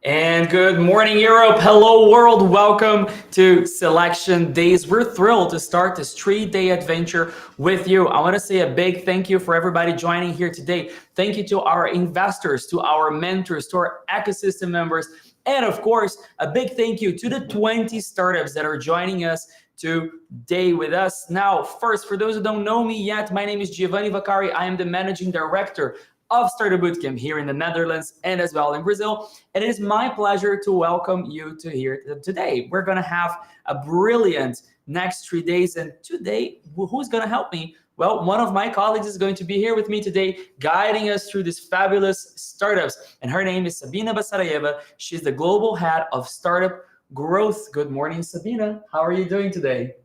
And good morning, Europe. Hello, world. Welcome to Selection Days. We're thrilled to start this 3-day adventure with you. I want to say a big thank you for everybody joining here today. Thank you to our investors, to our mentors, to our ecosystem members, and of course, a big thank you to the 20 startups that are joining us today with us. Now, first, for those who don't know me yet, my name is Giovanni Vaccari. I am the managing director of Startup Bootcamp here in the Netherlands and as well in Brazil. And it is my pleasure to welcome you to here today. We're gonna have a brilliant next 3 days. And today, who's gonna help me? Well, one of my colleagues is going to be here with me today, guiding us through these fabulous startups. And her name is Sabina Basarayeva. She's the global head of startup growth. Good morning, Sabina. How are you doing today?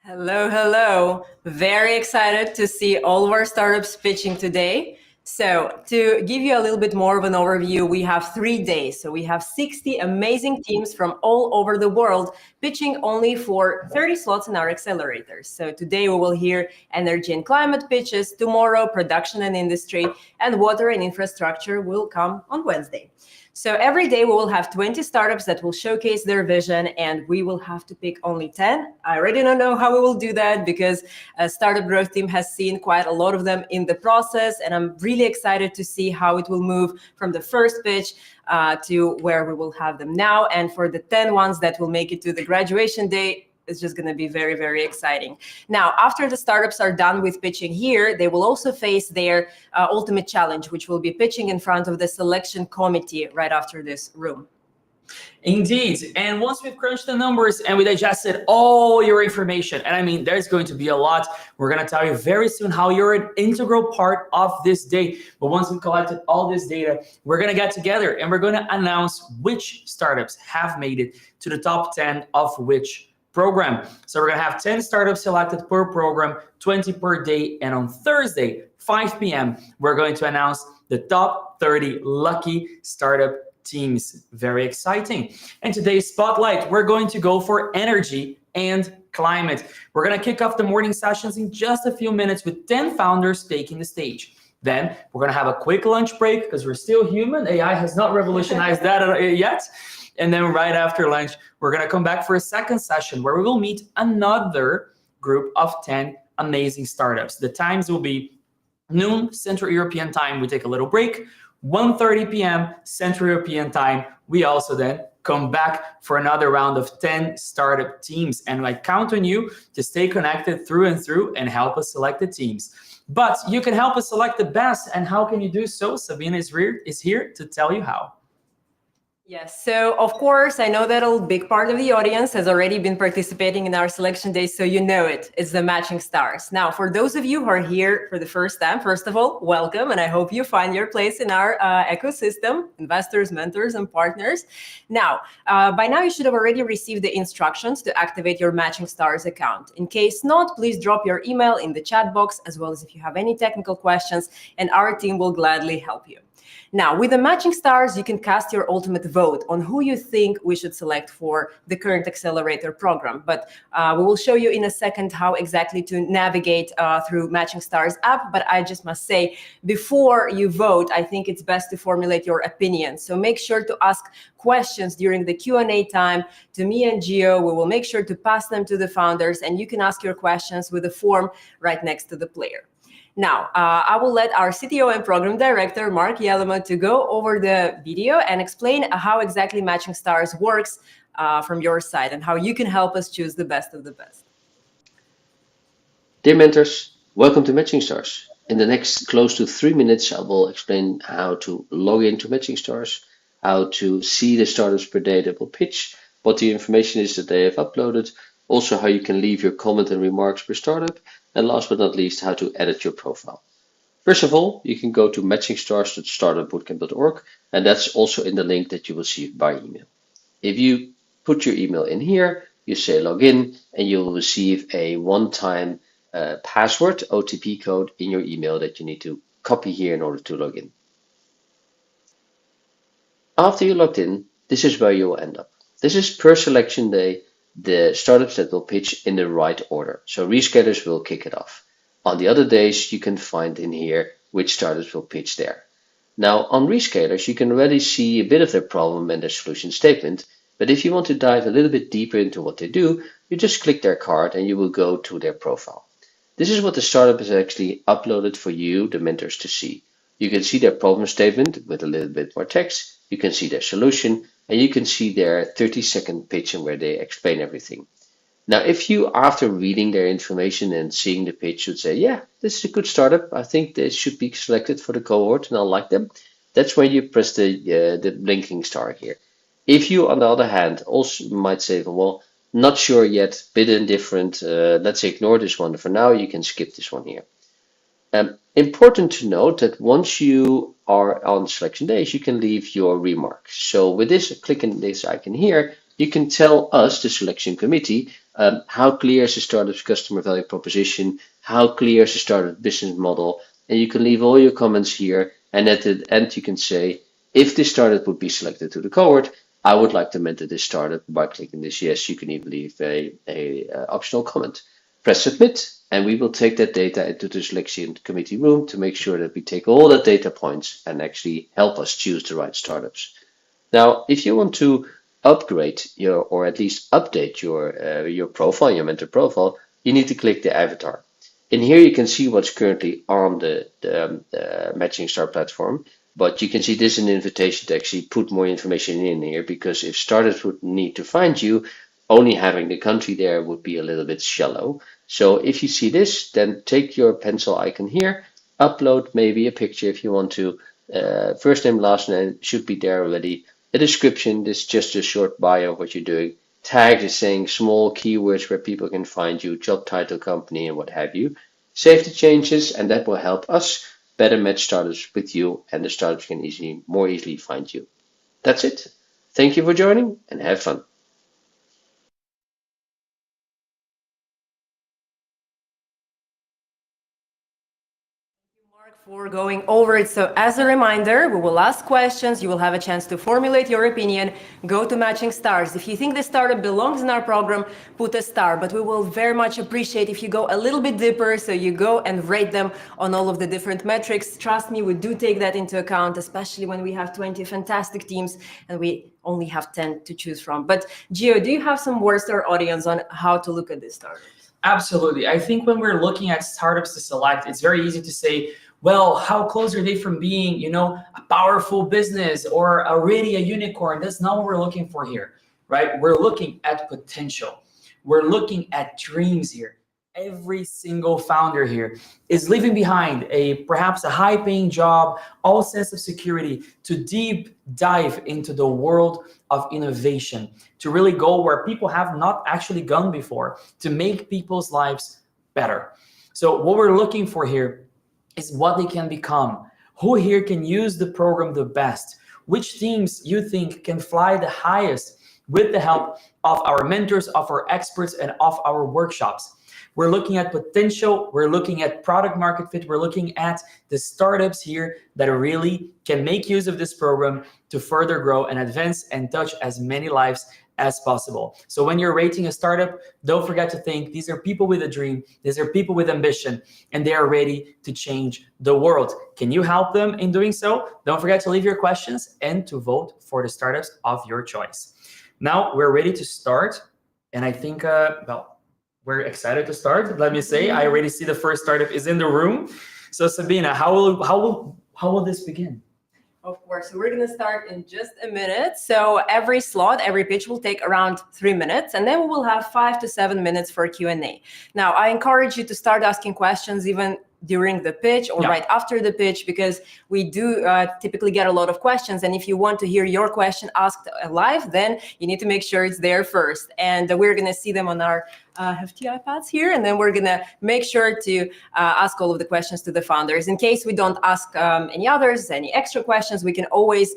Hello, hello. Very excited to see all of our startups pitching today. So to give you a little bit more of an overview, we have 3 days. So we have 60 amazing teams from all over the world pitching only for 30 slots in our accelerators. So today we will hear energy and climate pitches, tomorrow production and industry, and water and infrastructure will come on Wednesday. So every day we will have 20 startups that will showcase their vision, and we will have to pick only 10. I already don't know how we will do that because a startup growth team has seen quite a lot of them in the process, and I'm really excited to see how it will move from the first pitch to where we will have them now. And for the 10 ones that will make it to the graduation day, it's just going to be very, very exciting. Now, after the startups are done with pitching here, they will also face their ultimate challenge, which will be pitching in front of the selection committee right after this room. Indeed. And once we've crunched the numbers and we digested all your information, and I mean, there's going to be a lot, we're going to tell you very soon how you're an integral part of this day. But once we've collected all this data, we're going to get together and we're going to announce which startups have made it to the top 10 of which program. So we're going to have 10 startups selected per program, 20 per day. And on Thursday, 5 p.m., we're going to announce the top 30 lucky startup teams. Very exciting. And today's spotlight, we're going to go for energy and climate. We're going to kick off the morning sessions in just a few minutes with 10 founders taking the stage. Then we're going to have a quick lunch break because we're still human. AI has not revolutionized that yet. And then right after lunch, we're going to come back for a second session where we will meet another group of 10 amazing startups. The times will be noon Central European time. We take a little break. 1:30 p.m. Central European time. We also then come back for another round of 10 startup teams. And I count on you to stay connected through and through and help us select the teams. But you can help us select the best. And how can you do so? Sabina is here to tell you how. Yes, so of course, I know that a big part of the audience has already been participating in our selection days, so you know it. It's the matching stars. Now, for those of you who are here for the first time, first of all, welcome, and I hope you find your place in our ecosystem, investors, mentors, and partners. Now, by now, you should have already received the instructions to activate your matching stars account. In case not, please drop your email in the chat box, as well as if you have any technical questions, and our team will gladly help you. Now, with the matching stars, you can cast your ultimate vote on who you think we should select for the current accelerator program. But we will show you in a second how exactly to navigate through Matching Stars app. But I just must say, before you vote, I think it's best to formulate your opinion. So make sure to ask questions during the Q&A time to me and Gio. We will make sure to pass them to the founders, and you can ask your questions with a form right next to the player. Now, I will let our CTO and Program Director, Mark Yellema, to go over the video and explain how exactly Matching Stars works from your side and how you can help us choose the best of the best. Dear mentors, welcome to Matching Stars. In the next close to 3 minutes, I will explain how to log into Matching Stars, how to see the startups per day that will pitch, what the information is that they have uploaded, also how you can leave your comment and remarks per startup, and last but not least, how to edit your profile. First of all, you can go to matchingstars.startupbootcamp.org, and that's also in the link that you will see by email. If you put your email in here, you say login, and you will receive a one-time password, OTP code in your email that you need to copy here in order to log in. After you're logged in, this is where you will end up. This is per selection day, the startups that will pitch in the right order. So rescalers will kick it off. On the other days, you can find in here which startups will pitch there. Now, on rescalers, you can already see a bit of their problem and their solution statement. But if you want to dive a little bit deeper into what they do, you just click their card and you will go to their profile. This is what the startup has actually uploaded for you, the mentors, to see. You can see their problem statement with a little bit more text. You can see their solution, and you can see their 30-second pitch and where they explain everything. Now, if you, after reading their information and seeing the pitch, should say, yeah, this is a good startup, I think they should be selected for the cohort and I like them, that's when you press the blinking star here. If you, on the other hand, also might say, well, not sure yet, bit indifferent, let's ignore this one for now, you can skip this one here. Important to note that once you are on selection days, you can leave your remarks. So with this, clicking this icon here, you can tell us, the selection committee, how clear is the startup's customer value proposition, how clear is the startup business model, and you can leave all your comments here. And at the end, you can say, if this startup would be selected to the cohort, I would like to mentor this startup. By clicking this yes, you can even leave a optional comment. Press submit, and we will take that data into the selection committee room to make sure that we take all the data points and actually help us choose the right startups. Now, if you want to upgrade your, or at least update your profile, your mentor profile, you need to click the avatar. In here, you can see what's currently on the Matching Star platform, but you can see this is an invitation to actually put more information in here, because if startups would need to find you, only having the country there would be a little bit shallow. So if you see this, then take your pencil icon here, upload maybe a picture if you want to. First name, last name should be there already. A description, this is just a short bio of what you're doing. Tag is saying small keywords where people can find you, job title, company, and what have you. Save the changes, and that will help us better match startups with you, and the startups can more easily find you. That's it. Thank you for joining, and have fun. For going over it. So as a reminder, we will ask questions. You will have a chance to formulate your opinion. Go to Matching Stars. If you think the startup belongs in our program, put a star. But we will very much appreciate if you go a little bit deeper. So you go and rate them on all of the different metrics. Trust me, we do take that into account, especially when we have 20 fantastic teams and we only have 10 to choose from. But Gio, do you have some words to our audience on how to look at this startup? Absolutely. I think when we're looking at startups to select, it's very easy to say, well, how close are they from being, a powerful business or already a unicorn? That's not what we're looking for here, right? We're looking at potential. We're looking at dreams here. Every single founder here is leaving behind perhaps a high-paying job, all sense of security, to deep dive into the world of innovation, to really go where people have not actually gone before, to make people's lives better. So what we're looking for here is what they can become. Who here can use the program the best? Which teams you think can fly the highest with the help of our mentors, of our experts, and of our workshops? We're looking at potential, we're looking at product market fit, we're looking at the startups here that really can make use of this program to further grow and advance and touch as many lives as possible. So when you're rating a startup, don't forget to think these are people with a dream, these are people with ambition, and they are ready to change the world. Can you help them in doing so? Don't forget to leave your questions and to vote for the startups of your choice. Now we're ready to start, and I think, we're excited to start. Let me say, I already see the first startup is in the room. So Sabina, how will this begin? Of course, so we're going to start in just a minute. So every slot, every pitch will take around 3 minutes, and then we will have 5 to 7 minutes for Q&A. Now, I encourage you to start asking questions even during the pitch or right after the pitch, because we do typically get a lot of questions. And if you want to hear your question asked live, then you need to make sure it's there first. And we're going to see them on our hefty iPads here. And then we're going to make sure to ask all of the questions to the founders. In case we don't ask any others, any extra questions, we can always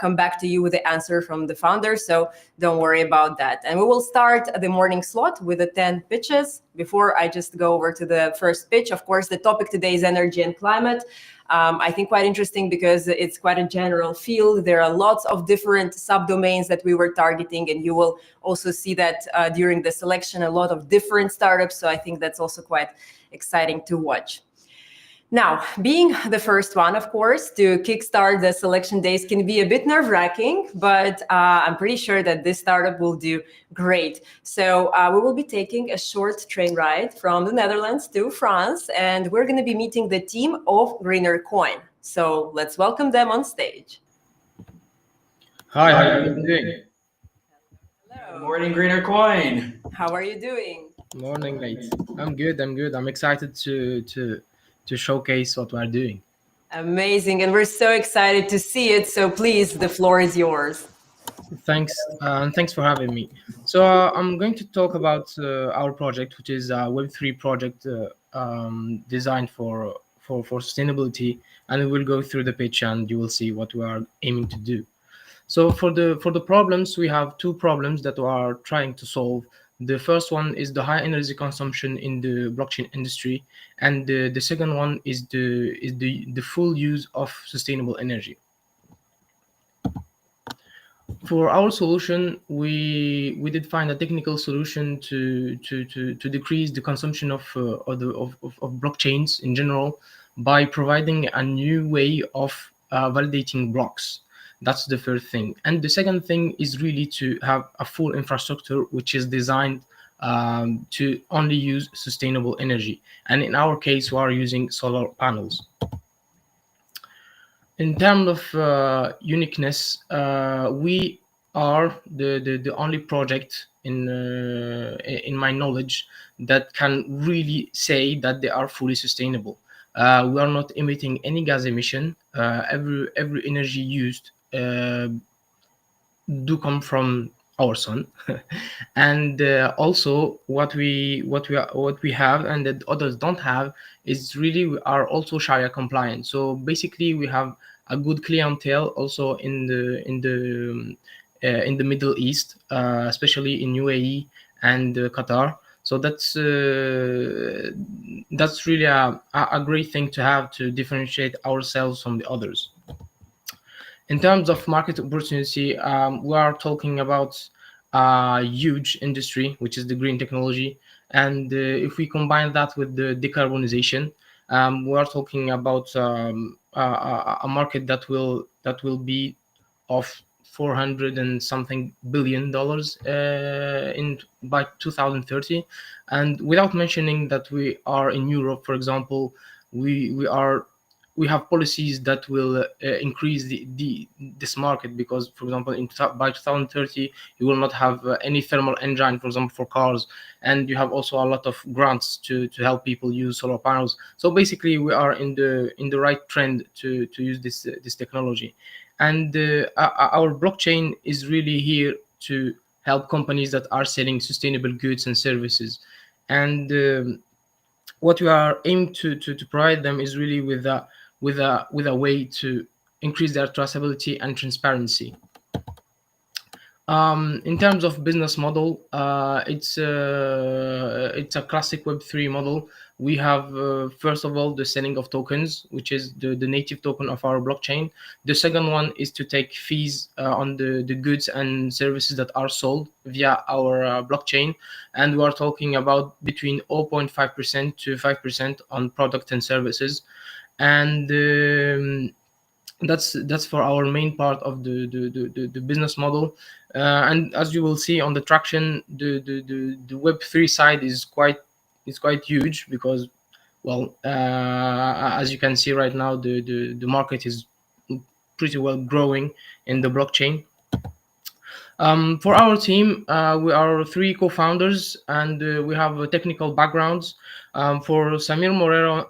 come back to you with the answer from the founders. So don't worry about that. And we will start the morning slot with the 10 pitches. Before I just go over to the first pitch, of course, the topic today is energy and climate. I think quite interesting because it's quite a general field. There are lots of different subdomains that we were targeting, and you will also see that during the selection, a lot of different startups. So I think that's also quite exciting to watch. Now, being the first one, of course, to kickstart the selection days can be a bit nerve-wracking, but I'm pretty sure that this startup will do great. So we will be taking a short train ride from the Netherlands to France, and we're going to be meeting the team of Greenercoin. So let's welcome them on stage. Hi, how are you doing? Hello. Good morning, Greenercoin. How are you doing? Morning, mate. I'm good. I'm excited to showcase what we're doing. Amazing, and we're so excited to see it. So please, the floor is yours. Thanks, and thanks for having me. So I'm going to talk about our project, which is a Web3 project designed for sustainability, and we'll go through the pitch, and you will see what we are aiming to do. So for the problems, we have two problems that we are trying to solve. The first one is the high energy consumption in the blockchain industry, and the second one is the full use of sustainable energy. For our solution, we did find a technical solution to decrease the consumption of blockchains in general by providing a new way of validating blocks. That's the first thing. And the second thing is really to have a full infrastructure which is designed to only use sustainable energy. And in our case, we are using solar panels. In terms of uniqueness, we are the only project in my knowledge that can really say that they are fully sustainable. We are not emitting any gas emission. Every energy used do come from our sun. And also what we have and that others don't have is really we are also Sharia compliant. So basically we have a good clientele also in the Middle East, especially in UAE and Qatar. So that's really a great thing to have to differentiate ourselves from the others. In terms of market opportunity, we are talking about a huge industry, which is the green technology. And if we combine that with the decarbonization, we are talking about a market that will be of 400 and something $billion in by 2030. And without mentioning that we are in Europe, for example, we have policies that will increase this market, because for example by 2030 you will not have any thermal engine, for example, for cars, and you have also a lot of grants to help people use solar panels. So basically we are in the right trend to use this technology. And our blockchain is really here to help companies that are selling sustainable goods and services. And what we are aimed to provide them is really with a way to increase their traceability and transparency. In terms of business model, it's a classic Web3 model. We have first of all the selling of tokens, which is the native token of our blockchain. The second one is to take fees on the goods and services that are sold via our blockchain, and we are talking about between 0.5% to 5% on product and services. And that's for our main part of the business model. And as you will see on the traction, the Web3 side is quite huge, because well, as you can see right now, the market is pretty well growing in the blockchain. For our team, we are three co-founders, and we have technical backgrounds. For Samir Morera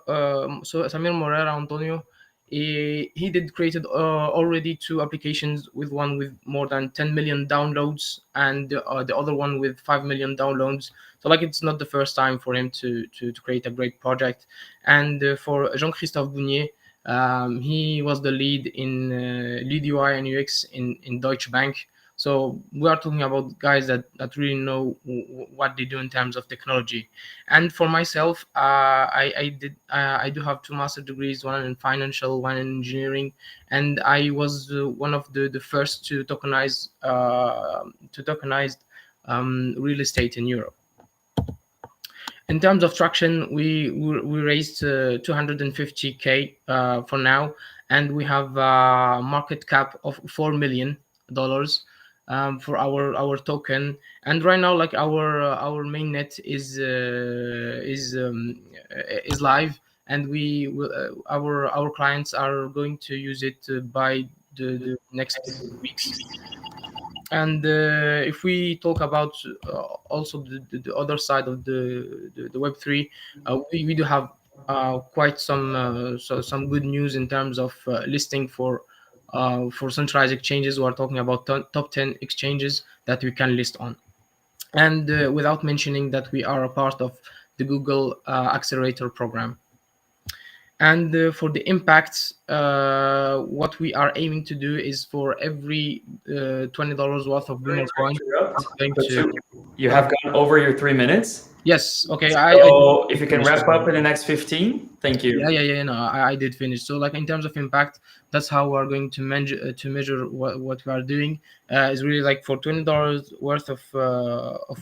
Antonio, he did created already two applications, with one with more than 10 million downloads, and the other one with 5 million downloads. So like it's not the first time for him to create a great project. And for Jean-Christophe Bounier, he was the lead in lead UI and UX in Deutsche Bank. So we are talking about guys that really know what they do in terms of technology. And for myself, I do have two master degrees, one in financial, one in engineering, and I was one of the first to tokenize real estate in Europe. In terms of traction, we raised 250K for now, and we have a market cap of $4 million for our token. And right now, like our main net is live, and we will our clients are going to use it by the next weeks. And if we talk about also the other side of the Web3, we do have quite some good news in terms of listing for centralized exchanges. We are talking about top 10 exchanges that we can list on. And without mentioning that we are a part of the Google Accelerator program. And for the impacts, what we are aiming to do is for every $20 worth of Greenercoin, You have gone over your 3 minutes. Yes. Okay. So if you can wrap up in the next 15, thank you. Yeah. No, I did finish. So like in terms of impact, that's how we're going to measure what we are doing. Is really like for $20 worth of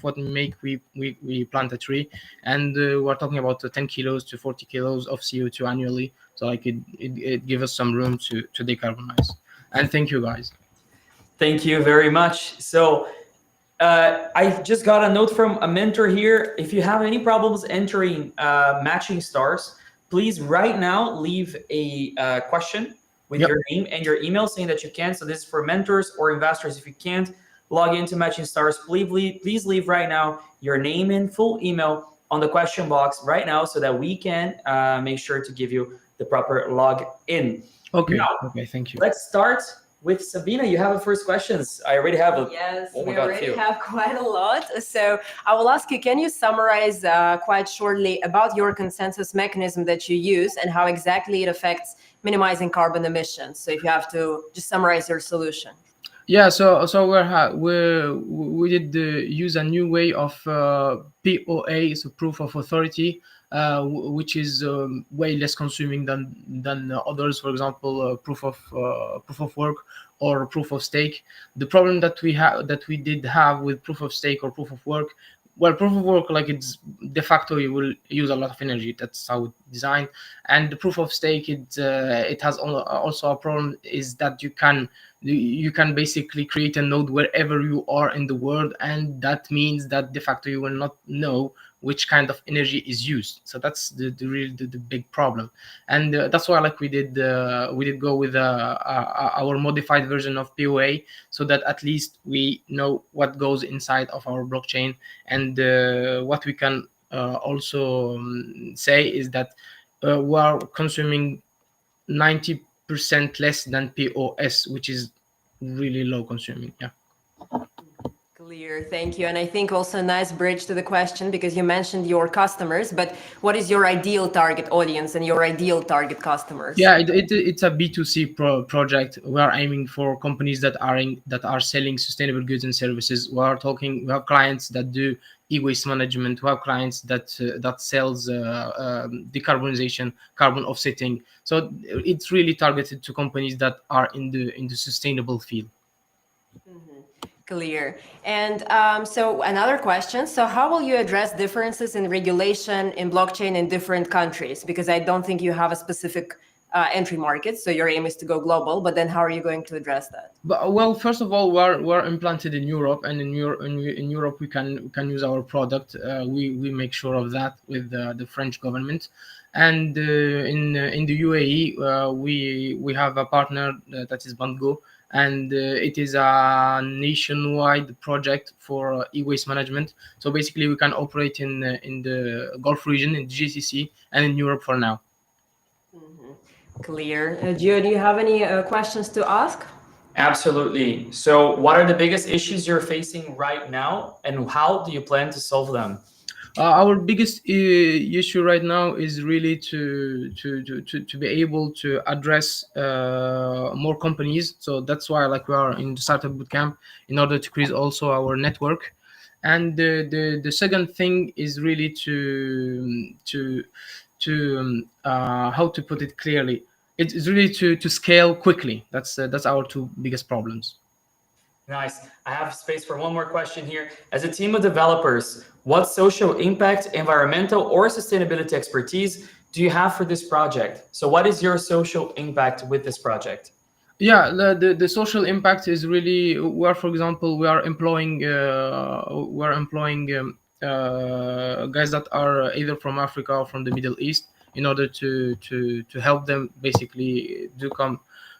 what we make, we plant a tree, and we're talking about 10 kilos to 40 kilos of CO2 annually. So like it gives us some room to decarbonize. And thank you, guys. Thank you very much. So I just got a note from a mentor here. If you have any problems entering matching stars, please right now leave a question with Yep. your name and your email saying that you can. So this is for mentors or investors. If you can't log into matching stars, please leave right now your name and full email on the question box right now so that we can make sure to give you the proper log in. Okay. Now, Okay. Thank you. let's start with Sabina. You have the first questions. I already have a Yes, oh my we God, already few. have quite a lot. So I will ask you, can you summarize quite shortly about your consensus mechanism that you use and how exactly it affects minimizing carbon emissions? So if you have to just summarize your solution. Yeah, we did use a new way of POA, so proof of authority, which is way less consuming than others. For example, proof of work or proof of stake. The problem that we did have with proof of stake or proof of work, well, proof of work, like, it's de facto you will use a lot of energy. That's how it's designed. And the proof of stake, it has also a problem, is that you can basically create a node wherever you are in the world, and that means that de facto you will not know which kind of energy is used. So that's the big problem, and that's why, like, we did go with our modified version of POA, so that at least we know what goes inside of our blockchain. And what we can also say is that we are consuming 90% less than POS, which is really low consuming. Yeah. Clear, thank you. And I think also a nice bridge to the question, because you mentioned your customers, but what is your ideal target audience and your ideal target customers? Yeah, it's a B2C project. We are aiming for companies that are selling sustainable goods and services. We have clients that do e-waste management. We have clients that sells decarbonization, carbon offsetting. So it's really targeted to companies that are in the sustainable field. Clear. And so another question. So how will you address differences in regulation in blockchain in different countries? Because I don't think you have a specific entry market. So your aim is to go global, but then how are you going to address that? But, well, first of all, we're implanted in Europe, and in Europe we can use our product. We make sure of that with the French government, and in the UAE we have a partner that is Bandgo, and it is a nationwide project for e-waste management. So basically, we can operate in the Gulf region, in the GCC, and in Europe for now. Clear. Gio, do you have any questions to ask? Absolutely. So, what are the biggest issues you're facing right now, and how do you plan to solve them? Our biggest issue right now is really to be able to address more companies. So that's why, like, we are in the startup bootcamp, in order to increase also our network. And the second thing is really how to put it clearly. It's really to scale quickly. That's our two biggest problems. Nice. I have space for one more question here. As a team of developers, what social impact, environmental, or sustainability expertise do you have for this project? So, what is your social impact with this project? Yeah, the social impact is really, where, for example, we are employing guys that are either from Africa or from the Middle East, in order to help them basically do come.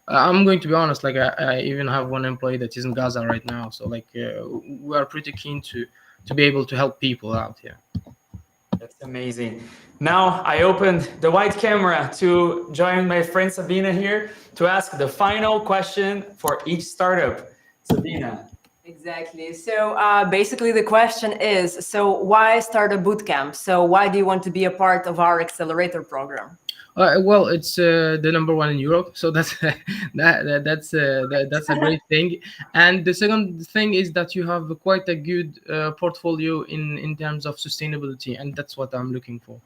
I'm going to be honest, like, I even have one employee that is in Gaza right now, so, like, we are pretty keen to be able to help people out here. That's amazing. Now I opened the white camera to join my friend Sabina here to ask the final question for each startup. Sabina. Exactly. So basically the question is, so why start a bootcamp? So why do you want to be a part of our accelerator program? Well, it's the number one in Europe, so that's that's a great thing. And the second thing is that you have quite a good portfolio in terms of sustainability, and that's what I'm looking for.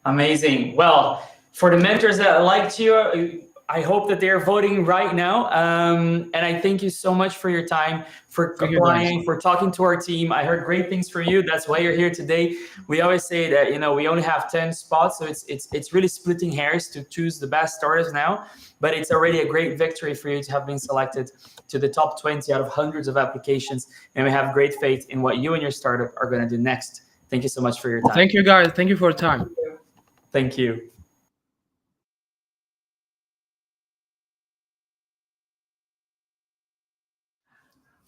Amazing. Well, for the mentors that liked you, I hope that they're voting right now. And I thank you so much for your time, for Thank you, guys. applying, for talking to our team. I heard great things for you. That's why you're here today. We always say that, you know, we only have 10 spots, so it's really splitting hairs to choose the best startups now. But it's already a great victory for you to have been selected to the top 20 out of hundreds of applications. And we have great faith in what you and your startup are going to do next. Thank you so much for your time. Thank you, guys. Thank you for your time. Thank you.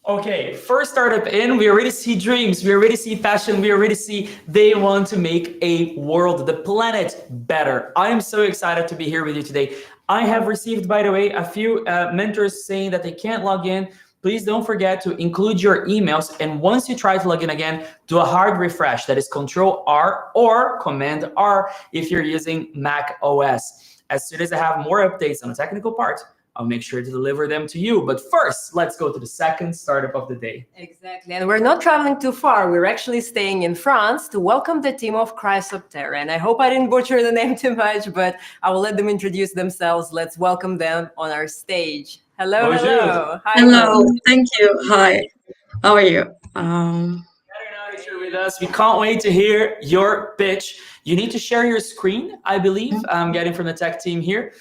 Okay, first startup in, we already see dreams, we already see passion, we already see they want to make a world, the planet better. I am so excited to be here with you today. I have received, by the way, a few mentors saying that they can't log in. Please don't forget to include your emails. And once you try to log in again, do a hard refresh. That is Control R or Command R if you're using Mac OS. As soon as I have more updates on the technical part, I'll make sure to deliver them to you. But first, let's go to the second startup of the day. Exactly. And we're not traveling too far. We're actually staying in France to welcome the team of Chrysoptera. And I hope I didn't butcher the name too much, but I will let them introduce themselves. Let's welcome them on our stage. Hello, Bonjour. hello. Hi. Hello, thank you. Hi, how are you? Better now that you're with us. We can't wait to hear your pitch. You need to share your screen, I believe. I'm getting from the tech team here.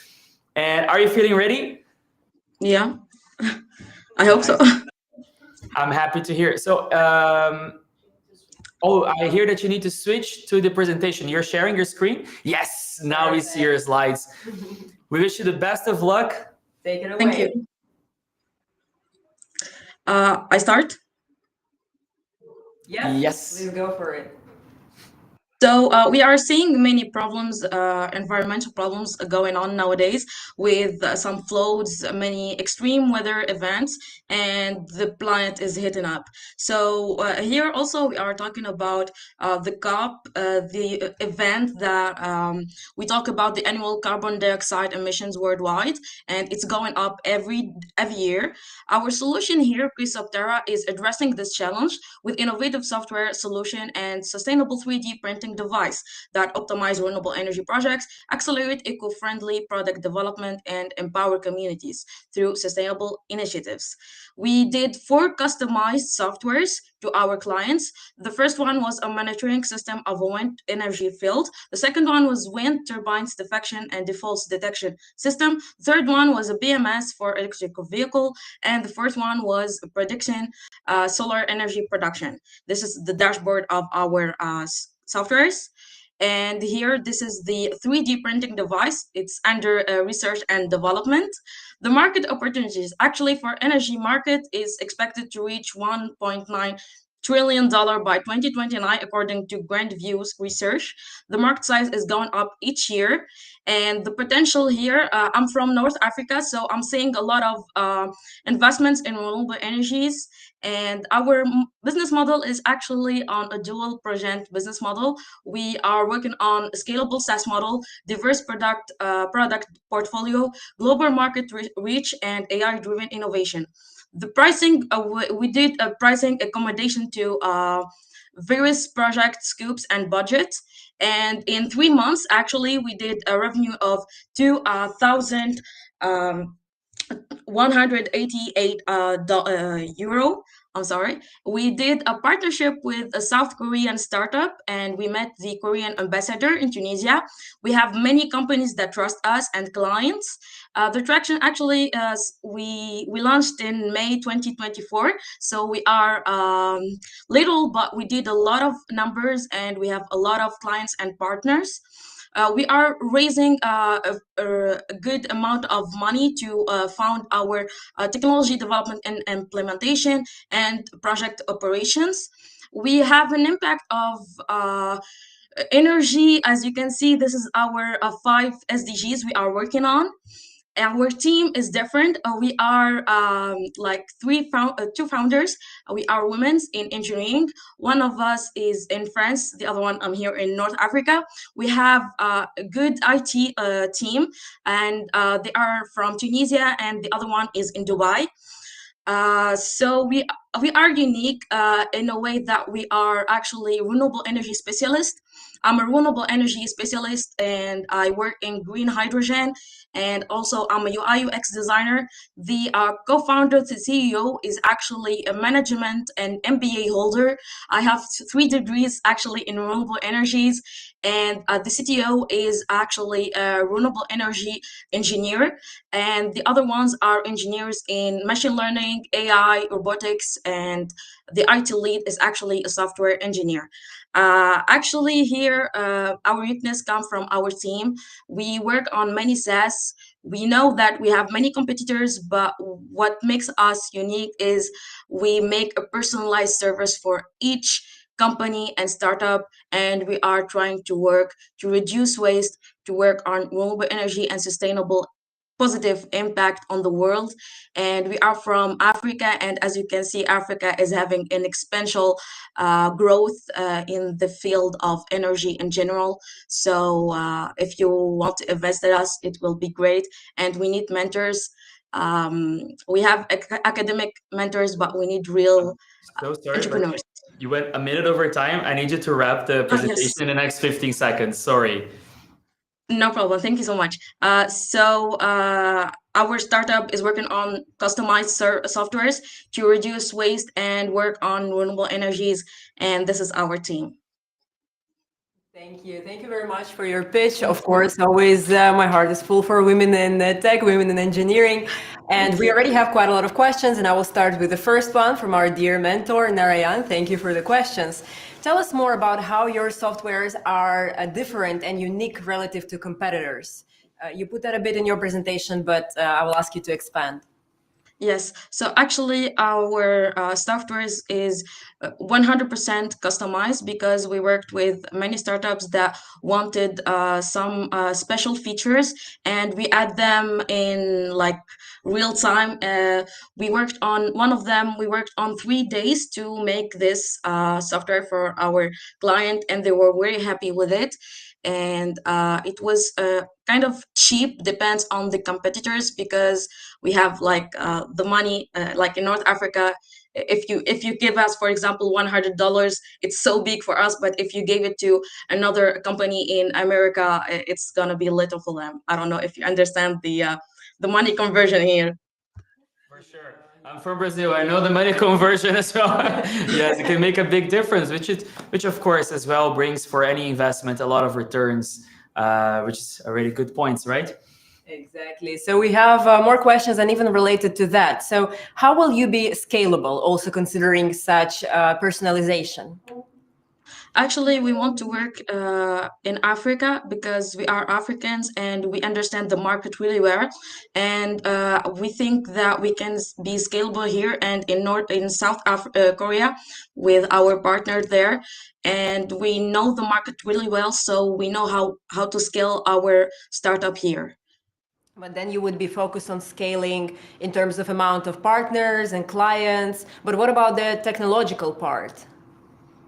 And are you feeling ready? Yeah, I hope so. I'm happy to hear. So, oh, I hear that you need to switch to the presentation. You're sharing your screen? Yes, now we see your slides. We wish you the best of luck. Take it away. Thank you. I start? Yes. Please go for it. So we are seeing many problems, environmental problems going on nowadays with some floods, many extreme weather events, and the planet is heating up. So here also we are talking about the COP, the event that we talk about the annual carbon dioxide emissions worldwide, and it's going up every year. Our solution here, Chrysoptera, is addressing this challenge with innovative software solution and sustainable 3D printing device that optimize renewable energy projects, accelerate eco-friendly product development, and empower communities through sustainable initiatives. We did 4 customized softwares to our clients. The first one was a monitoring system of a wind energy field. The second one was wind turbines defection and defaults detection system. The third one was a BMS for electrical vehicle. And the fourth one was prediction solar energy production. This is the dashboard of our softwares. And here, this is the 3D printing device. It's under research and development. The market opportunities actually for energy market is expected to reach $1.9 trillion by 2029, according to Grand Views research. The market size is going up each year, and the potential here. I'm from North Africa, so I'm seeing a lot of investments in renewable energies. And our business model is actually on a dual project business model. We are working on a scalable SaaS model, diverse product portfolio, global market reach, and AI-driven innovation. The pricing, we did a pricing accommodation to various project scopes and budgets. And in 3 months, actually, we did a revenue of 188 euro. I'm sorry. We did a partnership with a South Korean startup, and we met the Korean ambassador in Tunisia. We have many companies that trust us and clients. The traction actually, we launched in May 2024. So we are little, but we did a lot of numbers, and we have a lot of clients and partners. We are raising a good amount of money to fund our technology development and implementation and project operations. We have an impact of energy. As you can see, this is our 5 SDGs we are working on. Our team is different. We are like 2 founders. We are women in engineering. One of us is in France. The other one, I'm here in North Africa. We have a good IT team, and they are from Tunisia, and the other one is in Dubai. So we are unique in a way that we are actually renewable energy specialists. I'm a renewable energy specialist and I work in green hydrogen. And also, I'm a UI UX designer. The co-founder, the CEO, is actually a management and MBA holder. I have 3 degrees actually in renewable energies, and the CTO is actually a renewable energy engineer, and the other ones are engineers in machine learning, AI, robotics, and the IT lead is actually a software engineer. Actually, here our weakness comes from our team. We work on many SaaS. We know that we have many competitors, but what makes us unique is we make a personalized service for each company and startup, and we are trying to work to reduce waste, to work on renewable energy and sustainable positive impact on the world. And we are from Africa, and as you can see, Africa is having an exponential growth in the field of energy in general. So if you want to invest in us, it will be great. And we need mentors. We have academic mentors, but we need real So sorry, but entrepreneurs. you went a minute over time. I need you to wrap the presentation Yes. in the next 15 seconds. Sorry. No problem. Thank you so much. Our startup is working on customized softwares to reduce waste and work on renewable energies, and this is our team. Thank you. Thank you very much for your pitch. Of course, always my heart is full for women in tech, women in engineering. And we already have quite a lot of questions, and I will start with the first one from our dear mentor, Narayan. Thank you for the questions. Tell us more about how your softwares are different and unique relative to competitors. You put that a bit in your presentation, but I will ask you to expand. Yes, so actually our software is 100% customized because we worked with many startups that wanted some special features, and we add them in like real time. We worked on one of them, we worked on 3 days to make this software for our client, and they were very happy with it. And it was kind of cheap, depends on the competitors, because we have like the money like in North Africa. If you give us, for example, $100, it's so big for us, but if you gave it to another company in America, it's gonna be little for them. I don't know if you understand the money conversion here. For sure. I'm from Brazil. I know the money conversion as well. Yes, it can make a big difference, which of course as well brings for any investment a lot of returns, which is a really good points, right? Exactly. So we have more questions and even related to that. So how will you be scalable, also considering such personalization? Actually, we want to work in Africa because we are Africans and we understand the market really well. And we think that we can be scalable here and in Korea with our partner there. And we know the market really well, so we know how to scale our startup here. But then you would be focused on scaling in terms of amount of partners and clients. But what about the technological part?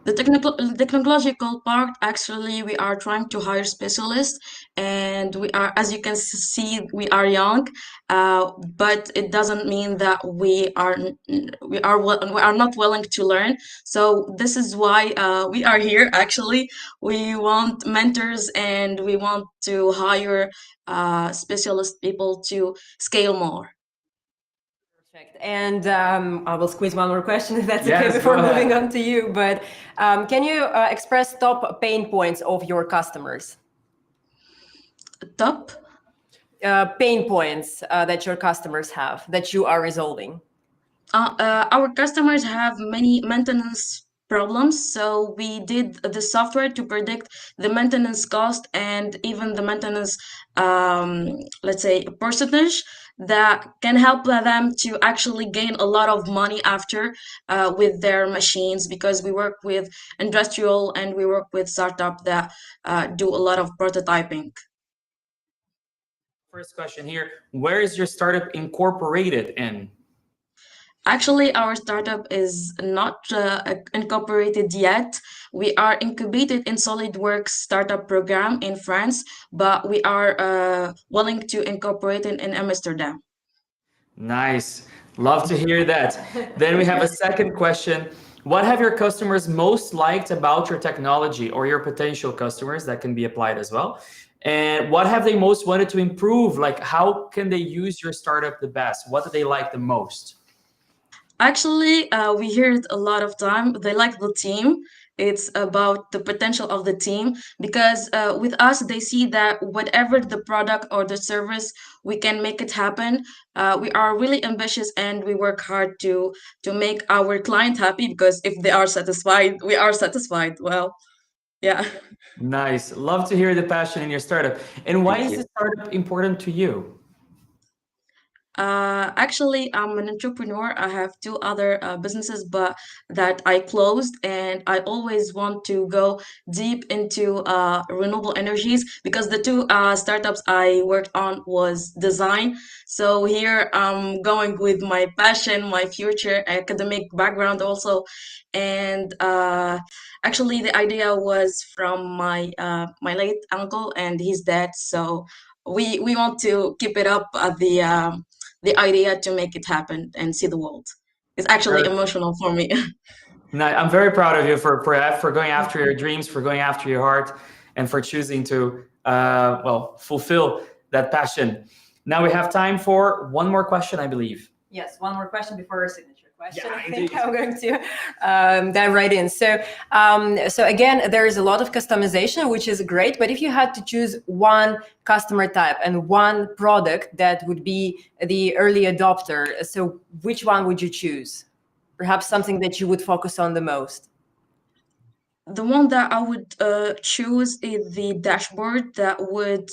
The technological part, actually, we are trying to hire specialists, and we are, as you can see, we are young, but it doesn't mean that we are not willing to learn. So this is why we are here. Actually, we want mentors, and we want to hire specialist people to scale more. Perfect. And I will squeeze one more question if that's Yes, okay before go ahead. moving on to you. But can you express top pain points of your customers? Top. Pain points that your customers have that you are resolving. Our customers have many maintenance problems, so we did the software to predict the maintenance cost and even the maintenance, let's say, percentage that can help them to actually gain a lot of money after with their machines, because we work with industrial and we work with startup that do a lot of prototyping. First question here, where is your startup incorporated in? Actually, our startup is not incorporated yet. We are incubated in SolidWorks startup program in France, but we are willing to incorporate it in Amsterdam. Nice. Love to hear that. Then we have a second question. What have your customers most liked about your technology, or your potential customers that can be applied as well? And what have they most wanted to improve? Like, how can they use your startup the best? What do they like the most? Actually, we hear it a lot of time. They like the team. It's about the potential of the team because with us, they see that whatever the product or the service, we can make it happen. We are really ambitious and we work hard to make our client happy because if they are satisfied, we are satisfied. Well, yeah. Nice. Love to hear the passion in your startup. And why Thank is the you. startup important to you? Actually, I'm an entrepreneur. I have two other businesses, but that I closed, and I always want to go deep into renewable energies because the two startups I worked on was design. So here I'm going with my passion, my future academic background also, and actually the idea was from my late uncle and his dad. So we want to keep it up at the idea to make it happen and see the world. It's actually Very emotional for me. No, I'm very proud of you for going after your dreams, for going after your heart, and for choosing to well, fulfill that passion. Now we have time for one more question, I believe. Yes, one more question before our signature question. Yeah, I think indeed. I'm going to dive right in. So again, there is a lot of customization, which is great. But if you had to choose one customer type and one product that would be the early adopter, so which one would you choose? Perhaps something that you would focus on the most. The one that I would choose is the dashboard that would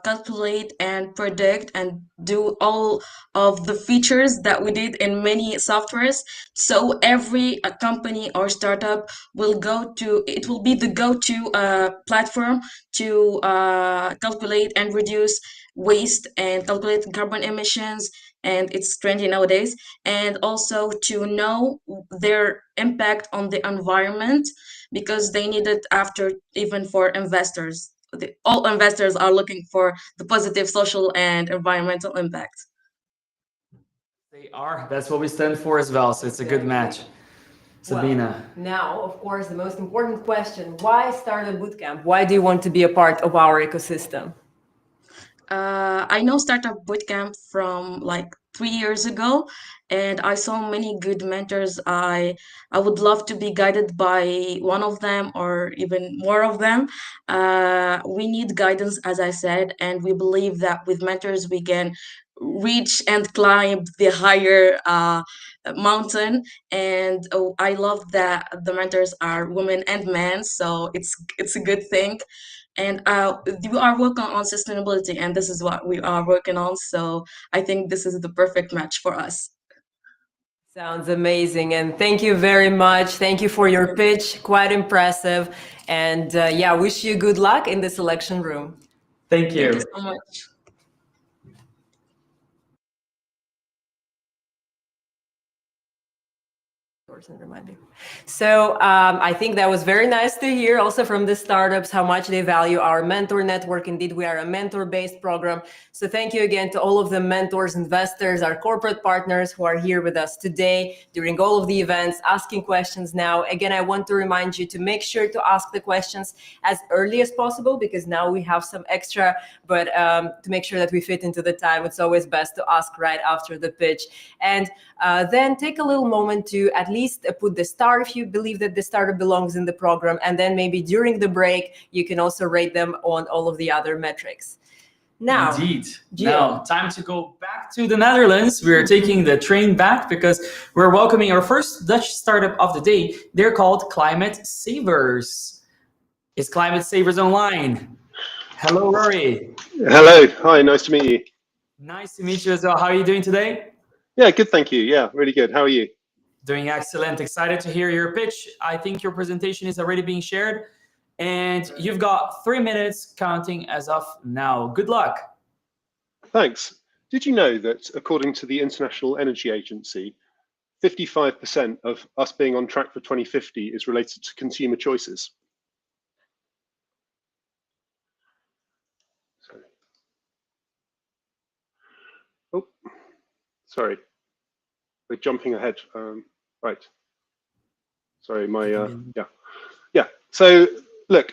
calculate and predict and do all of the features that we did in many softwares. So every company or startup will go to it will be the go-to platform to calculate and reduce waste and calculate carbon emissions. And it's trendy nowadays. And also to know their impact on the environment because they need it after even for investors. All investors are looking for the positive social and environmental impact. They are. That's what we stand for as well. So it's a good match. Sabina. Well, now, of course, the most important question: why start a bootcamp? Why do you want to be a part of our ecosystem? I know Startup Bootcamp from like 3 years ago, and I saw many good mentors. I would love to be guided by one of them or even more of them. We need guidance, as I said, and we believe that with mentors we can reach and climb the higher mountain. And I love that the mentors are women and men, so it's a good thing. And we are working on sustainability, and this is what we are working on. So I think this is the perfect match for us. Sounds amazing. And thank you very much. Thank you for your pitch. Quite impressive. And yeah, wish you good luck in the selection room. Thank Thank you you. so much. And remind me. So I think that was very nice to hear also from the startups how much they value our mentor network. Indeed, we are a mentor-based program. So thank you again to all of the mentors, investors, our corporate partners who are here with us today during all of the events, asking questions now. Again, I want to remind you to make sure to ask the questions as early as possible because now we have some extra, but to make sure that we fit into the time, it's always best to ask right after the pitch. And then take a little moment to at least put the star if you believe that the startup belongs in the program. And then maybe during the break, you can also rate them on all of the other metrics. Now, Indeed. Gio. Now, time to go back to the Netherlands. We are taking the train back because we're welcoming our first Dutch startup of the day. They're called Climate Savers. Is Climate Savers online? Hello, Rory. Hello. Hi. Nice to meet you. Nice to meet you as well. How are you doing today? Yeah, good. Thank you. Yeah, really good. How are you? Doing excellent. Excited to hear your pitch. I think your presentation is already being shared. And you've got 3 minutes counting as of now. Good luck. Thanks. Did you know that according to the International Energy Agency, 55% of us being on track for 2050 is related to consumer choices? Sorry. Oh, sorry. We're jumping ahead. Right. Sorry, my yeah. So look,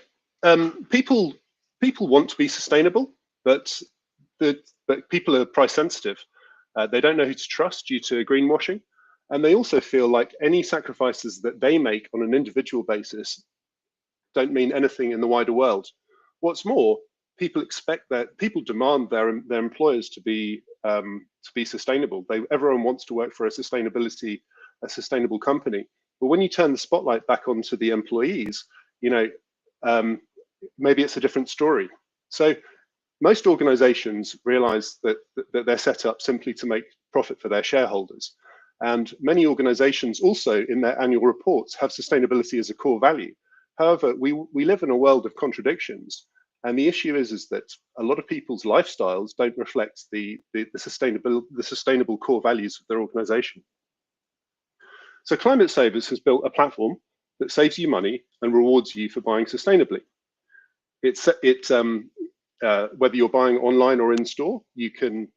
people want to be sustainable, but people are price sensitive. They don't know who to trust due to greenwashing, and they also feel like any sacrifices that they make on an individual basis don't mean anything in the wider world. What's more, people demand their employers to be sustainable. Everyone wants to work for a sustainable company. But when you turn the spotlight back onto the employees, you know, maybe it's a different story. So most organizations realize that they're set up simply to make profit for their shareholders. And many organizations also in their annual reports have sustainability as a core value. However, we live in a world of contradictions. And the issue is that a lot of people's lifestyles don't reflect the sustainable core values of their organization. So Climate Savers has built a platform that saves you money and rewards you for buying sustainably. Whether you're buying online or in store, you can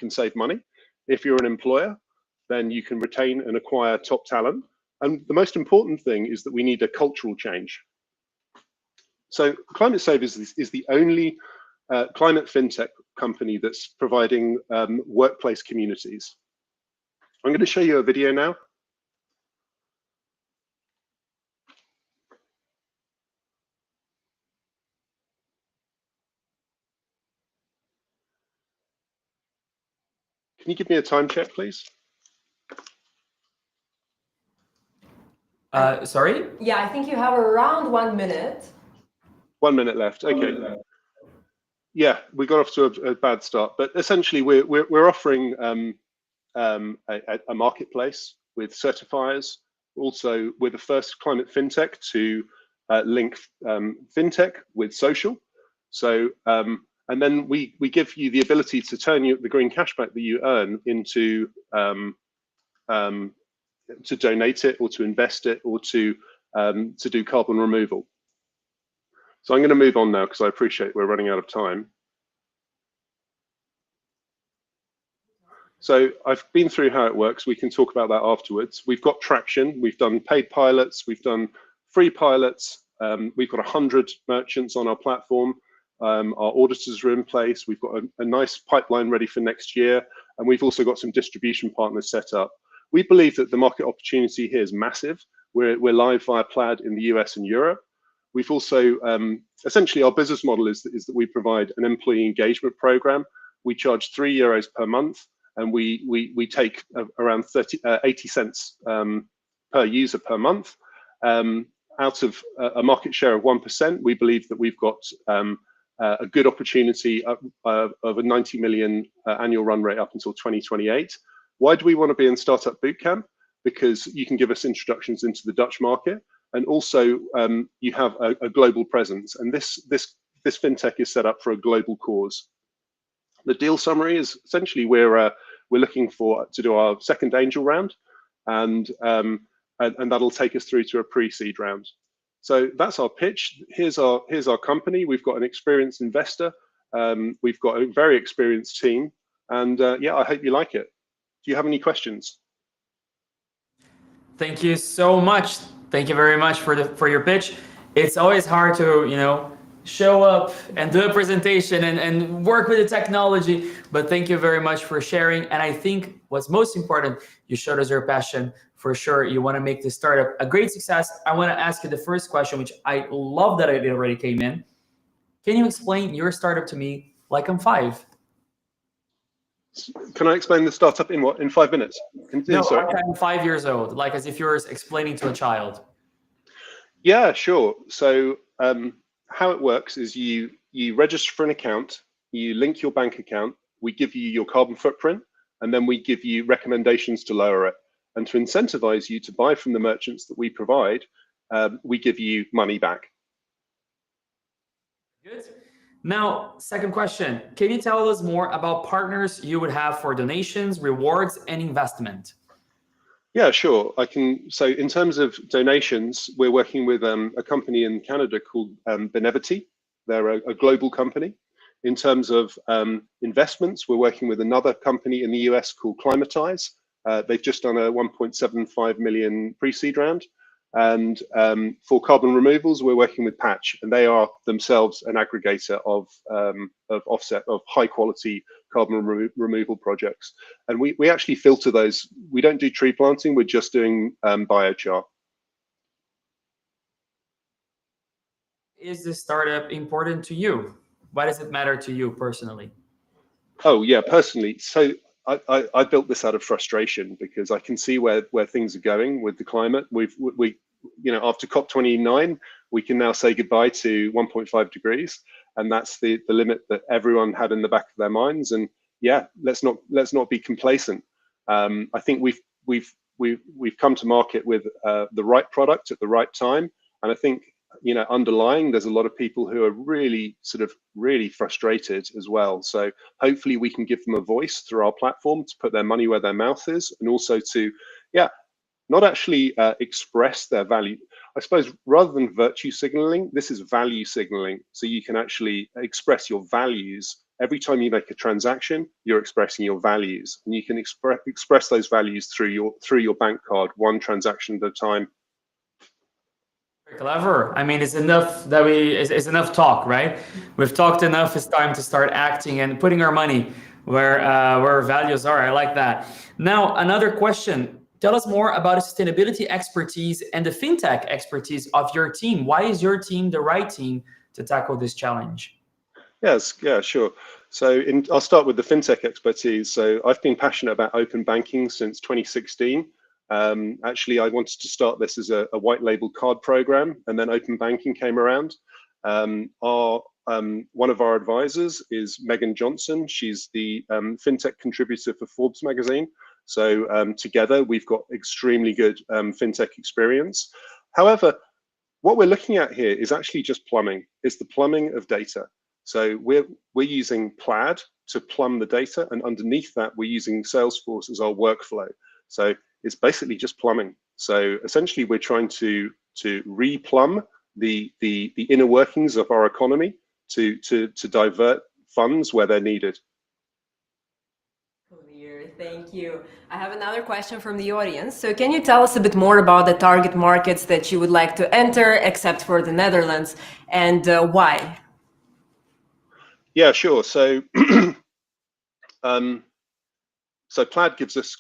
save money. If you're an employer, then you can retain and acquire top talent. And the most important thing is that we need a cultural change. So Climate Savers is the only climate fintech company that's providing workplace communities. I'm going to show you a video now. Can you give me a time check, please? Sorry? Yeah, I think you have around 1 minute. 1 minute left. Okay. Yeah, we got off to a bad start, but essentially we're offering a marketplace with certifiers. Also, we're the first climate fintech to link fintech with social. So, and then we give you the ability to turn the green cashback that you earn into to donate it or to invest it or to do carbon removal. So I'm going to move on now because I appreciate we're running out of time. So I've been through how it works. We can talk about that afterwards. We've got traction. We've done paid pilots. We've done free pilots. We've got 100 merchants on our platform. Our auditors are in place. We've got a nice pipeline ready for next year. And we've also got some distribution partners set up. We believe that the market opportunity here is massive. We're live via Plaid in the US and Europe. We've also, essentially our business model is that we provide an employee engagement program. We charge €3 per month, and we take around 80 cents per user per month. Out of a market share of 1%, we believe that we've got a good opportunity of a 90 million annual run rate up until 2028. Why do we want to be in Startup Bootcamp? Because you can give us introductions into the Dutch market, and also you have a global presence. And this fintech is set up for a global cause. The deal summary is essentially we're looking to do our second angel round, and that'll take us through to a pre-seed round. So that's our pitch. Here's our company. We've got an experienced investor. We've got a very experienced team, and yeah, I hope you like it. Do you have any questions? Thank you so much. Thank you very much for your pitch. It's always hard to show up and do a presentation and work with the technology, but thank you very much for sharing. And I think what's most important, you showed us your passion. For sure, you want to make this startup a great success. I want to ask you the first question, which I love that it already came in. Can you explain your startup to me like I'm 5? Can I explain the startup in what? In 5 minutes? No, I'm 5 years old, like as if you're explaining to a child. Yeah, sure. So how it works is you register for an account, you link your bank account, we give you your carbon footprint, and then we give you recommendations to lower it. And to incentivize you to buy from the merchants that we provide, we give you money back. Good. Now, second question, can you tell us more about partners you would have for donations, rewards, and investment? Yeah, sure. I can. So in terms of donations, we're working with a company in Canada called Benevity. They're a global company. In terms of investments, we're working with another company in the US called Climatize. They've just done a 1.75 million pre-seed round. And for carbon removals, we're working with Patch, and they are themselves an aggregator of offset of high quality carbon removal projects. And we actually filter those. We don't do tree planting, we're just doing biochar. Is this startup important to you? Why does it matter to you personally? Oh yeah, personally. So I built this out of frustration because I can see where things are going with the climate. We after COP29, we can now say goodbye to 1.5 degrees, and that's the limit that everyone had in the back of their minds. And yeah, let's not be complacent. I think we've come to market with the right product at the right time, and I think underlying there's a lot of people who are really frustrated as well. So hopefully we can give them a voice through our platform to put their money where their mouth is, and also to not actually express their value. I suppose rather than virtue signaling, this is value signaling. So you can actually express your values. Every time you make a transaction, you're expressing your values, and you can express those values through your bank card, one transaction at a time. Clever. I mean, it's enough that it's enough talk, right? We've talked enough. It's time to start acting and putting our money where our values are. I like that. Now, another question. Tell us more about the sustainability expertise and the fintech expertise of your team. Why is your team the right team to tackle this challenge? Yes, yeah, sure. So I'll start with the fintech expertise. So I've been passionate about open banking since 2016. Actually, I wanted to start this as a white label card program, and then open banking came around. One of our advisors is Megan Johnson. She's the fintech contributor for Forbes magazine. So together we've got extremely good fintech experience. However, what we're looking at here is actually just plumbing. It's the plumbing of data. So we're using Plaid to plumb the data, and underneath that we're using Salesforce as our workflow. So it's basically just plumbing. So essentially we're trying to replumb the inner workings of our economy to divert funds where they're needed. Clear, thank you. I have another question from the audience. So can you tell us a bit more about the target markets that you would like to enter, except for the Netherlands, and why? Yeah, sure. So so Plaid gives us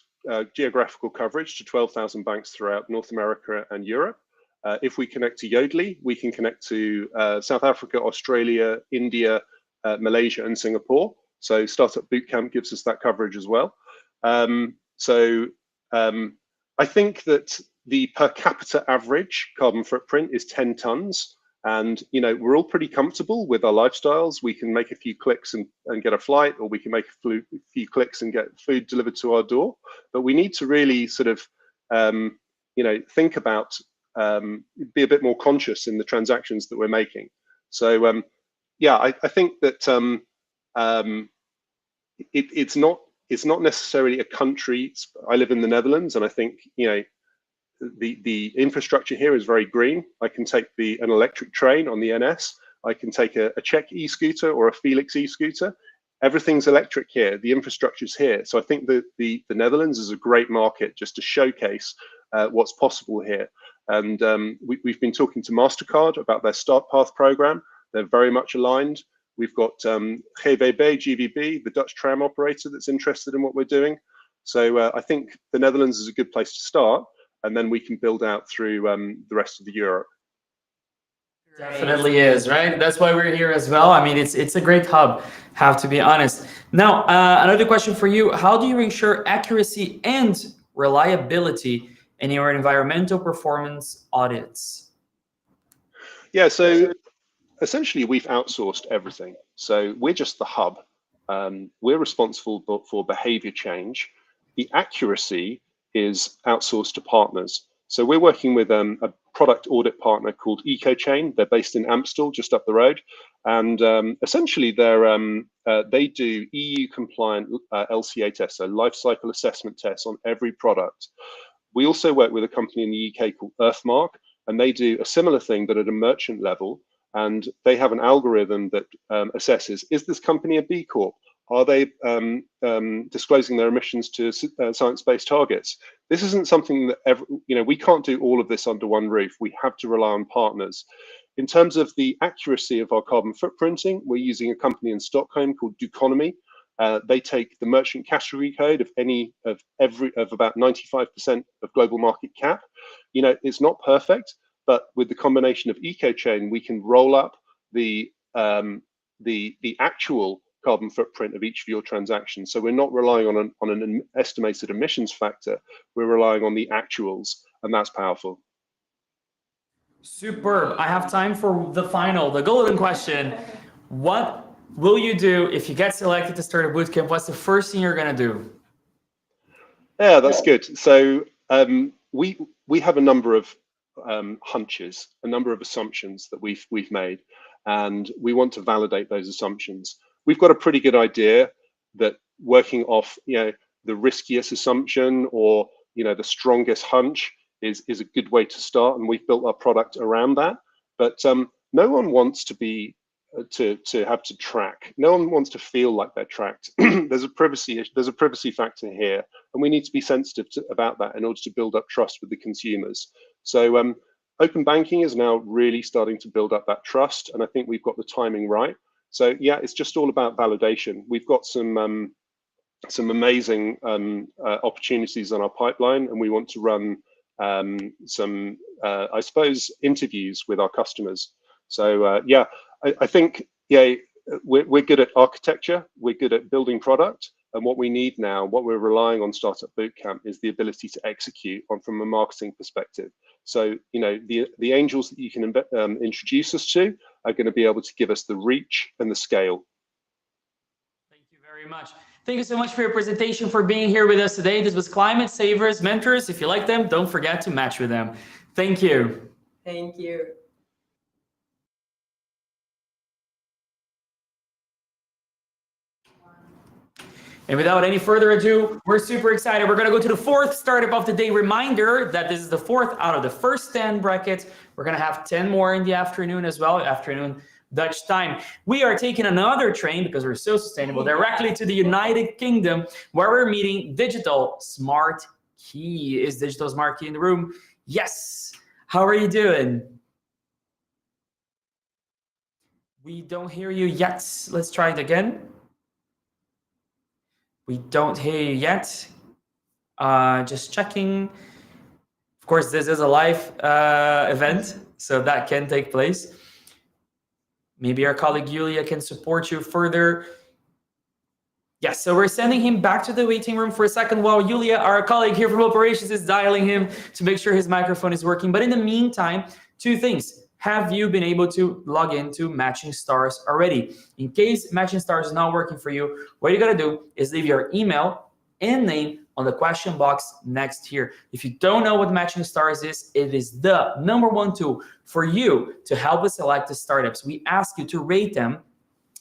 geographical coverage to 12,000 banks throughout North America and Europe. If we connect to Yodlee, we can connect to South Africa, Australia, India, Malaysia, and Singapore. So Startup Bootcamp gives us that coverage as well. I think that the per capita average carbon footprint is 10 tons. And we're all pretty comfortable with our lifestyles. We can make a few clicks and get a flight, or we can make a few clicks and get food delivered to our door. But we need to really sort of think about, be a bit more conscious in the transactions that we're making. So yeah, I think that it's not necessarily a country. I live in the Netherlands, and I think the infrastructure here is very green. I can take an electric train on the NS. I can take a Czech e-scooter or a Felix e-scooter. Everything's electric here. The infrastructure's here. So I think that the Netherlands is a great market just to showcase what's possible here. And we've been talking to MasterCard about their Start Path program. They're very much aligned. We've got GVB, the Dutch tram operator, that's interested in what we're doing. So I think the Netherlands is a good place to start, and then we can build out through the rest of the Europe. Definitely is, right? That's why we're here as well. I mean, it's a great hub, have to be honest. Now, another question for you. How do you ensure accuracy and reliability in your environmental performance audits? Yeah, so essentially we've outsourced everything. So we're just the hub. We're responsible for behavior change. The accuracy is outsourced to partners. So we're working with a product audit partner called EcoChain. They're based in Amstel, just up the road. And essentially they do EU compliant LCA tests, so life cycle assessment tests on every product. We also work with a company in the UK called Earthmark, and they do a similar thing, but at a merchant level. And they have an algorithm that assesses, is this company a B Corp? Are they disclosing their emissions to science-based targets? This isn't something that we can't do all of this under one roof. We have to rely on partners. In terms of the accuracy of our carbon footprinting, we're using a company in Stockholm called Duconomy. They take the merchant category code of about 95% of global market cap. It's not perfect, but with the combination of EcoChain, we can roll up the actual carbon footprint of each of your transactions. So we're not relying on an estimated emissions factor. We're relying on the actuals, and that's powerful. Superb. I have time for the golden question. What will you do if you get selected to start a bootcamp? What's the first thing you're going to do? Yeah, that's good. So we have a number of hunches, a number of assumptions that we've made, and we want to validate those assumptions. We've got a pretty good idea that working off the riskiest assumption or the strongest hunch is a good way to start, and we've built our product around that. But no one wants to be to have to track. No one wants to feel like they're tracked. There's a privacy factor here, and we need to be sensitive about that in order to build up trust with the consumers. So open banking is now really starting to build up that trust, and I think we've got the timing right. So yeah, it's just all about validation. We've got some amazing opportunities on our pipeline, and we want to run some, I suppose, interviews with our customers. So yeah, I think we're good at architecture, we're good at building product, and what we need now, what we're relying on Startup Bootcamp, is the ability to execute from a marketing perspective. So the angels that you can introduce us to are going to be able to give us the reach and the scale. Thank you very much. Thank you so much for your presentation, for being here with us today. This was Climate Savers Mentors. If you like them, don't forget to match with them. Thank you. Thank you. And without any further ado, we're super excited. We're going to go to the fourth startup of the day. Reminder that this is the fourth out of the first 10 brackets. We're going to have 10 more in the afternoon as well, afternoon Dutch time. We are taking another train, because we're so sustainable, directly to the United Kingdom, where we're meeting Digital Smart Key. Is Digital Smart Key in the room? Yes. How are you doing? We don't hear you yet. Let's try it again. We don't hear you yet. Just checking. Of course, this is a live event, so that can take place. Maybe our colleague Julia can support you further. Yes, so we're sending him back to the waiting room for a second while Julia, our colleague here from operations, is dialing him to make sure his microphone is working. But in the meantime, two things. Have you been able to log into Matching Stars already? In case Matching Stars is not working for you, what you gotta do is leave your email and name on the question box next here. If you don't know what Matching Stars is, it is the #1 tool for you to help us select the startups. We ask you to rate them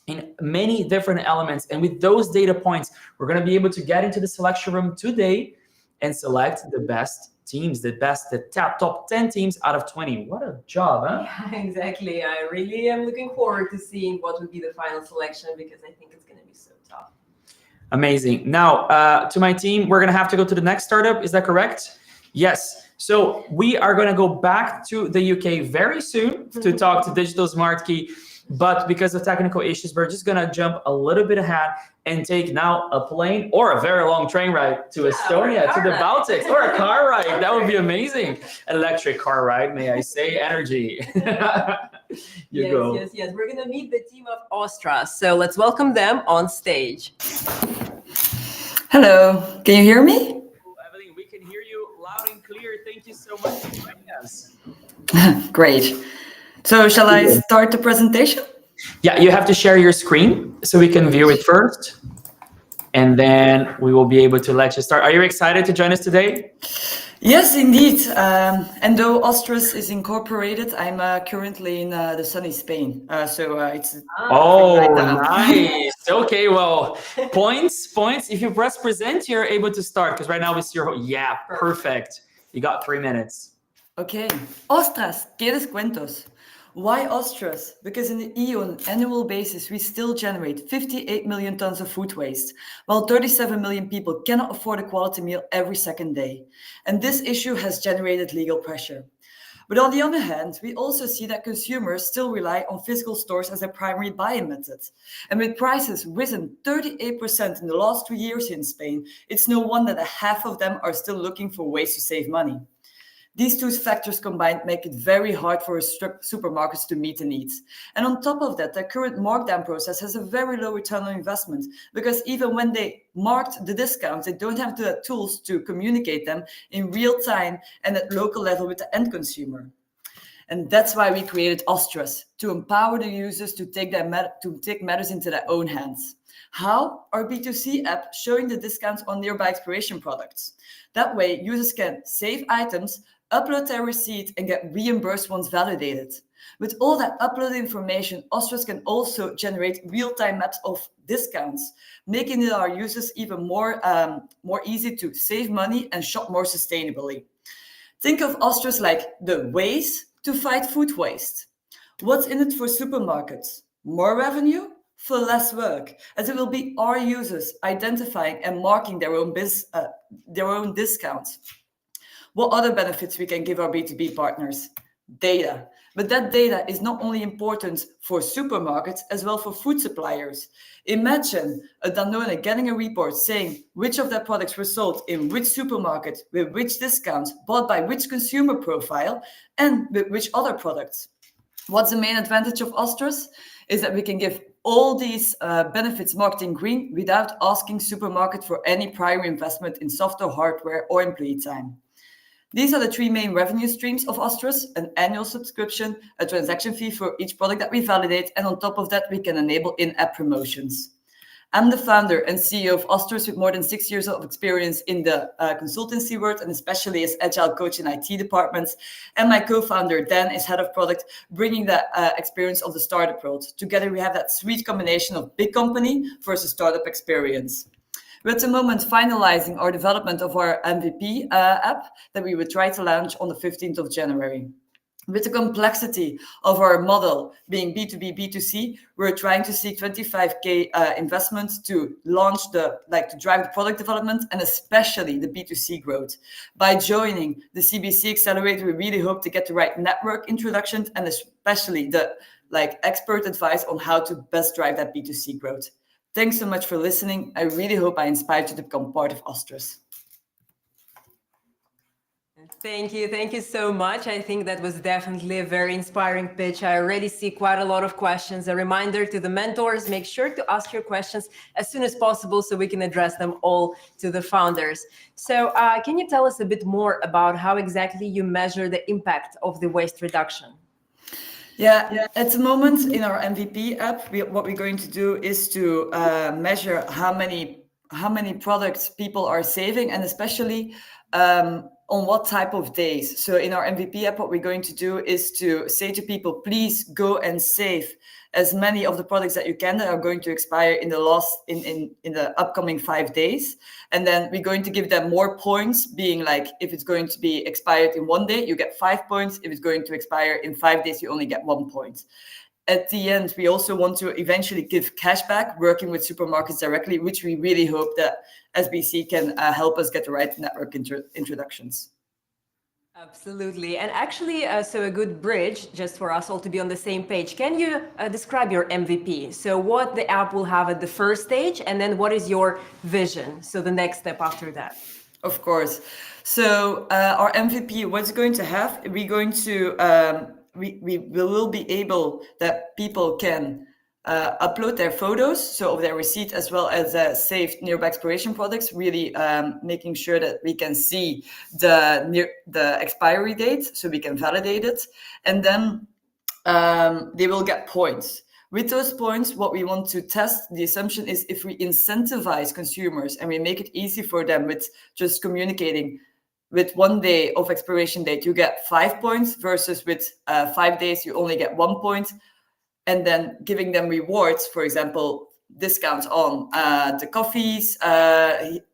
in many different elements. And with those data points, we're gonna be able to get into the selection room today and select the best teams, the top 10 teams out of 20. What a job, huh? Yeah, exactly. I really am looking forward to seeing what would be the final selection, because I think it's going to be so tough. Amazing. Now, to my team, we're going to have to go to the next startup. Is that correct? Yes. So we are going to go back to the UK very soon to talk to Digital Smart Key. But because of technical issues, we're just going to jump a little bit ahead and take now a plane or a very long train ride to Estonia, to the Baltics, or a car ride. That would be amazing. Electric car ride, may I say. Energy. Yes. We're going to meet the team of Ostas. So let's welcome them on stage. Hello. Can you hear me? Evelyn, we can hear you loud and clear. Thank you so much for joining us. Great. So shall I start the presentation? Yeah, you have to share your screen so we can view it first. And then we will be able to let you start. Are you excited to join us today? Yes, indeed. And though Ostas is incorporated, I'm currently in the sunny Spain. So it's... Oh, nice. Okay, well, points. If you press present, you're able to start, because right now it's your... Yeah, perfect. You got 3 minutes. Okay. Ostras, ¿quieres cuentos? Why Ostras? Because in the EU on an annual basis, we still generate 58 million tons of food waste, while 37 million people cannot afford a quality meal every second day. And this issue has generated legal pressure. But on the other hand, we also see that consumers still rely on physical stores as their primary buying method. And with prices risen 38% in the last 2 years in Spain, it's no wonder that half of them are still looking for ways to save money. These two factors combined make it very hard for supermarkets to meet the needs. And on top of that, the current markdown process has a very low return on investment, because even when they marked the discounts, they don't have the tools to communicate them in real time and at local level with the end consumer. And that's why we created Ostras, to empower the users to take matters into their own hands. How? Our B2C app showing the discounts on nearby expiration products. That way, users can save items, upload their receipt, and get reimbursed once validated. With all that uploaded information, Ostras can also generate real-time maps of discounts, making it our users even more easy to save money and shop more sustainably. Think of Ostras like the ways to fight food waste. What's in it for supermarkets? More revenue for less work, as it will be our users identifying and marking their own discounts. What other benefits we can give our B2B partners? Data. But that data is not only important for supermarkets, as well for food suppliers. Imagine a Danone getting a report saying which of their products were sold in which supermarket, with which discounts, bought by which consumer profile, and with which other products. What's the main advantage of Ostras? Is that we can give all these benefits marked in green without asking supermarket for any prior investment in software, hardware, or employee time. These are the three main revenue streams of Ostras: an annual subscription, a transaction fee for each product that we validate, and on top of that, we can enable in-app promotions. I'm the founder and CEO of Ostras with more than 6 years of experience in the consultancy world, and especially as agile coach in IT departments. And my co-founder, Dan, is head of product, bringing that experience of the startup world. Together, we have that sweet combination of big company versus startup experience. We're at the moment finalizing our development of our MVP app that we would try to launch on the 15th of January. With the complexity of our model being B2B, B2C, we're trying to seek 25K investments to launch to drive the product development and especially the B2C growth. By joining the CBC Accelerator, we really hope to get the right network introduction and especially the expert advice on how to best drive that B2C growth. Thanks so much for listening. I really hope I inspired you to become part of Ostras. Thank you. Thank you so much. I think that was definitely a very inspiring pitch. I already see quite a lot of questions. A reminder to the mentors, make sure to ask your questions as soon as possible so we can address them all to the founders. So can you tell us a bit more about how exactly you measure the impact of the waste reduction? Yeah, at the moment in our MVP app, what we're going to do is to measure how many products people are saving, and especially on what type of days. So in our MVP app, what we're going to do is to say to people, please go and save as many of the products that you can that are going to expire in the upcoming 5 days. And then we're going to give them more points, being like, if it's going to be expired in 1 day, you get 5 points. If it's going to expire in 5 days, you only get 1 point. At the end, we also want to eventually give cash back, working with supermarkets directly, which we really hope that SBC can help us get the right network introductions. Absolutely. And actually, so a good bridge, just for us all to be on the same page. Can you describe your MVP? So what the app will have at the first stage, and then what is your vision? So the next step after that. Of course. So our MVP, what's going to have, we're going to, we will be able that people can upload their photos, so of their receipt, as well as saved nearby expiration products, really making sure that we can see the expiry date so we can validate it. And then they will get points. With those points, what we want to test, the assumption is if we incentivize consumers and we make it easy for them with just communicating with 1 day of expiration date, you get 5 points, versus with 5 days, you only get 1 point. And then giving them rewards, for example, discounts on the coffees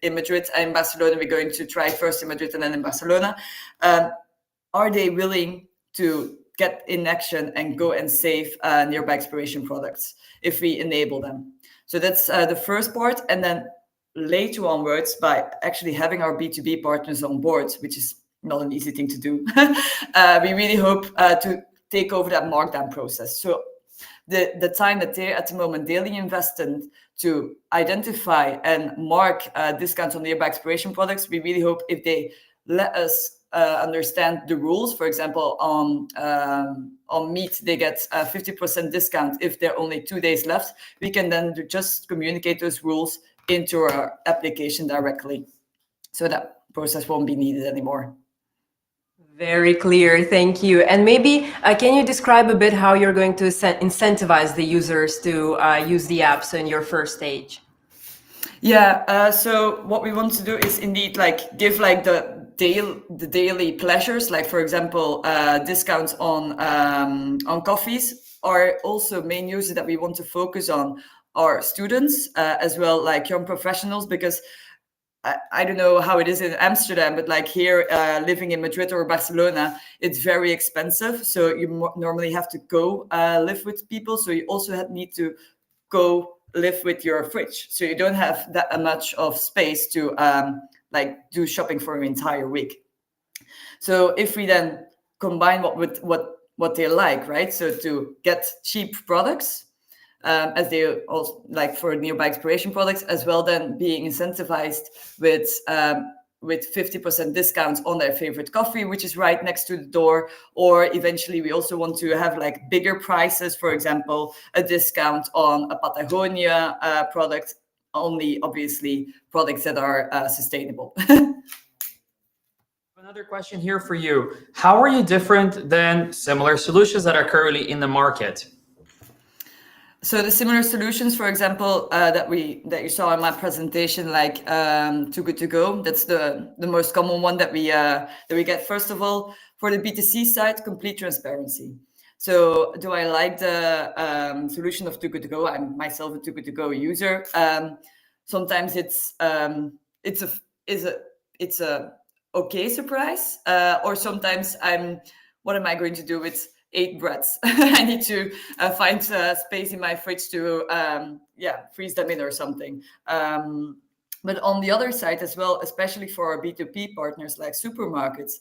in Madrid and Barcelona. We're going to try first in Madrid and then in Barcelona. Are they willing to get in action and go and save nearby expiration products if we enable them. So that's the first part. And then later onwards, by actually having our B2B partners on board, which is not an easy thing to do, we really hope to take over that markdown process. So the time that they're at the moment daily invested to identify and mark discounts on nearby expiration products, we really hope if they let us understand the rules. For example, on meat, they get a 50% discount if there are only 2 days left. We can then just communicate those rules into our application directly, so that process won't be needed anymore. Very clear, thank you. And maybe can you describe a bit how you're going to incentivize the users to use the apps in your first stage? Yeah, so what we want to do is indeed like give like the daily pleasures, like for example, discounts on coffees. Are also main users that we want to focus on are students as well, like young professionals, because I don't know how it is in Amsterdam, but like here, living in Madrid or Barcelona, it's very expensive. So you normally have to go live with people. So you also need to go live with your fridge. So you don't have that much of space to like do shopping for an entire week. So if we then combine what they like, right? So to get cheap products, as they also like for nearby expiration products, as well then being incentivized with 50% discounts on their favorite coffee, which is right next to the door. Or eventually we also want to have like bigger prices, for example, a discount on a Patagonia product, only obviously products that are sustainable. Another question here for you. How are you different than similar solutions that are currently in the market? So the similar solutions, for example, that you saw in my presentation, like Too Good To Go, that's the most common one that we get. First of all, for the B2C side, complete transparency. So do I like the solution of Too Good To Go? I'm myself a Too Good To Go user. Sometimes it's a okay surprise, or sometimes what am I going to do with 8 breads? I need to find space in my fridge to freeze them in or something. But on the other side as well, especially for our B2B partners like supermarkets,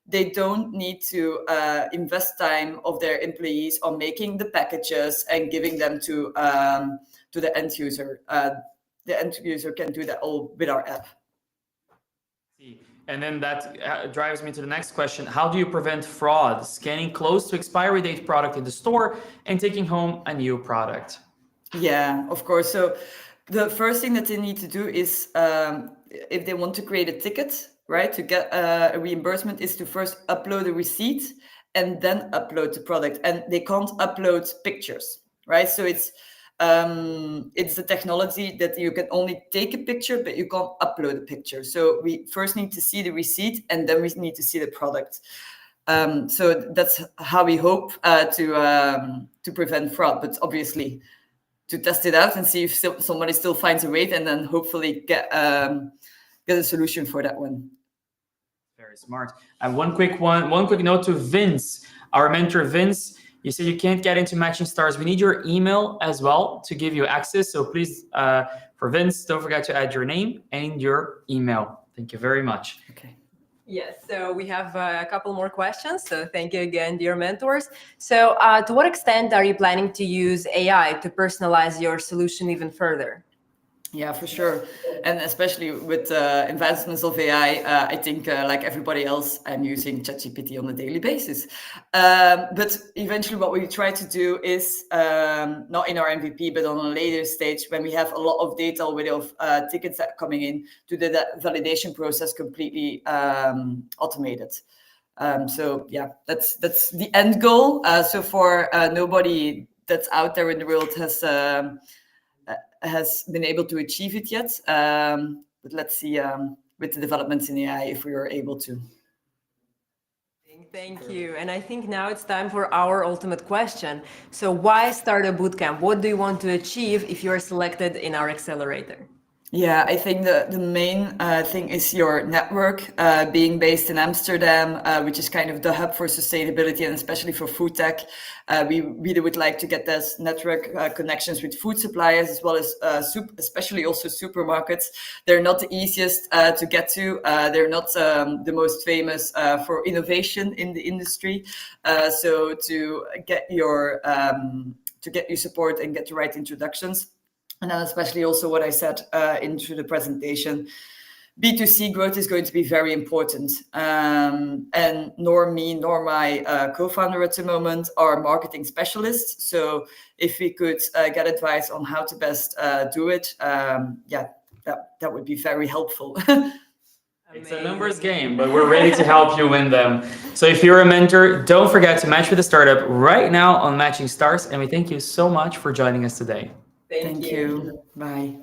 they don't need to invest time of their employees on making the packages and giving them to the end user. The end user can do that all with our app. And then that drives me to the next question. How do you prevent fraud, scanning close to expiry date product in the store and taking home a new product? Yeah, of course. So the first thing that they need to do is, if they want to create a ticket, right, to get a reimbursement, is to first upload a receipt and then upload the product. And they can't upload pictures, right? So it's the technology that you can only take a picture, but you can't upload a picture. So we first need to see the receipt and then we need to see the product. So that's how we hope to prevent fraud, but obviously to test it out and see if somebody still finds a way, and then hopefully get a solution for that one. Very smart. And one quick note to Vince, our mentor Vince. You said you can't get into Matching Stars. We need your email as well to give you access. So please, for Vince, don't forget to add your name and your email. Thank you very much. Okay. Yes, so we have a couple more questions. So thank you again, dear mentors. So to what extent are you planning to use AI to personalize your solution even further? Yeah, for sure. And especially with advancements of AI, I think like everybody else, I'm using ChatGPT on a daily basis. But eventually what we try to do is, not in our MVP, but on a later stage, when we have a lot of data already of tickets that are coming in, to do that validation process completely automated. So yeah, that's the end goal. So for nobody that's out there in the world has been able to achieve it yet. But let's see with the developments in AI if we are able to. Thank you. And I think now it's time for our ultimate question. So why start a bootcamp? What do you want to achieve if you are selected in our accelerator? Yeah, I think the main thing is your network, being based in Amsterdam, which is kind of the hub for sustainability and especially for food tech. We really would like to get those network connections with food suppliers as well as especially also supermarkets. They're not the easiest to get to. They're not the most famous for innovation in the industry. So to get your support and get the right introductions. And then especially also what I said into the presentation, B2C growth is going to be very important. And nor me nor my co-founder at the moment are marketing specialists. So if we could get advice on how to best do it, that would be very helpful. It's a numbers game, but we're ready to help you win them. So if you're a mentor, don't forget to match with a startup right now on Matching Stars. And we thank you so much for joining us today. Thank you. Bye.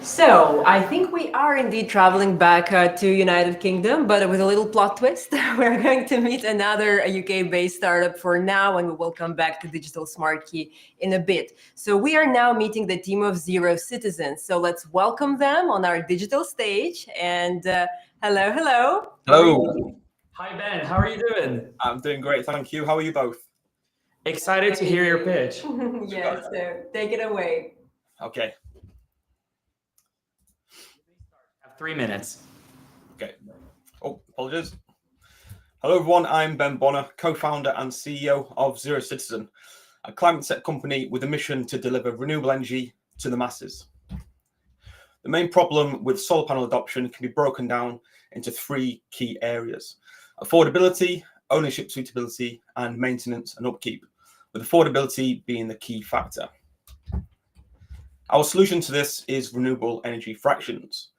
So I think we are indeed traveling back to United Kingdom, but with a little plot twist. We're going to meet another UK-based startup for now, and we will come back to Digital Smart Key in a bit. So we are now meeting the team of Zero Citizens. So let's welcome them on our digital stage. And hello, hello. Hello. Hi, Ben. How are you doing? I'm doing great, thank you. How are you both? Excited to hear your pitch. Yes, so take it away. Okay. Have 3 minutes. Okay. Oh, apologies. Hello, everyone. I'm Ben Bonner, co-founder and CEO of Zero Citizen, a climate tech company with a mission to deliver renewable energy to the masses. The main problem with solar panel adoption can be broken down into 3 key areas: affordability, ownership suitability, and maintenance and upkeep, with affordability being the key factor. Our solution to this is renewable energy fractions.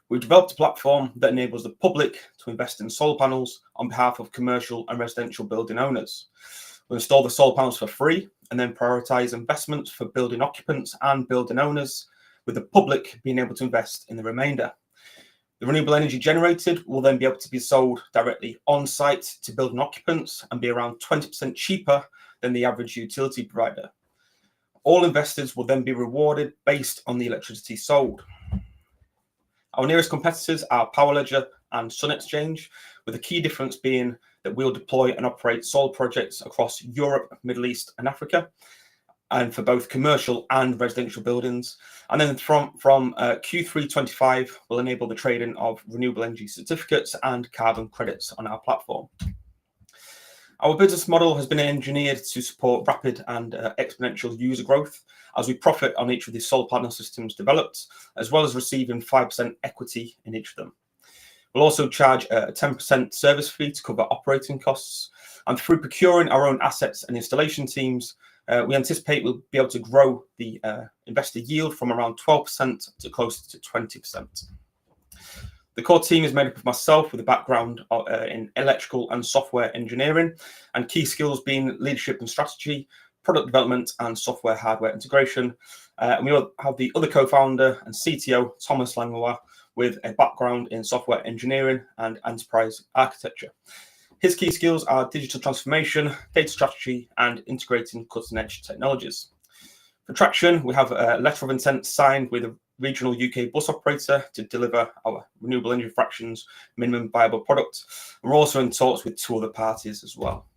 We've developed a platform that enables the public to invest in solar panels on behalf of commercial and residential building owners. We'll install the solar panels for free and then prioritize investments for building occupants and building owners, with the public being able to invest in the remainder. The renewable energy generated will then be able to be sold directly on site to building occupants and be around 20% cheaper than the average utility provider. All investors will then be rewarded based on the electricity sold. Our nearest competitors are PowerLedger and Sun Exchange, with the key difference being that we'll deploy and operate solar projects across Europe, Middle East, and Africa, and for both commercial and residential buildings. And then from Q3 25, we'll enable the trading of renewable energy certificates and carbon credits on our platform. Our business model has been engineered to support rapid and exponential user growth as we profit on each of the solar panel systems developed, as well as receiving 5% equity in each of them. We'll also charge a 10% service fee to cover operating costs. And through procuring our own assets and installation teams, we anticipate we'll be able to grow the investor yield from around 12% to close to 20%. The core team is made up of myself with a background in electrical and software engineering, and key skills being leadership and strategy, product development, and software hardware integration. And we have the other co-founder and CTO, Thomas Langlois, with a background in software engineering and enterprise architecture. His key skills are digital transformation, data strategy, and integrating cutting-edge technologies. For traction, we have a letter of intent signed with a regional UK bus operator to deliver our renewable energy fractions minimum viable product. We're also in talks with 2 other parties as well.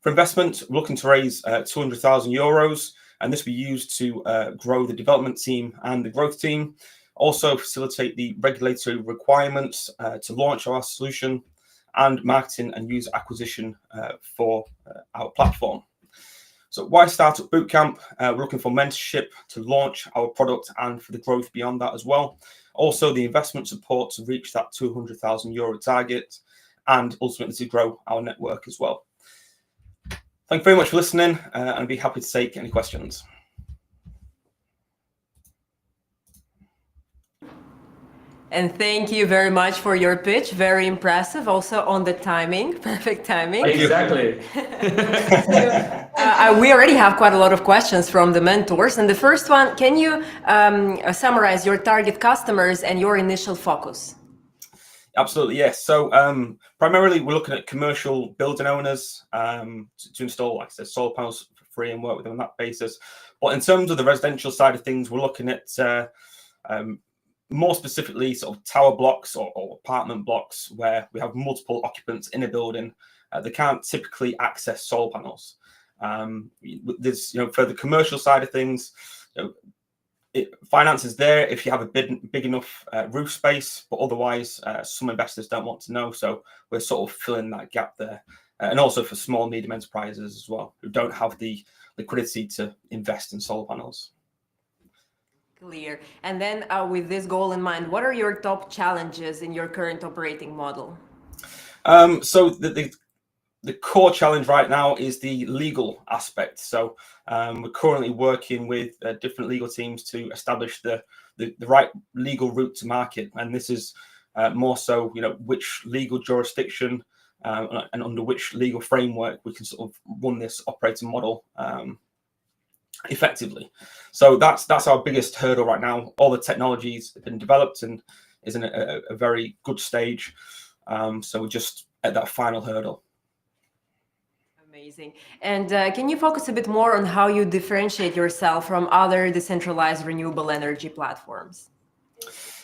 For investment, we're looking to raise €200,000, and this will be used to grow the development team and the growth team, also facilitate the regulatory requirements to launch our solution, and marketing and user acquisition for our platform. So why Startup Bootcamp? We're looking for mentorship to launch our product and for the growth beyond that as well. Also, the investment support to reach that €200,000 target, and ultimately to grow our network as well. Thank you very much for listening, and I'd be happy to take any questions. And thank you very much for your pitch. Very impressive. Also on the timing, perfect timing. Exactly. We already have quite a lot of questions from the mentors. And the first one, can you summarize your target customers and your initial focus? Absolutely, yes. So primarily we're looking at commercial building owners to install, like I said, solar panels for free and work with them on that basis. But in terms of the residential side of things, we're looking at more specifically sort of tower blocks or apartment blocks where we have multiple occupants in a building. They can't typically access solar panels. There's, for the commercial side of things, finance is there if you have a big enough roof space, but otherwise some investors don't want to know. So we're sort of filling that gap there. And also for small, medium enterprises as well, who don't have the liquidity to invest in solar panels. Clear. And then with this goal in mind, what are your top challenges in your current operating model? So the core challenge right now is the legal aspect. So we're currently working with different legal teams to establish the right legal route to market. And this is more so, which legal jurisdiction and under which legal framework we can sort of run this operating model effectively. So that's our biggest hurdle right now. All the technologies have been developed and is in a very good stage. So we're just at that final hurdle. Amazing. And can you focus a bit more on how you differentiate yourself from other decentralized renewable energy platforms?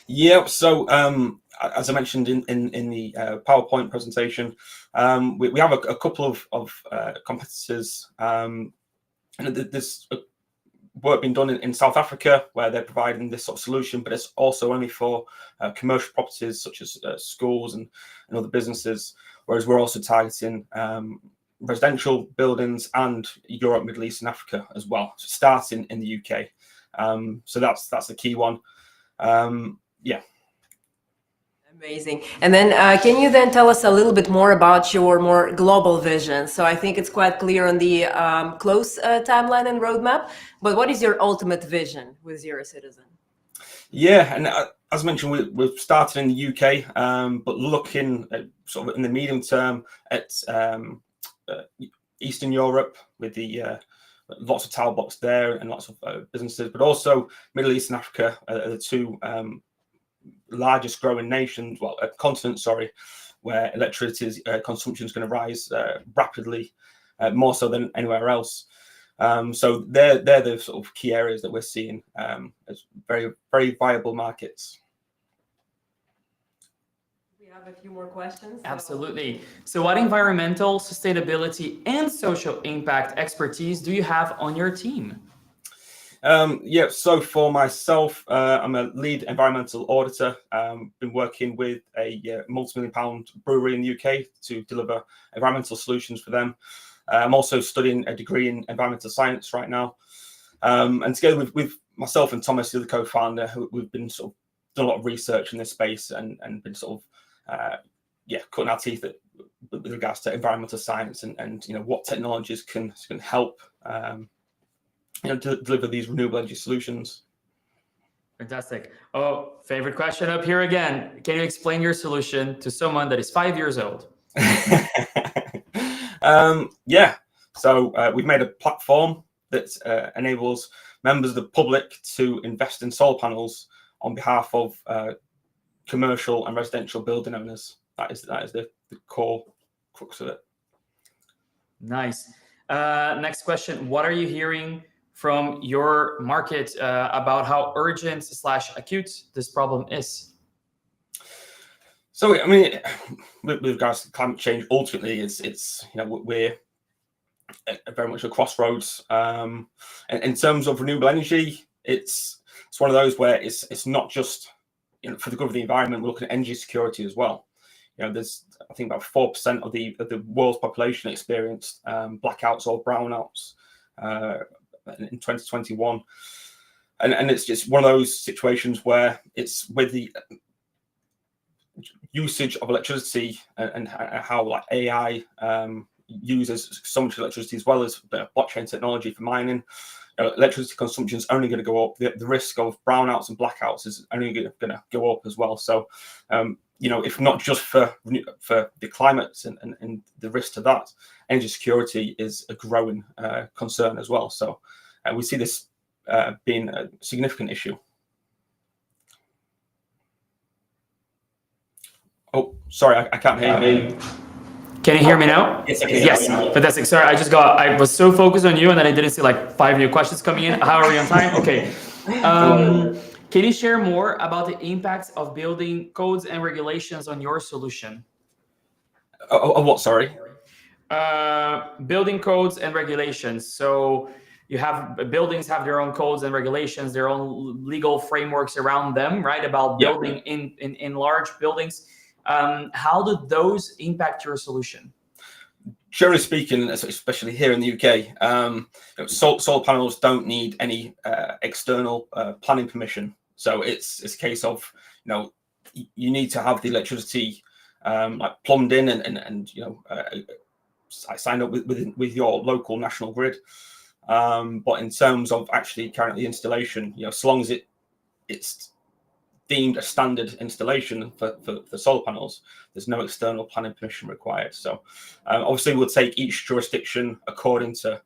Yeah, so as I mentioned in the PowerPoint presentation, we have a couple of competitors. And there's work being done in South Africa where they're providing this sort of solution, but it's also only for commercial properties such as schools and other businesses, whereas we're also targeting residential buildings and Europe, Middle East, and Africa as well, starting in the UK. So that's the key one. Yeah. Amazing. And then can you then tell us a little bit more about your more global vision? So I think it's quite clear on the close timeline and roadmap, but what is your ultimate vision with Zero Citizen? Yeah, and as mentioned, we've started in the UK, but looking at sort of in the medium term at Eastern Europe with the lots of tower blocks there and lots of businesses, but also Middle East and Africa are the two largest growing nations, continents, where electricity consumption is going to rise rapidly, more so than anywhere else. So they're the sort of key areas that we're seeing as very, very viable markets. A few more questions. Absolutely. So what environmental, sustainability, and social impact expertise do you have on your team? Yeah, so for myself, I'm a lead environmental auditor. Been working with a multi-million-pound brewery in the UK to deliver environmental solutions for them. I'm also studying a degree in environmental science right now. And together with myself and Thomas, the other co-founder, we've been sort of done a lot of research in this space and been sort of cutting our teeth with regards to environmental science and what technologies can help deliver these renewable energy solutions. Fantastic. Oh, favorite question up here again. Can you explain your solution to someone that is 5 years old? Yeah. So we've made a platform that enables members of the public to invest in solar panels on behalf of commercial and residential building owners. That is the core crux of it. Nice. Next question. What are you hearing from your market about how urgent / acute this problem is? So, I mean, with regards to climate change, ultimately, it's we're very much a crossroads. And in terms of renewable energy, it's one of those where it's not just for the good of the environment. We're looking at energy security as well. There's I think about 4% of the world's population experienced blackouts or brownouts in 2021, and it's just one of those situations where it's with the usage of electricity and how AI uses so much electricity as well as blockchain technology for mining. Electricity consumption is only going to go up. The risk of brownouts and blackouts is only going to go up as well. So, if not just for the climate and the risk to that, energy security is a growing concern as well. So, we see this being a significant issue. Oh, sorry, I can't hear you. Can you hear me now? Yes, I can. Yes, fantastic. Sorry, I was so focused on you and then I didn't see like 5 new questions coming in. How are we on time? Okay. Can you share more about the impacts of building codes and regulations on your solution? What, sorry? Building codes and regulations. So you have buildings have their own codes and regulations, their own legal frameworks around them, right? About building in large buildings. How do those impact your solution? Generally speaking, especially here in the UK, solar panels don't need any external planning permission. So it's a case of, you need to have the electricity like plumbed in and signed up with your local national grid. But in terms of actually currently installation, so long as it's deemed a standard installation for solar panels, there's no external planning permission required. So obviously we'll take each jurisdiction according to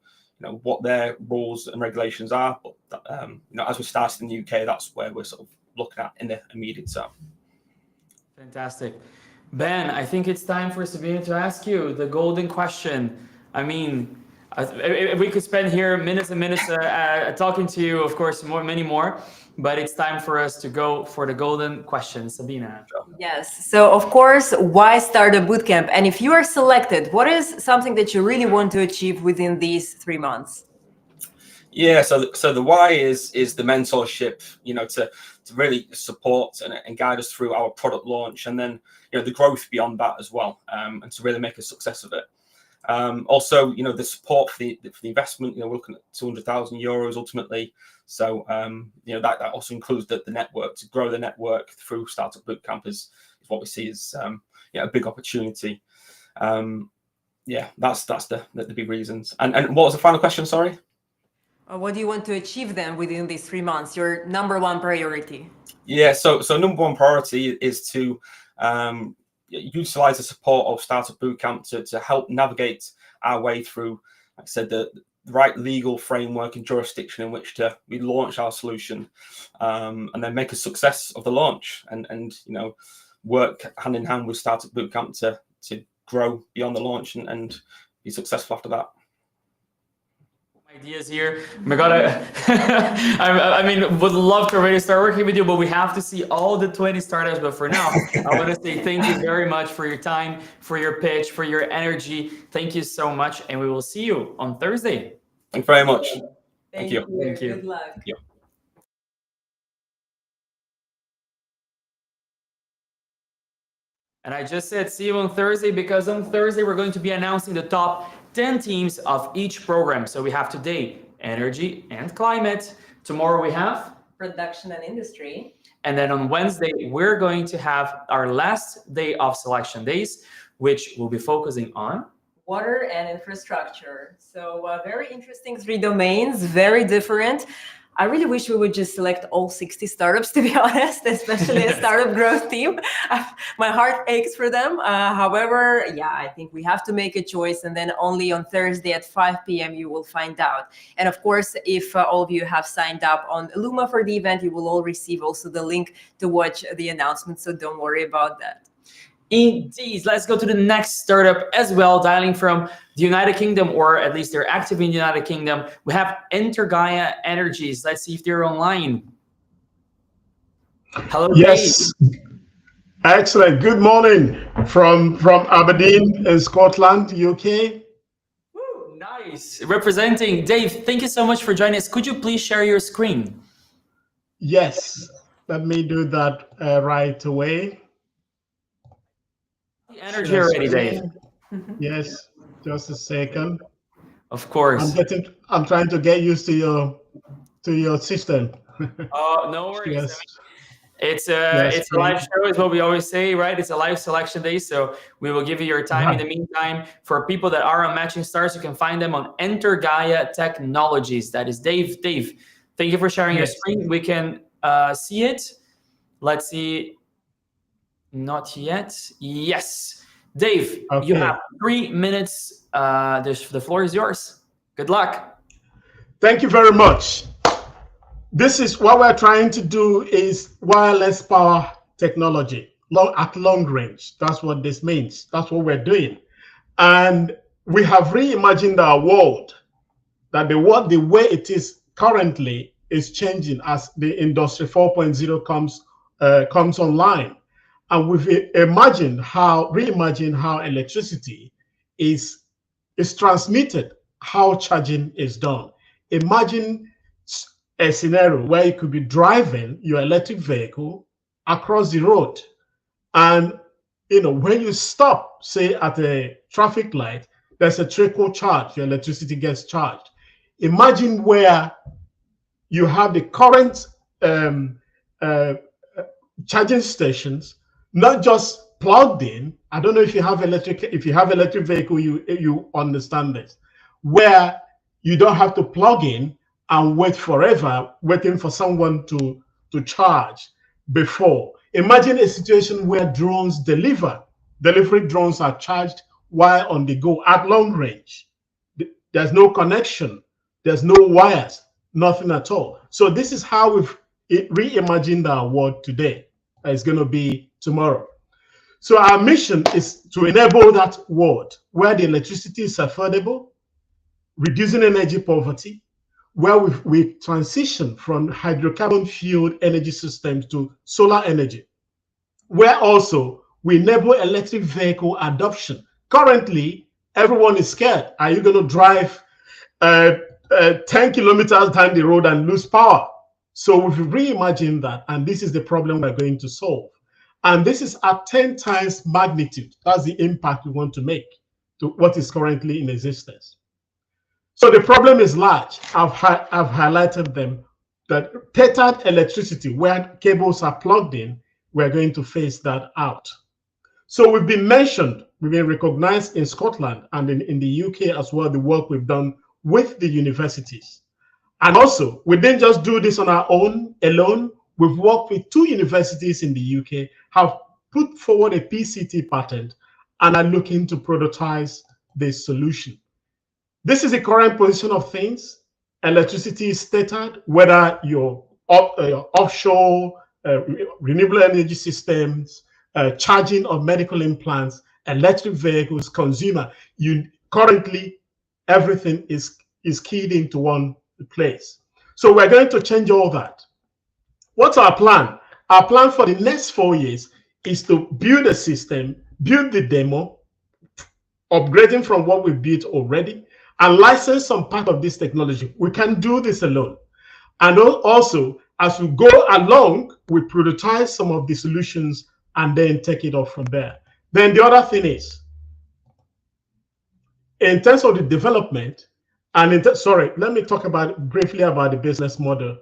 what their rules and regulations are. But as we started in the UK, that's where we're sort of looking at in the immediate term. Fantastic. Ben, I think it's time for Sabina to ask you the golden question. I mean, we could spend here minutes and minutes talking to you, of course, many more, but it's time for us to go for the golden question. Sabina. Yes. So, of course, why start a bootcamp? And if you are selected, what is something that you really want to achieve within these 3 months? Yeah, so the why is the mentorship, to really support and guide us through our product launch, and then the growth beyond that as well, and to really make a success of it. Also, the support for the investment. We're looking at €200,000 ultimately. So that also includes the network, to grow the network through Startup Bootcamp is what we see as a big opportunity. That's the big reasons. And what was the final question? Sorry. What do you want to achieve then within these 3 months? Your number one priority? Yeah, so number one priority is to utilize the support of Startup Bootcamp to help navigate our way through, like I said, the right legal framework and jurisdiction in which we launch our solution, and then make a success of the launch, and work hand in hand with Startup Bootcamp to grow beyond the launch and be successful after that. Ideas here. Oh my God, I mean, would love to already start working with you, but we have to see all the 20 startups. But for now, I want to say thank you very much for your time, for your pitch, for your energy. Thank you so much, and we will see you on Thursday. Thank you very much. Thank you. Thank you. Good luck. Thank you. And I just said see you on Thursday, because on Thursday we're going to be announcing the top 10 teams of each program. So we have today energy and climate. Tomorrow we have Production and industry. And then on Wednesday, we're going to have our last day of selection days, which will be focusing on Water and infrastructure. So very interesting 3 domains, very different. I really wish we would just select all 60 startups, to be honest, especially a startup growth team. My heart aches for them. However, I think we have to make a choice, and then only on Thursday at 5 p.m. you will find out. And of course, if all of you have signed up on Luma for the event, you will all receive also the link to watch the announcement. So don't worry about that. Indeed. Let's go to the next startup as well, dialing from the United Kingdom, or at least they're active in the United Kingdom. We have Gaia Energies. Let's see if they're online. Hello. Yes. Dave. Excellent. Good morning from Aberdeen in Scotland, UK. Woo, nice. Representing Dave. Thank you so much for joining us. Could you please share your screen? Yes. Let me do that right away. Energy already, Dave. Yes, just a second. Of course. I'm trying to get used to your system. Oh, no worries. Yes. It's a live show, is what we always say, right? It's a live selection day, so we will give you your time. In the meantime, for people that are on Matching Stars, you can find them on Gaia Technologies. That is Dave. Dave, thank you for sharing your screen. We can see it. Let's see. Not yet. Yes. Dave, you have 3 minutes. The floor is yours. Good luck. Thank you very much. This is what we're trying to do is wireless power technology. at long range. That's what this means. That's what we're doing. And we have reimagined our world, that the way it is currently is changing as the Industry 4.0 comes online. And we've reimagined how electricity is transmitted, how charging is done. Imagine a scenario where you could be driving your electric vehicle across the road, and when you stop, say at a traffic light, there's a trickle charge, your electricity gets charged. Imagine where you have the current charging stations, not just plugged in. I don't know if you have electric vehicle, you understand this, where you don't have to plug in and wait forever, waiting for someone to charge before. Imagine a situation where delivery drones are charged while on the go at long range. There's no connection, there's no wires, nothing at all. So this is how we've reimagined our world today. It's going to be tomorrow. So our mission is to enable that world where the electricity is affordable, reducing energy poverty, where we transition from hydrocarbon fueled energy systems to solar energy, where also we enable electric vehicle adoption. Currently, everyone is scared. Are you going to drive 10 kilometers down the road and lose power? So we've reimagined that, and this is the problem we're going to solve. And this is at 10 times magnitude. That's the impact we want to make to what is currently in existence. So the problem is large. I've highlighted them, that tethered electricity, where cables are plugged in, we're going to phase that out. So we've been recognized in Scotland and in the UK as well, the work we've done with the universities. And also, we didn't just do this on our own alone. We've worked with 2 universities in the UK, have put forward a PCT patent, and are looking to prototype this solution. This is the current position of things. Electricity is tethered, whether you're offshore, renewable energy systems, charging of medical implants, electric vehicles, consumer. Currently, everything is keyed into one place. So we're going to change all that. What's our plan? Our plan for the next 4 years is to build a system, build the demo, upgrading from what we've built already, and license some part of this technology. We can do this alone. And also, as we go along, we prototype some of the solutions and then take it off from there. Then the other thing is, in terms of the development, and let me talk briefly about the business model.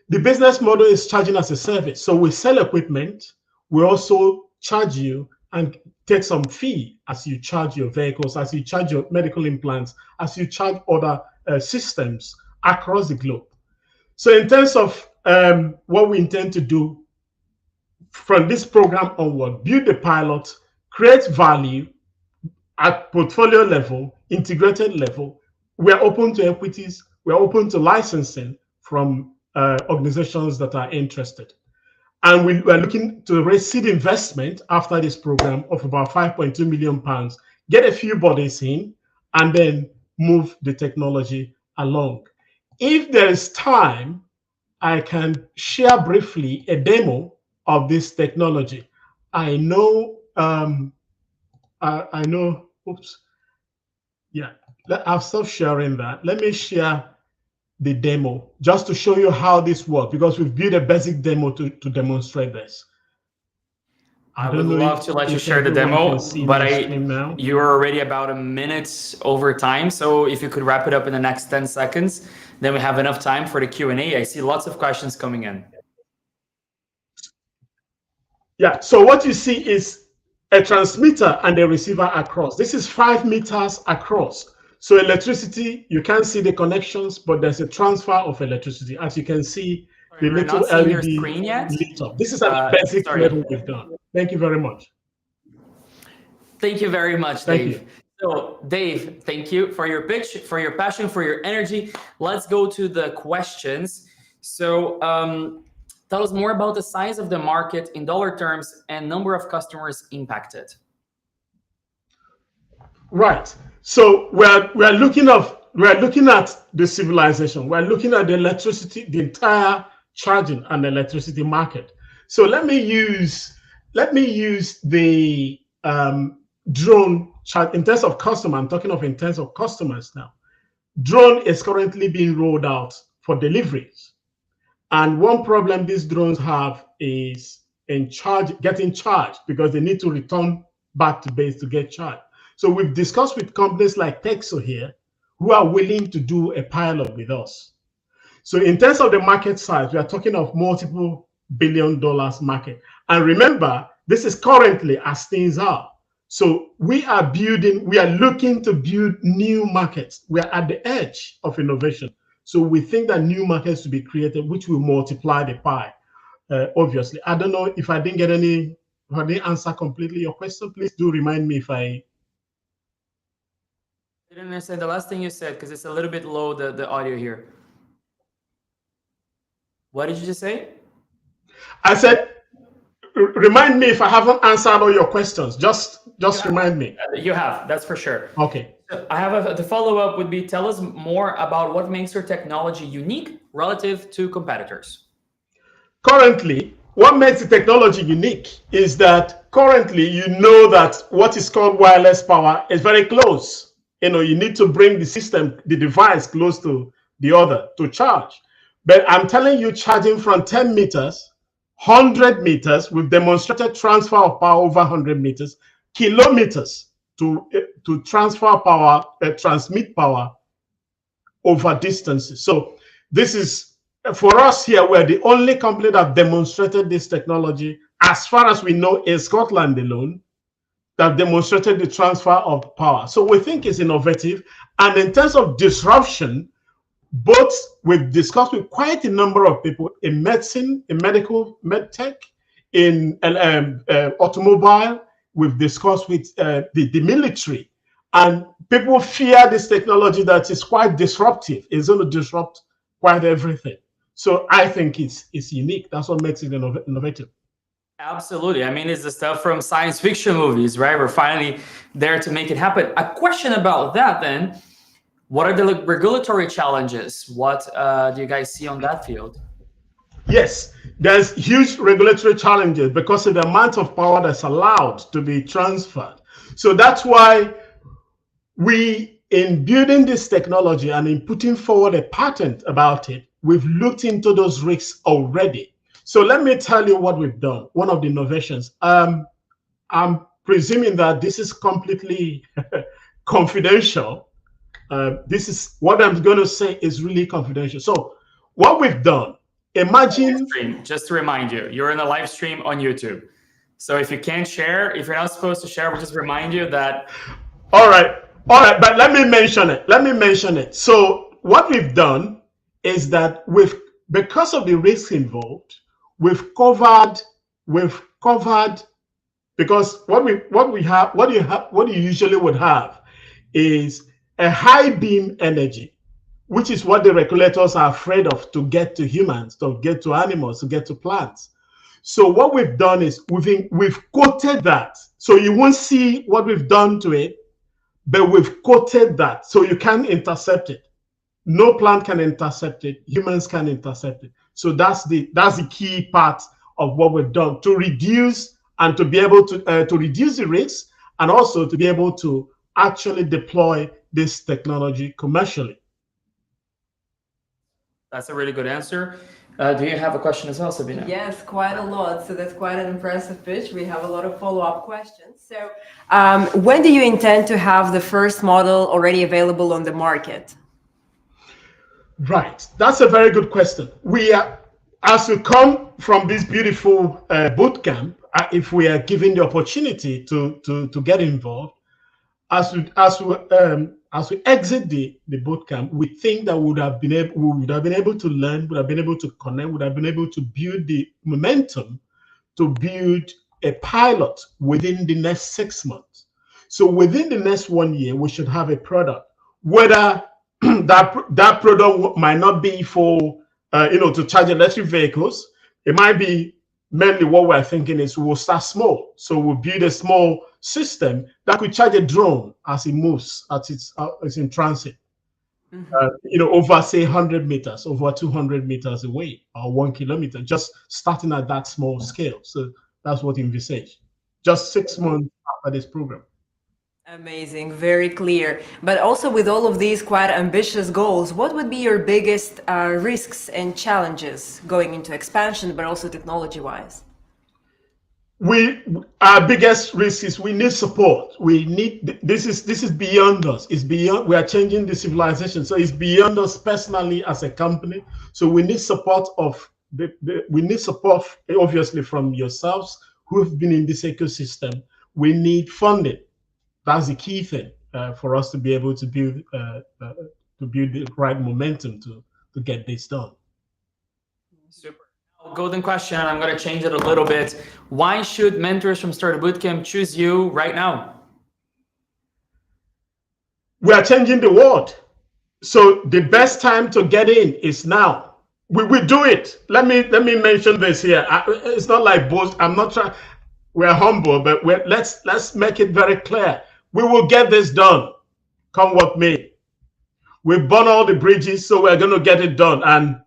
The business model is charging as a service. So we sell equipment, we also charge you and take some fee as you charge your vehicles, as you charge your medical implants, as you charge other systems across the globe. So in terms of what we intend to do from this program onward, build the pilot, create value at portfolio level, integrated level. We're open to equities, we're open to licensing from organizations that are interested. And we're looking to raise seed investment after this program of about £5.2 million, get a few bodies in, and then move the technology along. If there is time, I can share briefly a demo of this technology. I know, oops. Yeah, I'll stop sharing that. Let me share the demo just to show you how this works, because we've built a basic demo to demonstrate this. I would love to let you share the demo, but you're already about a minute over time. So if you could wrap it up in the next 10 seconds, then we have enough time for the Q&A. I see lots of questions coming in. Yeah, so what you see is a transmitter and a receiver across. This is 5 meters across. So electricity, you can't see the connections, but there's a transfer of electricity. As you can see, the little LED lit up. This is a basic level we've done. Thank you very much. Thank you very much, Dave. So Dave, thank you for your pitch, for your passion, for your energy. Let's go to the questions. So Tell us more about the size of the market in dollar terms and number of customers impacted. Right. So we're looking at the civilization. We're looking at the electricity, the entire charging and electricity market. So let me use the drone chart in terms of customer. I'm talking of in terms of customers now. Drone is currently being rolled out for deliveries. And one problem these drones have is getting charged, because they need to return back to base to get charged. So we've discussed with companies like Texo here, who are willing to do a pilot with us. So in terms of the market size, we are talking of multiple $billion market. And remember, this is currently as things are. So we are looking to build new markets. We are at the edge of innovation. So we think that new markets to be created, which will multiply the pie, obviously. I don't know if I didn't answer completely your question. Please do remind me if I didn't understand the last thing you said, because it's a little bit low, the audio here. What did you just say? I said, remind me if I haven't answered all your questions. Just remind me. You have, that's for sure. Okay. I have the follow-up would be, tell us more about what makes your technology unique relative to competitors. Currently, what makes the technology unique is that currently you know that what is called wireless power is very close. You need to bring the device close to the other to charge. But I'm telling you, charging from 10 meters, 100 meters, we've demonstrated transfer of power over 100 meters, kilometers to transfer power, transmit power over distances. So this is, for us here, we're the only company that demonstrated this technology, as far as we know, in Scotland alone, that demonstrated the transfer of power. So we think it's innovative. And in terms of disruption, both we've discussed with quite a number of people in medicine, in medical, medtech, in automobile. We've discussed with the military, and people fear this technology that is quite disruptive. It's going to disrupt quite everything. So I think it's unique. That's what makes it innovative. Absolutely. I mean, it's the stuff from science fiction movies, right? We're finally there to make it happen. A question about that then, what are the regulatory challenges? What do you guys see on that field? Yes, there's huge regulatory challenges because of the amount of power that's allowed to be transferred. So that's why we, in building this technology and in putting forward a patent about it, we've looked into those risks already. So let me tell you what we've done. One of the innovations. I'm presuming that this is completely confidential. This is what I'm going to say is really confidential. So what we've done, imagine. Just to remind you, you're in a live stream on YouTube. So if you can't share, if you're not supposed to share, we'll just remind you that. All right. But let me mention it. So what we've done is that because of the risks involved, we've covered because what you usually would have is a high beam energy, which is what the regulators are afraid of to get to humans, to get to animals, to get to plants. So what we've done is we've coated that. So you won't see what we've done to it, but we've coated that so you can intercept it. No plant can intercept it. Humans can intercept it. So that's the key part of what we've done to reduce and to be able to reduce the risks, and also to be able to actually deploy this technology commercially. That's a really good answer. Do you have a question as well, Sabina? Yes, quite a lot. So that's quite an impressive pitch. We have a lot of follow-up questions. So when do you intend to have the first model already available on the market? Right. That's a very good question. As we come from this beautiful boot camp, if we are given the opportunity to get involved, as we exit the boot camp, we think that we would have been able to learn, would have been able to connect, would have been able to build the momentum to build a pilot within the next 6 months. So within the next 1 year, we should have a product. Whether that product might not be for to charge electric vehicles, It might be mainly what we're thinking is we'll start small. So we'll build a small system that could charge a drone as it moves, as it's in transit. Over say 100 meters, over 200 meters away, or 1 kilometer, just starting at that small scale. So that's what envisage. Just 6 months after this program. Amazing, very clear. But also with all of these quite ambitious goals, what would be your biggest risks and challenges going into expansion, but also technology-wise? Our biggest risk is we need support. We need this is beyond us. It's beyond. We are changing the civilization, so it's beyond us personally as a company. So we need support we need support obviously from yourselves who have been in this ecosystem. We need funding. That's the key thing for us to be able to build the right momentum to get this done. Super. Golden question, and I'm going to change it a little bit. Why should mentors from Startup Bootcamp choose you right now? We are changing the world. So the best time to get in is now. We will do it. Let me mention this here. It's not like both. I'm not trying. We're humble, but let's make it very clear. We will get this done, come what may. We've burned all the bridges, so we're going to get it done, and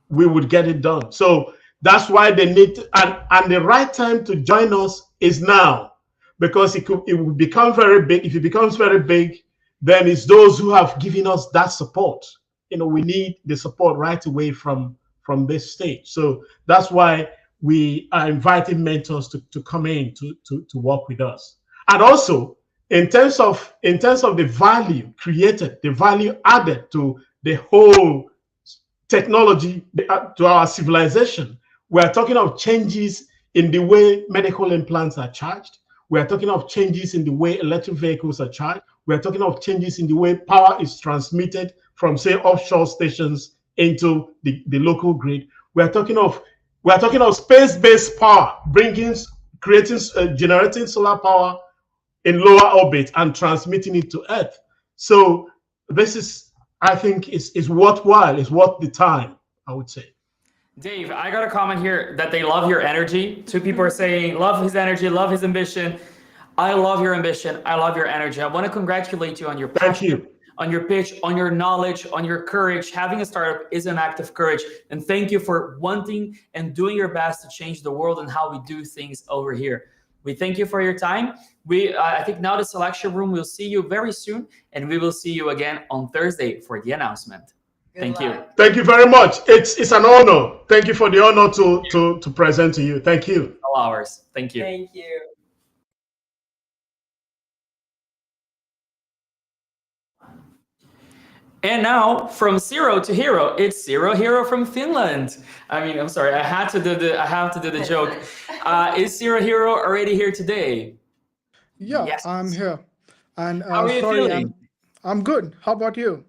we would get it done. So that's why they need to, and the right time to join us is now, because it will become very big. If it becomes very big, then it's those who have given us that support. We need the support right away from this stage. So that's why we are inviting mentors to come in to work with us. And also, in terms of the value created, the value added to the whole technology, to our civilization, we are talking of changes in the way medical implants are charged. We are talking of changes in the way electric vehicles are charged. We are talking of changes in the way power is transmitted from, say, offshore stations into the local grid. We are talking of space-based power, generating solar power in lower orbit and transmitting it to Earth. So this is, I think, is worthwhile. It's worth the time, I would say. Dave, I got a comment here that they love your energy. 2 people are saying, love his energy, love his ambition. I love your ambition. I love your energy. I want to congratulate you on your passion, on your pitch, on your knowledge, on your courage. Having a startup is an act of courage. And thank you for wanting and doing your best to change the world and how we do things over here. We thank you for your time. I think now the selection room will see you very soon, and we will see you again on Thursday for the announcement. Thank you. Thank you very much. It's an honor. Thank you for the honor to present to you. Thank you. All ours. Thank you. Thank you. And now from zero to hero, it's Zero Hero from Finland. I mean, I'm sorry, I have to do the joke. Is Zero Hero already here today? Yeah, Yes. I'm here. And How are you feeling? I'm good. How about you?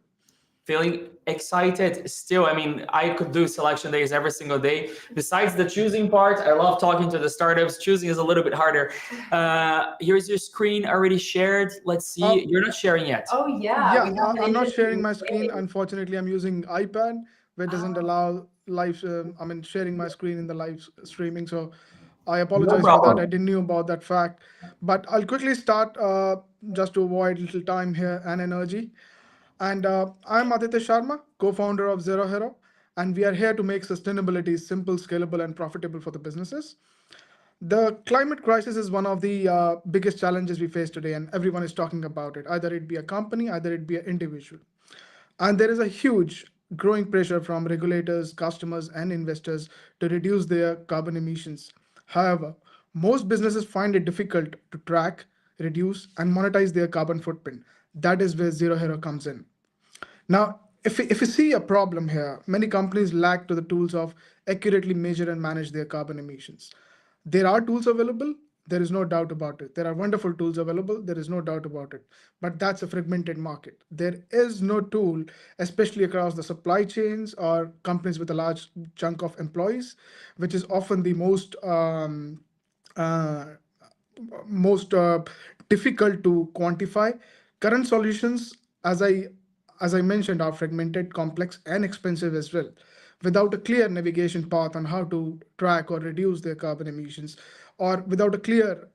Feeling excited still. I mean, I could do selection days every single day. Besides the choosing part, I love talking to the startups. Choosing is a little bit harder. Here's your screen already shared. Let's see. You're not sharing yet. Oh yeah. Yeah, I'm not sharing my screen. Unfortunately, I'm using iPad, which doesn't allow live. Sharing my screen in the live streaming. So I apologize for that. I didn't know about that fact. But I'll quickly start just to avoid little time here and energy. And I'm Aditya Sharma, co-founder of Zero Hero, and we are here to make sustainability simple, scalable, and profitable for the businesses. The climate crisis is one of the biggest challenges we face today, and everyone is talking about it. Either it be a company, either it be an individual. And there is a huge growing pressure from regulators, customers, and investors to reduce their carbon emissions. However, most businesses find it difficult to track, reduce, and monetize their carbon footprint. That is where Zero Hero comes in. Now, if you see a problem here, many companies lack to the tools of accurately measure and manage their carbon emissions. There are tools available. There is no doubt about it. There are wonderful tools available. There is no doubt about it. But that's a fragmented market. There is no tool, especially across the supply chains or companies with a large chunk of employees, which is often the most difficult to quantify. Current solutions, as I mentioned, are fragmented, complex, and expensive as well, without a clear navigation path on how to track or reduce their carbon emissions, or without a clear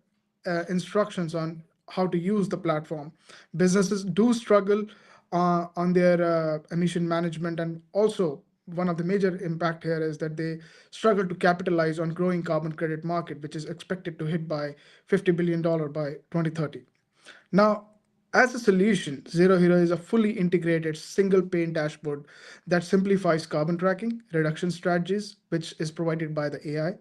instructions on how to use the platform. Businesses do struggle on their emission management, and also one of the major impact here is that they struggle to capitalize on growing carbon credit market, which is expected to hit by $50 billion by 2030. Now, as a solution, Zero Hero is a fully integrated single pane dashboard that simplifies carbon tracking, reduction strategies, which is provided by the AI,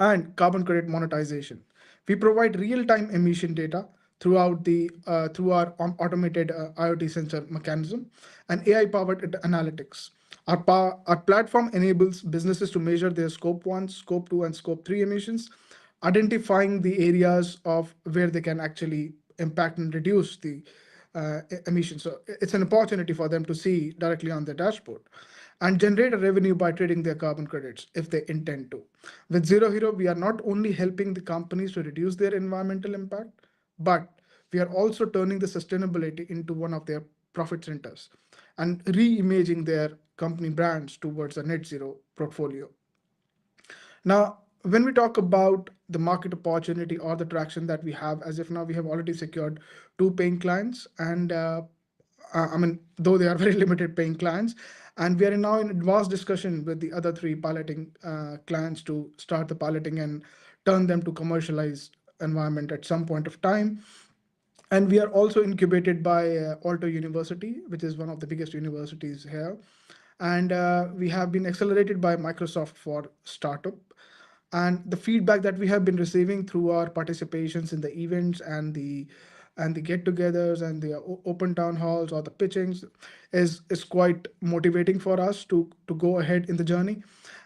and carbon credit monetization. We provide real-time emission data through our automated IoT sensor mechanism and AI-powered analytics. Our platform enables businesses to measure their Scope 1, Scope 2, and Scope 3 emissions, identifying the areas of where they can actually impact and reduce the emissions. So it's an opportunity for them to see directly on the dashboard and generate a revenue by trading their carbon credits if they intend to. With Zero Hero, we are not only helping the companies to reduce their environmental impact, but we are also turning the sustainability into one of their profit centers and re-imaging their company brands towards a net zero portfolio. Now, when we talk about the market opportunity or the traction that we have, as of now, we have already secured 2 paying clients, and though they are very limited paying clients, and we are now in advanced discussion with the other 3 piloting clients to start the piloting and turn them to commercialized environment at some point of time. And we are also incubated by Aalto University, which is one of the biggest universities here. And we have been accelerated by Microsoft for startup. And the feedback that we have been receiving through our participations in the events and the get-togethers and the open town halls or the pitchings is quite motivating for us to go ahead in the journey.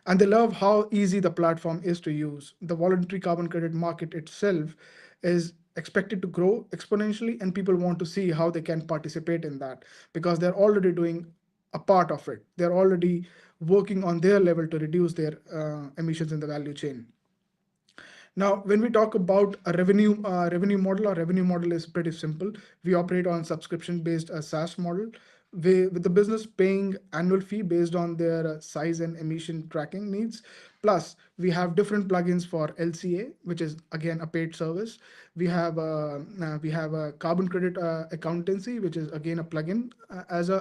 And they love how easy the platform is to use. The voluntary carbon credit market itself is expected to grow exponentially, and people want to see how they can participate in that because they're already doing a part of it. They're already working on their level to reduce their emissions in the value chain. Now, when we talk about a revenue model, our revenue model is pretty simple. We operate on subscription-based SaaS model, with the business paying annual fee based on their size and emission tracking needs. Plus, we have different plugins for LCA, which is again a paid service. We have a carbon credit accountancy, which is again a plugin as a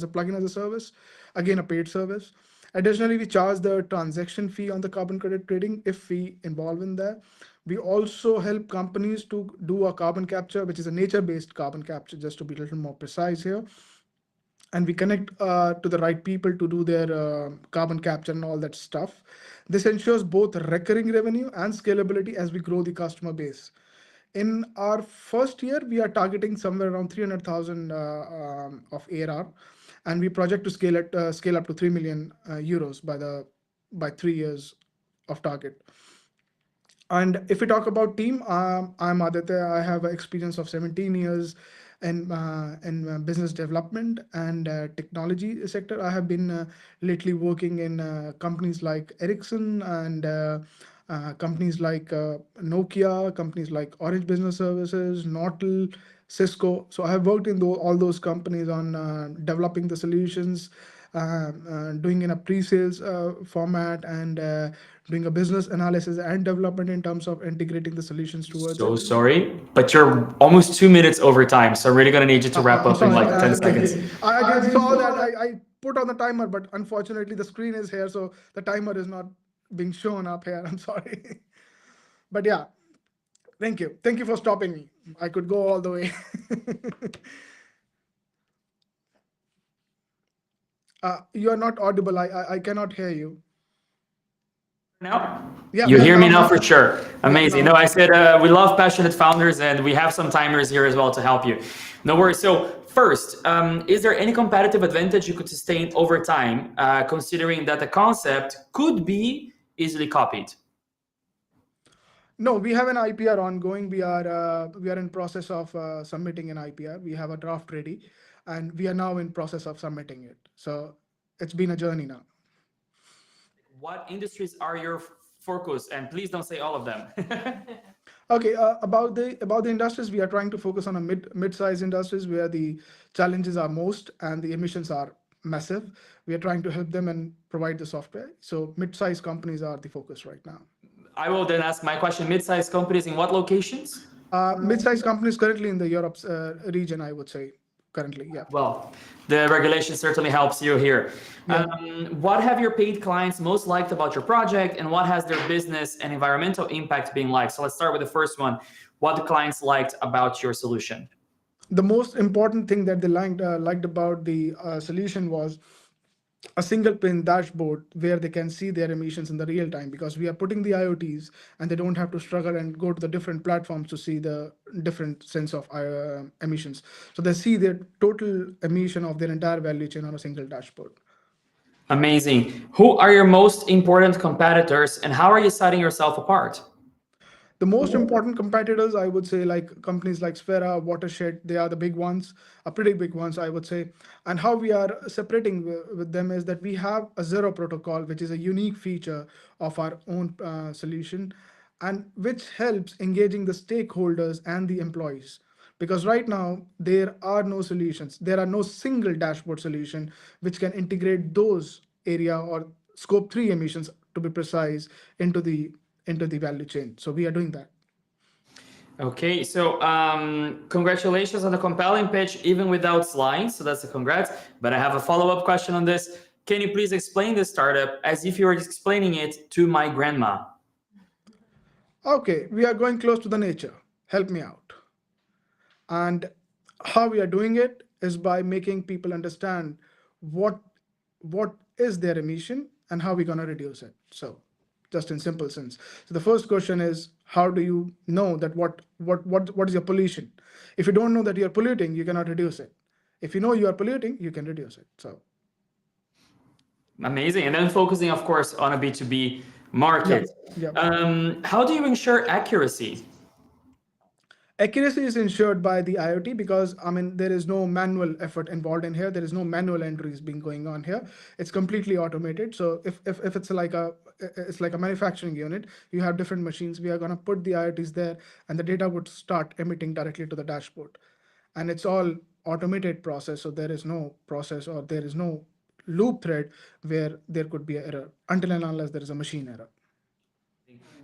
plugin as a service, again a paid service. Additionally, we charge the transaction fee on the carbon credit trading if we involve in that. We also help companies to do a carbon capture, which is a nature-based carbon capture, just to be a little more precise here. And we connect to the right people to do their carbon capture and all that stuff. This ensures both recurring revenue and scalability as we grow the customer base. In our first year, we are targeting somewhere around 300,000 of ARR, and we project to scale up to 3 million euros by 3 years of target. And if we talk about team, I'm Aditya. I have an experience of 17 years in business development and technology sector. I have been lately working in companies like Ericsson and companies like Nokia, companies like Orange Business Services, Nortel, Cisco. So I have worked in all those companies on developing the solutions, doing in a pre-sales format, and doing a business analysis and development in terms of integrating the solutions towards So it. sorry, but you're almost 2 minutes over time. So I'm really going to need you to wrap up in like 10 seconds. I saw that. I put on the timer, but unfortunately the screen is here, so the timer is not being shown up here. I'm sorry. But yeah, thank you. Thank you for stopping me. I could go all the way. You are not audible. I cannot hear you. Now? Yeah, You hear me now now. for sure. Amazing. now. No, I said we love passionate founders, and we have some timers here as well to help you. No worries. So first, is there any competitive advantage you could sustain over time, considering that the concept could be easily copied? No, we have an IPR ongoing. We are in process of submitting an IPR. We have a draft ready, and we are now in process of submitting it. So it's been a journey now. What industries are your focus? And please don't say all of them. Okay, about the industries, we are trying to focus on a mid-sized industries where the challenges are most and the emissions are massive. We are trying to help them and provide the software. So mid-sized companies are the focus right now. I will then ask my question, mid-sized companies in what locations? Mid-sized companies currently in the Europe region, I would say, currently, yeah. Well, the regulation certainly helps you here. Yeah. What have your paid clients most liked about your project, and what has their business and environmental impact been like? So let's start with the first one. What the clients liked about your solution? The most important thing that they liked about the solution was a single pane dashboard where they can see their emissions in the real time, because we are putting the IoTs and they don't have to struggle and go to the different platforms to see the different sense of emissions. So they see their total emission of their entire value chain on a single dashboard. Amazing. Who are your most important competitors, and how are you setting yourself apart? The most important competitors, I would say, like companies like Sphera, Watershed, they are the big ones, pretty big ones, I would say. And how we are separating with them is that we have a zero protocol, which is a unique feature of our own solution, and which helps engaging the stakeholders and the employees. Because right now, there are no solutions. There are no single dashboard solution which can integrate those area or scope 3 emissions, to be precise, into the value chain. So we are doing that. Okay, so congratulations on the compelling pitch, even without slides. So that's a congrats. But I have a follow-up question on this. Can you please explain the startup as if you were explaining it to my grandma? Okay, we are going close to the nature. Help me out. And how we are doing it is by making people understand what is their emission and how we're going to reduce it. So just in simple sense. So the first question is, how do you know that what is your pollution? If you don't know that you're polluting, you cannot reduce it. If you know you are polluting, you can reduce it. So amazing. And then focusing, of course, on a B2B market. Yeah. How do you ensure accuracy? Accuracy is ensured by the IoT, because there is no manual effort involved in here. There is no manual entries being going on here. It's completely automated. So if it's like a manufacturing unit, you have different machines. We are going to put the IoTs there, and the data would start emitting directly to the dashboard. And it's all automated process. So there is no process, or there is no loop thread where there could be an error until and unless there is a machine error.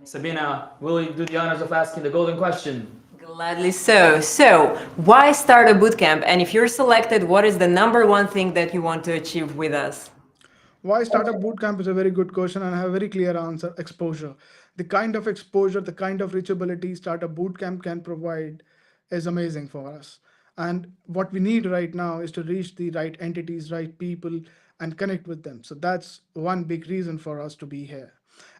Sabina, will you do the honors of asking the golden question? Gladly so. So, why start a bootcamp? And if you're selected, what is the number one thing that you want to achieve with us? Why startup bootcamp is a very good question, and I have a very clear answer: exposure. The kind of exposure, the kind of reachability startup bootcamp can provide is amazing for us. And what we need right now is to reach the right entities, right people, and connect with them. So that's one big reason for us to be here.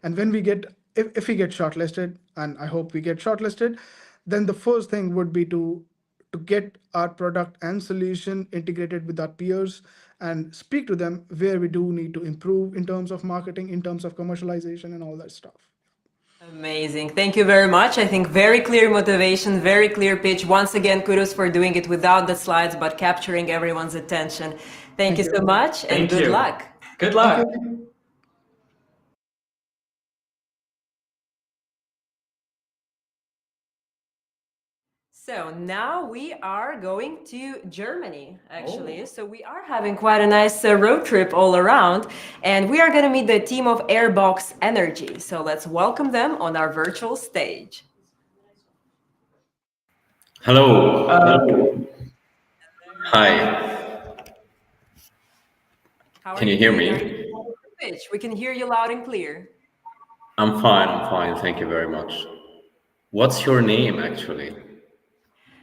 And when we get, if we get shortlisted, and I hope we get shortlisted, then the first thing would be to get our product and solution integrated with our peers and speak to them where we do need to improve in terms of marketing, in terms of commercialization, and all that stuff. Amazing. Thank you very much. I think very clear motivation, very clear pitch. Once again, kudos for doing it without the slides, but capturing everyone's attention. Thank you so much, and good luck. Good luck. So now we are going to Germany, actually. So we are having quite a nice road trip all around, and we are going to meet the team of Airbox Energy. So let's welcome them on our virtual stage. Hello. Hi. Can you hear me? We can hear you loud and clear. I'm fine. Thank you very much. What's your name, actually?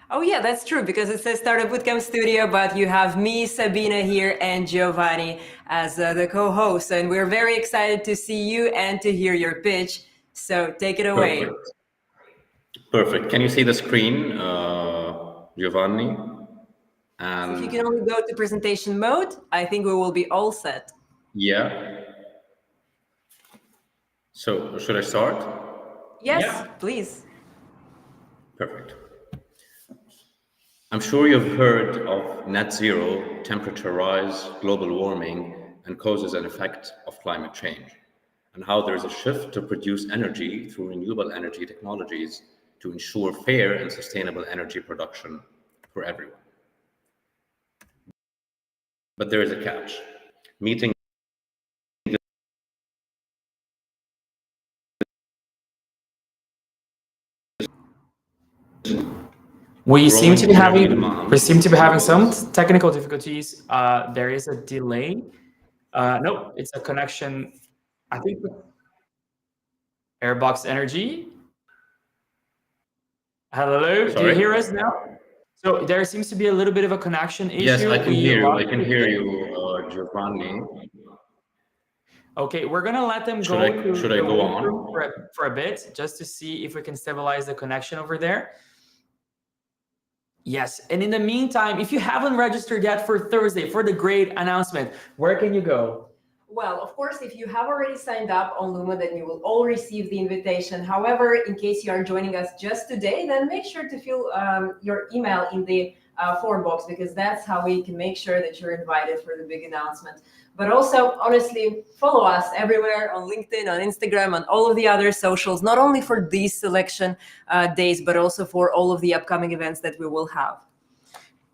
Oh yeah, that's true, because it says Startup Bootcamp Studio, but you have me, Sabina here, and Giovanni as the co-host, and we're very excited to see you and to hear your pitch. So take it away. Perfect. Can you see the screen, Giovanni? So if you can only go to presentation mode, I think we will be all set. Yeah. So should I start? Yes, please. Perfect. I'm sure you've heard of net zero, temperature rise, global warming, and causes and effect of climate change, and how there's a shift to produce energy through renewable energy technologies to ensure fair and sustainable energy production for everyone. But there is a catch. Meeting We seem to be growing energy having demand some renewables. technical difficulties. There is a delay. No, it's a connection. I think with Airbox Energy. Hello, do you hear Sorry? us now? So there seems to be a little bit of a connection issue. Yes, I can hear you. I lost can you. hear you, Giovanni. Okay, we're gonna let them go to Should I the go workroom on? for a bit, just to see if we can stabilize the connection over there. Yes, and in the meantime, if you haven't registered yet for Thursday, for the great announcement, where can you go? Well, of course, if you have already signed up on Luma, then you will all receive the invitation. However, in case you are joining us just today, then make sure to fill your email in the form box, because that's how we can make sure that you're invited for the big announcement. But also, honestly, follow us everywhere on LinkedIn, on Instagram, on all of the other socials, not only for these selection days, but also for all of the upcoming events that we will have.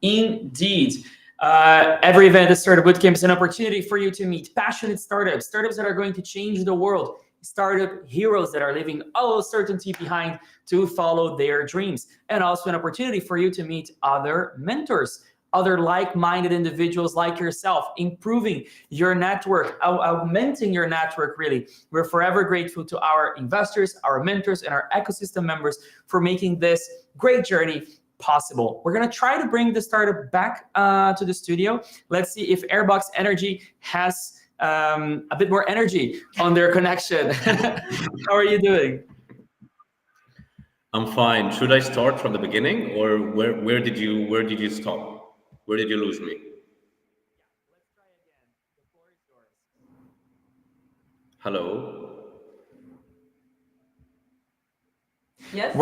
Indeed. Every event at Startup Bootcamp is an opportunity for you to meet passionate startups that are going to change the world, startup heroes that are leaving all certainty behind to follow their dreams, and also an opportunity for you to meet other mentors, other like-minded individuals like yourself, improving your network, augmenting your network, really. We're forever grateful to our investors, our mentors, and our ecosystem members for making this great journey possible. We're going to try to bring the startup back to the studio. Let's see if Airbox Energy has a bit more energy on their connection. How are you doing? I'm fine. Should I start from the beginning, or where did you stop? Where did you lose me? Hello? Yes?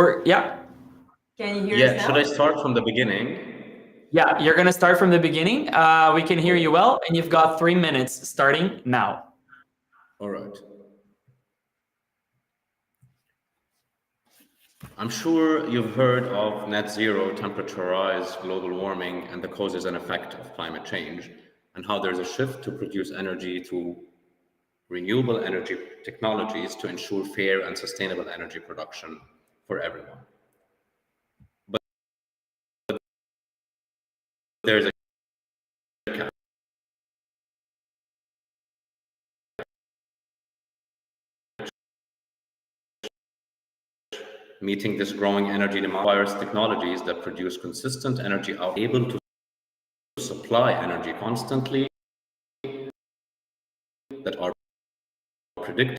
Can you hear us now? Should I start from the beginning? Yeah, you're going to start from the beginning. We can hear you well, and you've got 3 minutes starting now. All right. I'm sure you've heard of net zero, temperature rise, global warming, and the causes and effect of climate change, and how there's a shift to produce energy through renewable energy technologies to ensure fair and sustainable energy production for everyone. But there's a meeting this growing energy demand requires technologies that produce consistent energy out, able to supply energy constantly, that are predictable,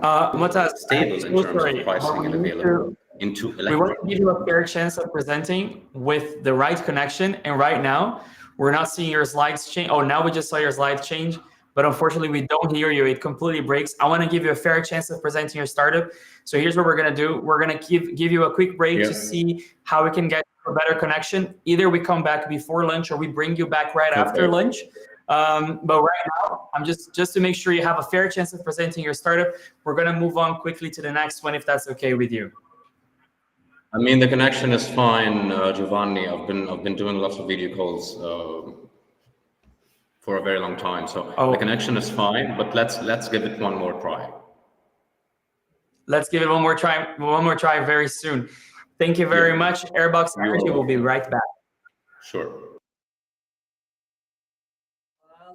Matas, stable in terms of pricing and available into we want to give you a fair chance of presenting with the right connection. And right now, we're not seeing your slides change. Oh, now we just saw your slides change, but unfortunately, we don't hear you. It completely breaks. I want to give you a fair chance of presenting your startup. So here's what we're going to do. We're going to give you a quick break to see how we can get a better connection. Either we come back before lunch or we bring you back right after lunch. But right now, I'm just to make sure you have a fair chance of presenting your startup, we're going to move on quickly to the next one, if that's okay with you. I mean, the connection is fine, Giovanni. I've been doing lots of video calls for a very long time, so the connection is fine. But let's give it one more try. Let's give it one more try very soon. Thank you very much. Airbox Energy will be right back. Sure.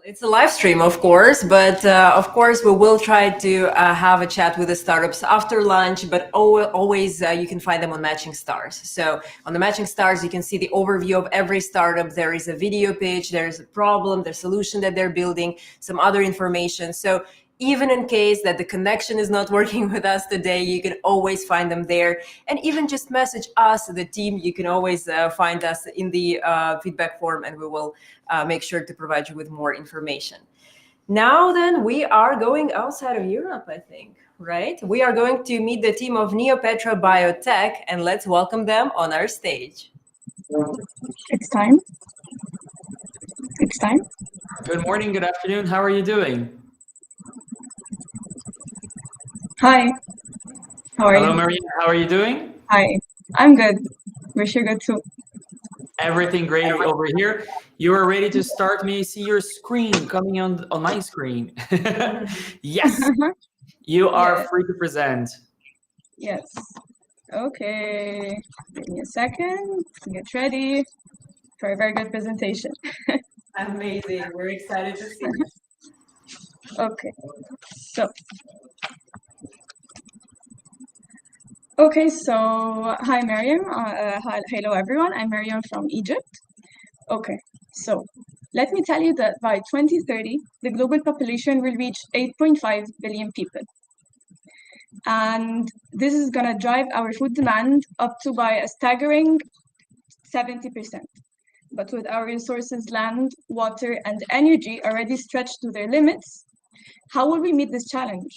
It's a live stream, of course, but of course we will try to have a chat with the startups after lunch, but always you can find them on Matching Stars. So on the Matching Stars, you can see the overview of every startup. There is a video pitch, there's a problem, there's a solution that they're building, some other information. So even in case that the connection is not working with us today, you can always find them there. And even just message us, the team, you can always find us in the feedback form, and we will make sure to provide you with more information. Now then, we are going outside of Europe, I think, right? We are going to meet the team of Neopetra Biotech, and let's welcome them on our stage. It's time. It's time. Good morning, good afternoon. How are you doing? Hi. How are you? Hello, Maria. How are you doing? Hi. I'm good. Wish you're good too. Everything great over here. You are ready to start. May I see your screen coming on my screen? Yes, you are Yes. free to present. Yes. Okay. Give me a second to get ready for a very good presentation. Amazing. We're excited to see. Okay. So. Okay, so hi Mariam. Hello everyone. I'm Mariam from Egypt. Okay, so let me tell you that by 2030, the global population will reach 8.5 billion people. And this is going to drive our food demand up to by a staggering 70%. But with our resources, land, water, and energy already stretched to their limits, how will we meet this challenge?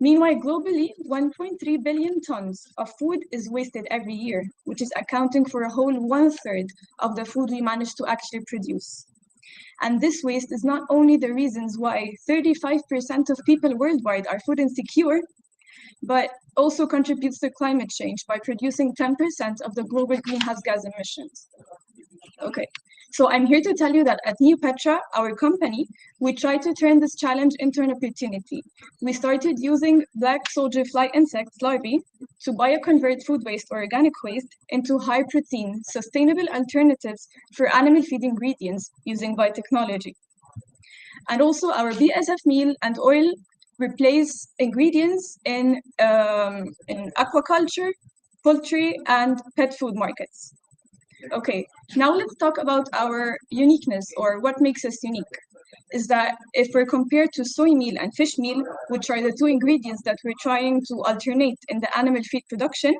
Meanwhile, globally, 1.3 billion tons of food is wasted every year, which is accounting for a whole 1/3 of the food we manage to actually produce. And this waste is not only the reasons why 35% of people worldwide are food insecure, but also contributes to climate change by producing 10% of the global greenhouse gas emissions. Okay, so I'm here to tell you that at Neopetra, our company, we try to turn this challenge into an opportunity. We started using black soldier fly insect larvae to bioconvert food waste or organic waste into high protein, sustainable alternatives for animal feed ingredients using biotechnology. And also our BSF meal and oil replace ingredients in aquaculture, poultry, and pet food markets. Okay, now let's talk about our uniqueness, or what makes us unique. Is that if we're compared to soy meal and fish meal, which are the two ingredients that we're trying to alternate in the animal feed production,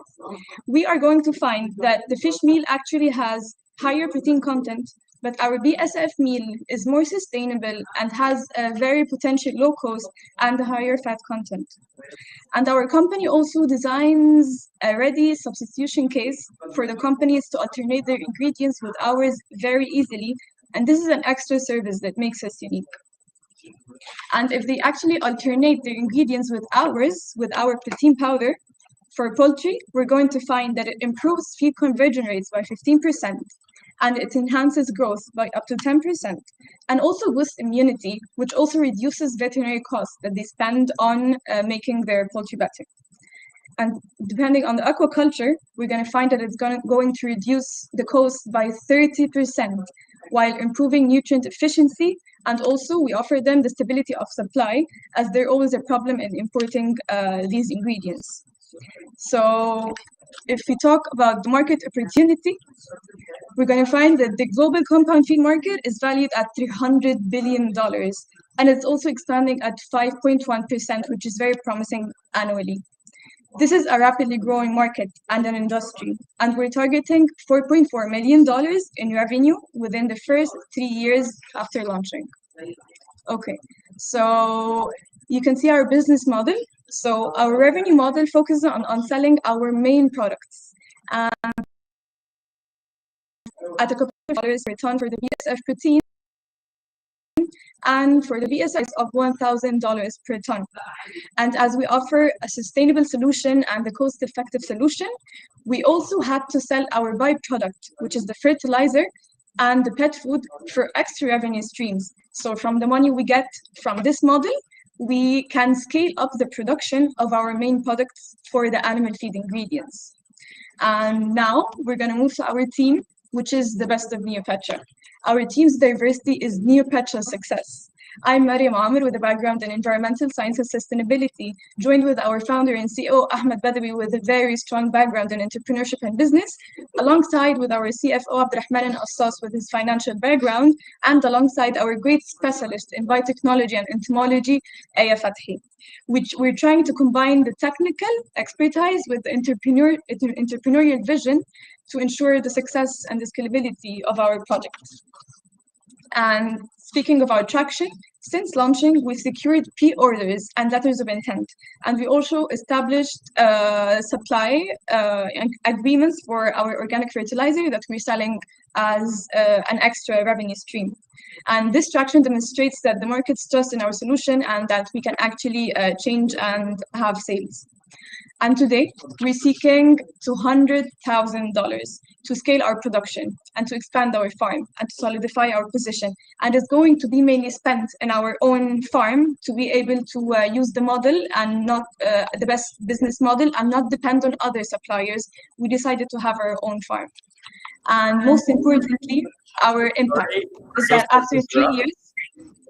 we are going to find that the fish meal actually has higher protein content, but our BSF meal is more sustainable and has a very potential low cost and a higher fat content. And our company also designs a ready substitution case for the companies to alternate their ingredients with ours very easily. And this is an extra service that makes us unique. And if they actually alternate their ingredients with ours, with our protein powder, for poultry, we're going to find that it improves feed conversion rates by 15%, and it enhances growth by up to 10%, and also boosts immunity, which also reduces veterinary costs that they spend on making their poultry better. And depending on the aquaculture, we're going to find that it's going to reduce the cost by 30%, while improving nutrient efficiency. And also we offer them the stability of supply, as there's always a problem in importing these ingredients. So if we talk about the market opportunity, we're going to find that the global compound feed market is valued at $300 billion, and it's also expanding at 5.1%, which is very promising annually. This is a rapidly growing market and an industry, and we're targeting $4.4 million in revenue within the first 3 years after launching. Okay, so you can see our business model. So our revenue model focuses on selling our main products. And at a couple of dollars per ton for the BSF protein, and for the BSF of $1,000 per ton. And as we offer a sustainable solution and a cost-effective solution, we also had to sell our byproduct, which is the fertilizer and the pet food, for extra revenue streams. So from the money we get from this model, we can scale up the production of our main products for the animal feed ingredients. And now we're going to move to our team, which is the best of Neopetra. Our team's diversity is Neopetra's success. I'm Mariam Amir with a background in environmental sciences sustainability, joined with our founder and CEO, Ahmed Badawi, with a very strong background in entrepreneurship and business, alongside with our CFO, Abdurrahman Ostas, with his financial background, and alongside our great specialist in biotechnology and entomology, Aya Fathi, which we're trying to combine the technical expertise with the entrepreneurial vision to ensure the success and the scalability of our project. And speaking of our traction, since launching, we secured pre-orders and letters of intent, and we also established supply agreements for our organic fertilizer that we're selling as an extra revenue stream. And this traction demonstrates that the market's trust in our solution and that we can actually change and have sales. And to date, we're seeking $200,000 to scale our production and to expand our farm and to solidify our position. And it's going to be mainly spent in our own farm to be able to use the model and not the best business model and not depend on other suppliers. We decided to have our own farm. And most importantly, our impact is that after 3 years,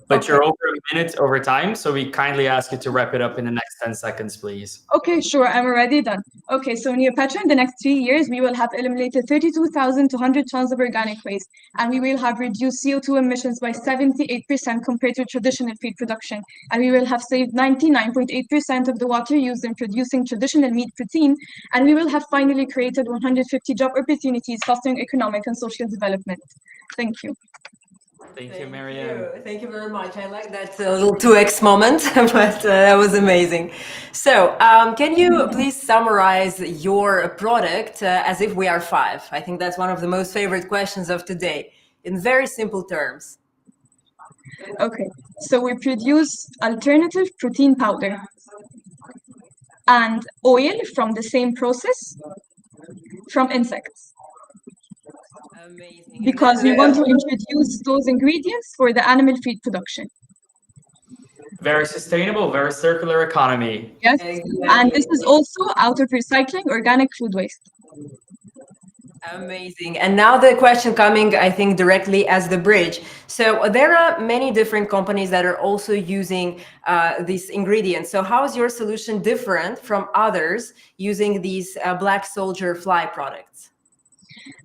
but you're over a minute over time, so we kindly ask you to wrap it up in the next 10 seconds, please. Okay, sure, I'm already done. Okay, so Neopetra, in the next 3 years, we will have eliminated 32,200 tons of organic waste, and we will have reduced CO2 emissions by 78% compared to traditional feed production, and we will have saved 99.8% of the water used in producing traditional meat protein, and we will have finally created 150 job opportunities fostering economic and social development. Thank you. Thank you, Marianne. Thank you very much. I like that little 2x moment, but that was amazing. So can you please summarize your product as if we are five? I think that's one of the most favorite questions of today, in very simple terms. Okay, so we produce alternative protein powder and oil from the same process from insects. Amazing. Because we want to introduce those ingredients for the animal feed production. Very sustainable, very circular economy. Yes, and this is also out of recycling organic food waste. Amazing. And now the question coming, I think, directly as the bridge. So there are many different companies that are also using these ingredients. So how is your solution different from others using these black soldier fly products?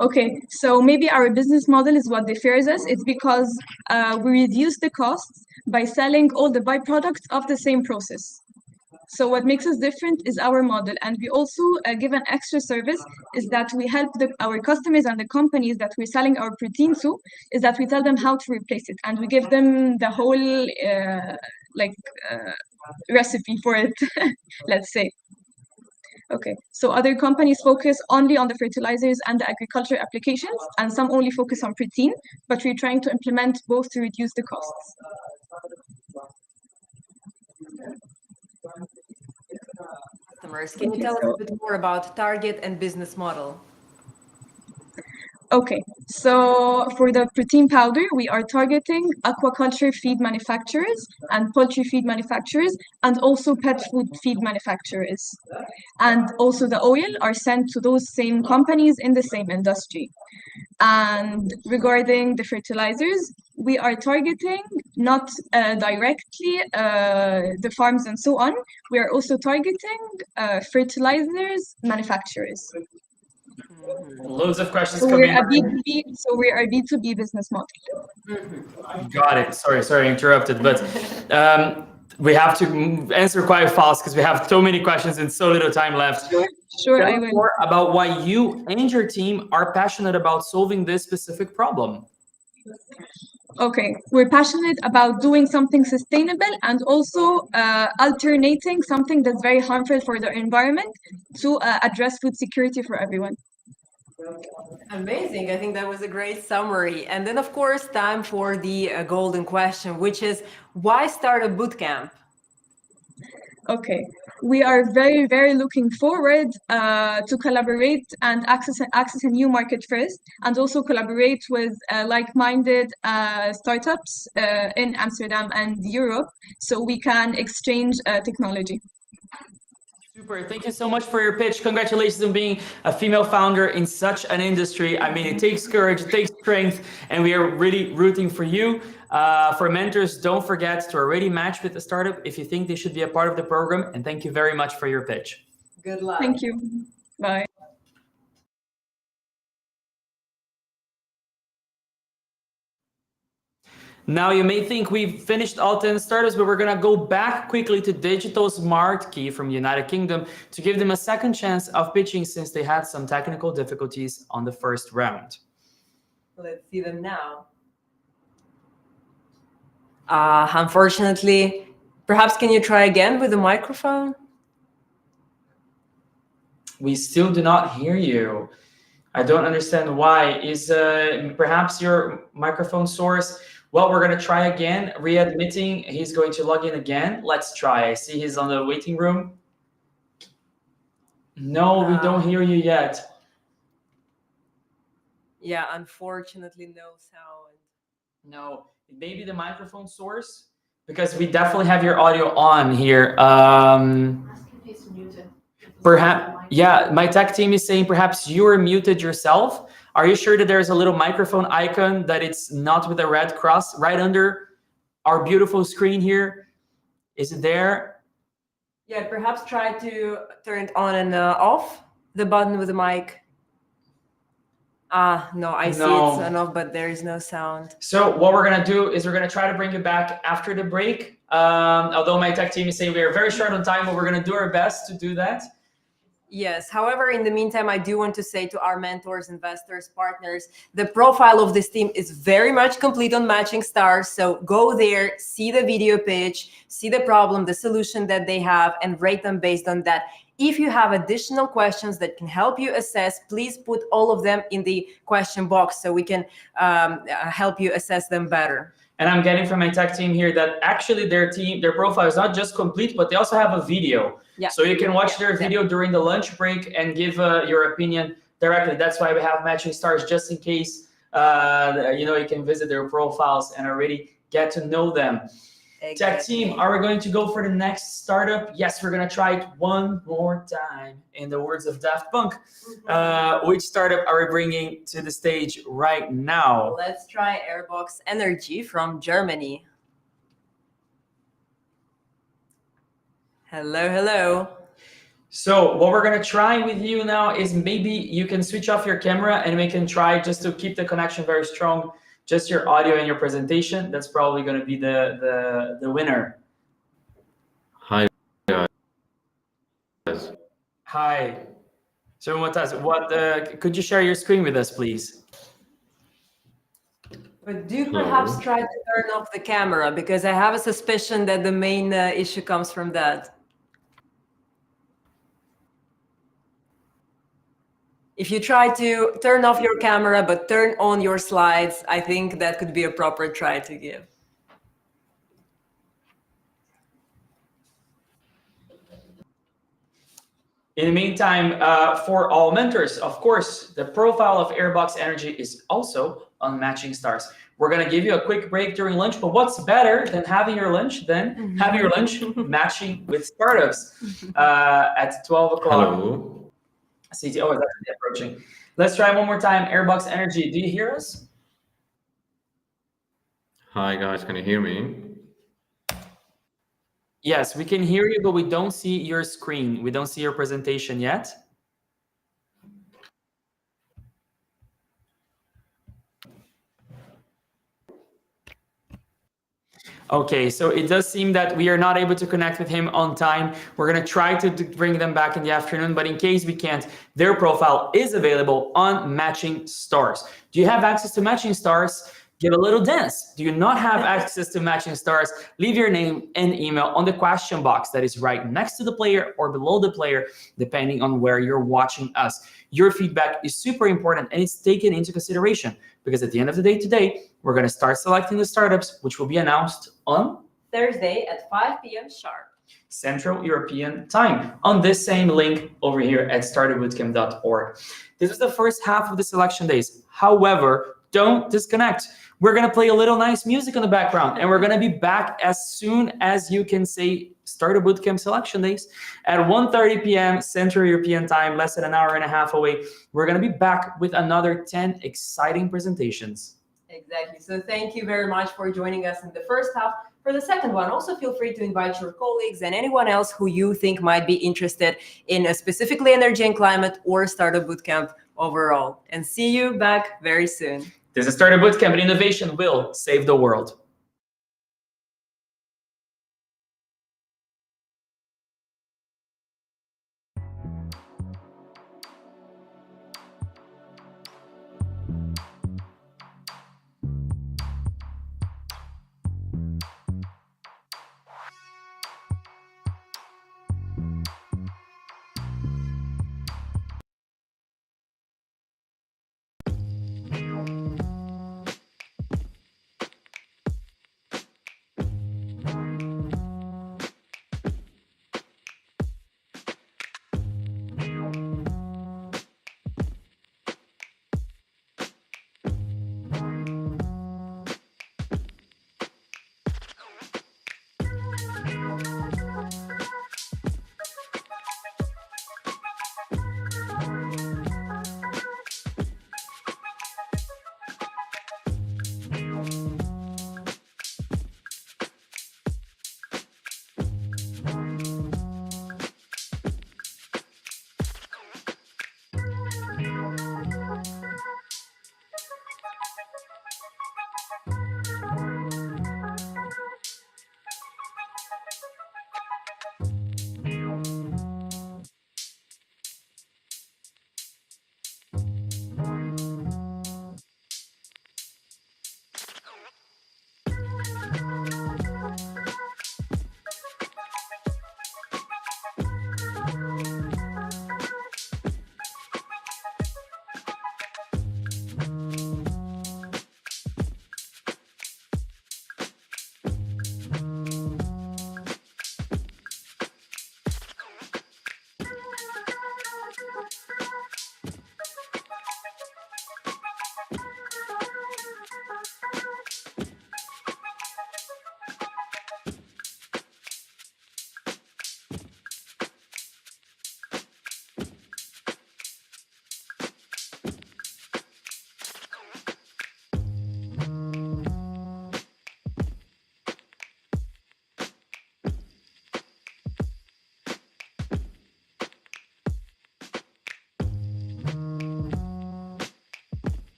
Okay, so maybe our business model is what differs us. It's because we reduce the costs by selling all the byproducts of the same process. So what makes us different is our model. And we also give an extra service is that we help our customers and the companies that we're selling our protein to, is that we tell them how to replace it. And we give them the whole recipe for it, let's say. Okay, so other companies focus only on the fertilizers and the agriculture applications, and some only focus on protein, but we're trying to implement both to reduce the costs. Customers, can you tell us a bit more about target and business model? Okay, so for the protein powder, we are targeting aquaculture feed manufacturers and poultry feed manufacturers, and also pet food feed manufacturers. And also the oil are sent to those same companies in the same industry. And regarding the fertilizers, we are targeting not directly the farms and so on. We are also targeting fertilizers manufacturers. Loads of questions So coming. We're a B2B business model. Got it. Sorry, interrupted, but we have to answer quite fast because we have so many questions and so little time left. Sure, Tell I us will. more about why you and your team are passionate about solving this specific problem. Okay, we're passionate about doing something sustainable and also alternating something that's very harmful for the environment to address food security for everyone. Amazing. I think that was a great summary. And then, of course, time for the golden question, which is why start a bootcamp? Okay, we are very, very looking forward to collaborate and access a new market first, and also collaborate with like-minded startups in Amsterdam and Europe, so we can exchange technology. Super. Thank you so much for your pitch. Congratulations on being a female founder in such an industry. I mean, it takes courage, it takes strength, and we are really rooting for you. For mentors, don't forget to already match with the startup if you think they should be a part of the program. And thank you very much for your pitch. Good luck. Thank you. Bye. Now you may think we've finished all 10 startups, but we're gonna go back quickly to Digital Smart Key from United Kingdom to give them a second chance of pitching since they had some technical difficulties on the first round. Let's see them now. Unfortunately, perhaps can you try again with the microphone? We still do not hear you. I don't understand why. Is perhaps your microphone source? Well, we're going to try again, readmitting. He's going to log in again. Let's try. I see he's on the waiting room. No, we don't hear you yet. Yeah, unfortunately, no sound. No, maybe the microphone source, because we definitely have your audio on here. Perhaps, yeah, my tech team is saying perhaps you are muted yourself. Are you sure that there's a little microphone icon that it's not with a red cross right under our beautiful screen here? Is it there? Yeah, perhaps try to turn it on and off, the button with the mic. No, I see it's on off, but there is no sound. So what we're gonna do is we're gonna try to bring you back after the break. Although my tech team is saying we are very short on time, but we're gonna do our best to do that. Yes. However, in the meantime, I do want to say to our mentors, investors, partners, the profile of this team is very much complete on Matching Stars. So go there, see the video pitch, see the problem, the solution that they have, and rate them based on that. If you have additional questions that can help you assess, please put all of them in the question box so we can help you assess them better. And I'm getting from my tech team here that actually their profile is not just complete, but they also have a video. Yeah. So you can watch their video during the lunch break and give your opinion directly. That's why we have Matching Stars, just in case you can visit their profiles and already get to know them. Exactly. Tech team, are we going to go for the next startup? Yes, we're going to try it one more time. In the words of Daft Punk, which startup are we bringing to the stage right now? Let's try Airbox Energy from Germany. Hello, hello. So what we're going to try with you now is maybe you can switch off your camera and we can try just to keep the connection very strong. Just your audio and your presentation. That's probably going to be the winner. Hi, guys. Hi. So could you share your screen with us, please? But do perhaps try to turn off the camera, because I have a suspicion that the main issue comes from that. If you try to turn off your camera but turn on your slides, I think that could be a proper try to give. In the meantime, for all mentors, of course, the profile of Airbox Energy is also on Matching Stars. We're going to give you a quick break during lunch, but what's better than having your lunch matching with startups at 12 o'clock. Hello. CT. Oh, that's approaching. Let's try one more time. Airbox Energy, do you hear us? Hi, guys. Can you hear me? Yes, we can hear you, but we don't see your screen. We don't see your presentation yet. Okay, so it does seem that we are not able to connect with him on time. We're going to try to bring them back in the afternoon, but in case we can't, their profile is available on Matching Stars. Do you have access to Matching Stars? Give a little dance. Do you not have access to Matching Stars? Leave your name and email on the question box that is right next to the player or below the player, depending on where you're watching us. Your feedback is super important and it's taken into consideration, because at the end of the day today, we're going to start selecting the startups, which will be announced on Thursday at 5 p.m. sharp. Central European time on this same link over here at startupbootcamp.org. This is the first half of the selection days. However, don't disconnect. We're going to play a little nice music in the background, and we're going to be back as soon as you can say Startup Bootcamp Selection Days at 1:30 p.m. Central European time, less than an hour and a half away. We're going to be back with another 10 exciting presentations. Exactly. So thank you very much for joining us in the first half. For the second one, also feel free to invite your colleagues and anyone else who you think might be interested in specifically energy and climate or Startup Bootcamp overall. And see you back very soon. This is Startup Bootcamp, and innovation will save the world.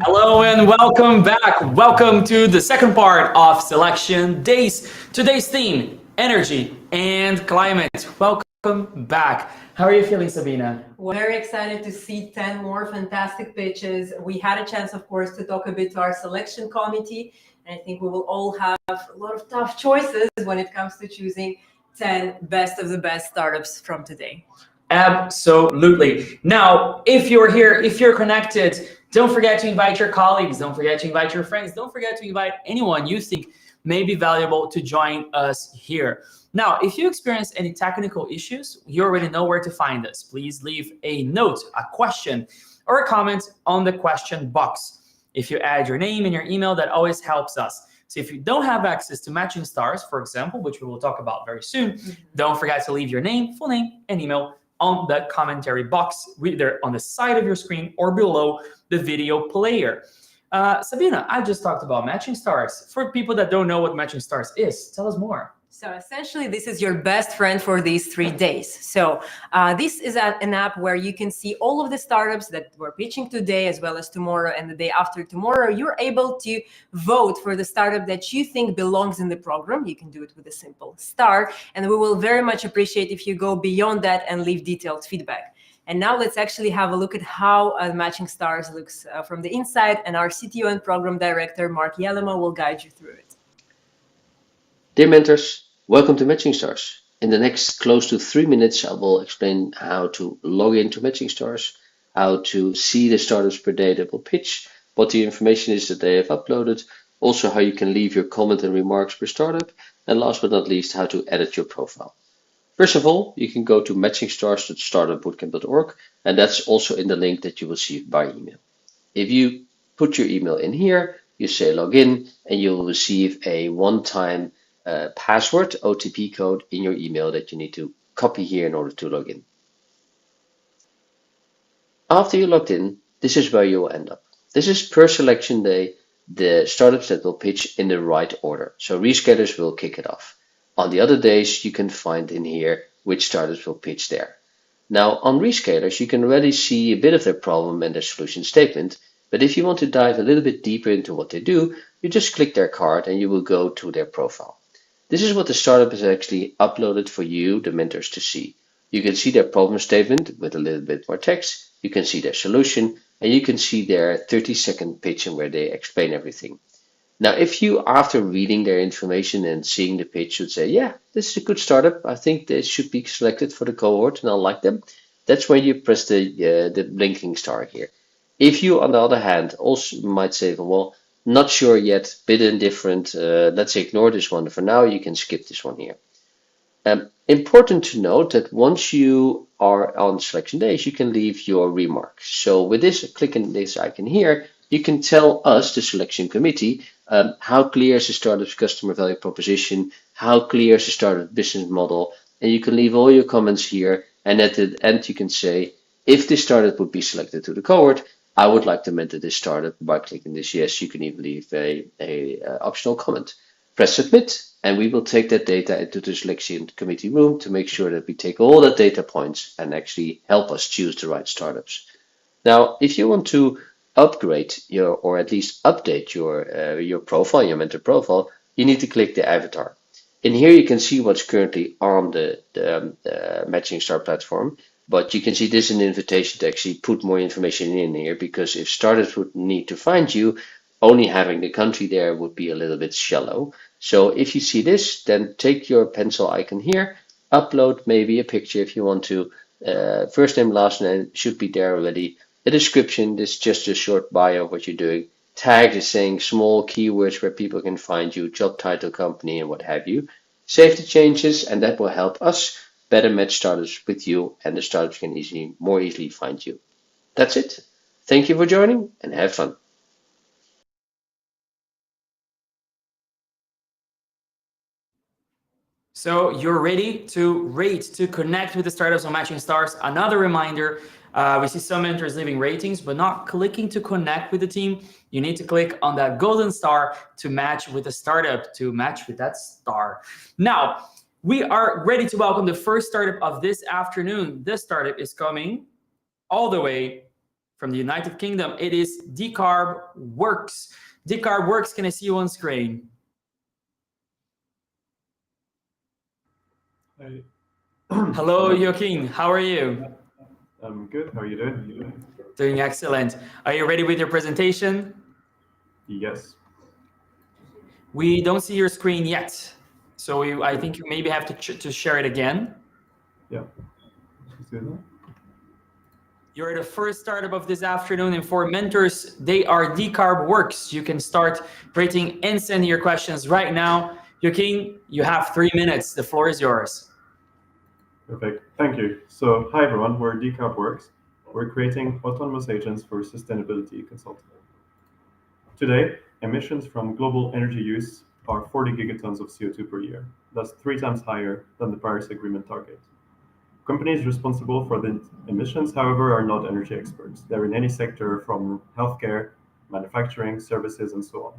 Hello and welcome back. Welcome to the second part of Selection Days. Today's theme, energy and climate. Welcome back. How are you feeling, Sabina? Very excited to see 10 more fantastic pitches. We had a chance, of course, to talk a bit to our selection committee. And I think we will all have a lot of tough choices when it comes to choosing 10 best of the best startups from today. Absolutely. Now, if you're here, if you're connected, don't forget to invite your colleagues. Don't forget to invite your friends. Don't forget to invite anyone you think may be valuable to join us here. Now, if you experience any technical issues, you already know where to find us. Please leave a note, a question, or a comment on the question box. If you add your name and your email, that always helps us. So if you don't have access to matching stars, for example, which we will talk about very soon, don't forget to leave your name, full name, and email on the commentary box, either on the side of your screen or below the video player. Sabina, I just talked about matching stars. For people that don't know what matching stars is, tell us more. So essentially, this is your best friend for these 3 days. So this is an app where you can see all of the startups that we're pitching today, as well as tomorrow and the day after tomorrow. You're able to vote for the startup that you think belongs in the program. You can do it with a simple star. And we will very much appreciate if you go beyond that and leave detailed feedback. And now let's actually have a look at how Matching Stars looks from the inside. And our CTO and Program Director, Mark Yellema, will guide you through it. Dear mentors, welcome to Matching Stars. In the next close to 3 minutes, I will explain how to log into Matching Stars, how to see the startups per day that will pitch, what the information is that they have uploaded, also how you can leave your comment and remarks per startup, and last but not least, how to edit your profile. First of all, you can go to matchingstars.startupbootcamp.org, and that's also in the link that you will see by email. If you put your email in here, you say login, and you will receive a one-time password, OTP code in your email that you need to copy here in order to log in. After you logged in, this is where you will end up. This is per selection day, the startups that will pitch in the right order. So rescalers will kick it off. On the other days, you can find in here which startups will pitch there. Now on rescalers, you can already see a bit of their problem and their solution statement. But if you want to dive a little bit deeper into what they do, you just click their card and you will go to their profile. This is what the startup has actually uploaded for you, the mentors, to see. You can see their problem statement with a little bit more text. You can see their solution, and you can see their 30-second pitch and where they explain everything. Now, if you, after reading their information and seeing the pitch, would say, yeah, this is a good startup. I think they should be selected for the cohort and I like them. That's when you press the blinking star here. If you, on the other hand, also might say, well, not sure yet, bit indifferent, let's ignore this one for now, you can skip this one here. Important to note that once you are on selection days, you can leave your remarks. So with this, clicking this icon here, you can tell us, the selection committee, how clear is the startup's customer value proposition, how clear is the startup business model, and you can leave all your comments here. And at the end, you can say, if this startup would be selected to the cohort, I would like to mentor this startup by clicking this yes. You can even leave a optional comment. Press submit, and we will take that data into the selection committee room to make sure that we take all the data points and actually help us choose the right startups. Now, if you want to upgrade your, or at least update your profile, your mentor profile, you need to click the avatar. In here, you can see what's currently on the Matching Star platform, but you can see this is an invitation to actually put more information in here, because if startups would need to find you, only having the country there would be a little bit shallow. So if you see this, then take your pencil icon here, upload maybe a picture if you want to. First name, last name should be there already. A description, this is just a short bio of what you're doing. Tag is saying small keywords where people can find you, job title, company, and what have you. Save the changes, and that will help us better match startups with you, and the startups can more easily find you. That's it. Thank you for joining, and have fun. So you're ready to rate, to connect with the startups on Matching Stars. Another reminder, we see some mentors leaving ratings, but not clicking to connect with the team. You need to click on that golden star to match with the startup, to match with that star. Now, we are ready to welcome the first startup of this afternoon. This startup is coming all the way from the United Kingdom. It is Decarb Works. Decarb Works, can I see you on screen? Hi. Hello, Joaquin. How are you? I'm good. How are you doing? Doing excellent. Are you ready with your presentation? Yes. We don't see your screen yet. So I think you maybe have to share it again. Yeah. Let's do that. You're the first startup of this afternoon, and for mentors, they are Decarb Works. You can start rating and sending your questions right now. Joaquin, you have 3 minutes. The floor is yours. Perfect. Thank you. So, hi everyone. We're Decarb Works. We're creating autonomous agents for sustainability consulting. Today, emissions from global energy use are 40 gigatons of CO2 per year. That's 3 times higher than the Paris Agreement target. Companies responsible for the emissions, however, are not energy experts. They're in any sector from healthcare, manufacturing, services, and so on.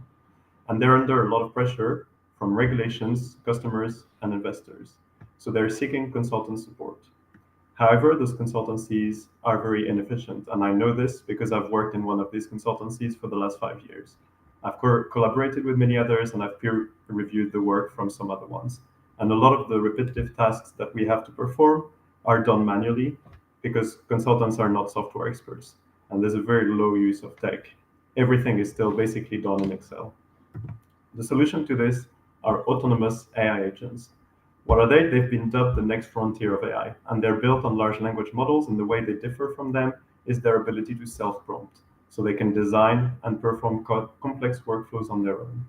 And they're under a lot of pressure from regulations, customers, and investors. So they're seeking consultant support. However, those consultancies are very inefficient. And I know this because I've worked in one of these consultancies for the last 5 years. I've collaborated with many others, and I've peer reviewed the work from some other ones. And a lot of the repetitive tasks that we have to perform are done manually because consultants are not software experts. And there's a very low use of tech. Everything is still basically done in Excel. The solution to this are autonomous AI agents. What are they? They've been dubbed the next frontier of AI, and they're built on large language models, and the way they differ from them is their ability to self-prompt, so they can design and perform complex workflows on their own.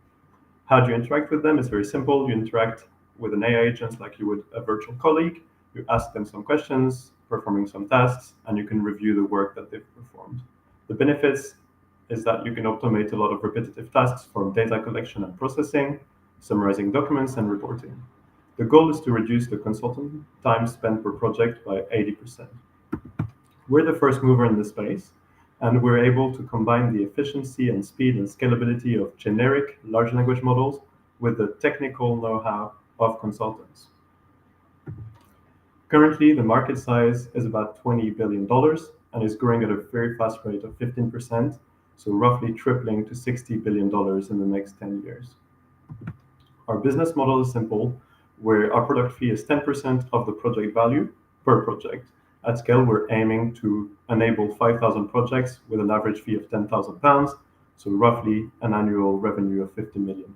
How do you interact with them? It's very simple. You interact with an AI agent like you would a virtual colleague. You ask them some questions, performing some tasks, and you can review the work that they've performed. The benefits is that you can automate a lot of repetitive tasks from data collection and processing, summarizing documents, and reporting. The goal is to reduce the consultant time spent per project by 80%. We're the first mover in this space, and we're able to combine the efficiency and speed and scalability of generic large language models with the technical know-how of consultants. Currently, the market size is about $20 billion and is growing at a very fast rate of 15%, so roughly tripling to $60 billion in the next 10 years. Our business model is simple, where our product fee is 10% of the project value per project. At scale, we're aiming to enable 5,000 projects with an average fee of £10,000, so roughly an annual revenue of £50 million.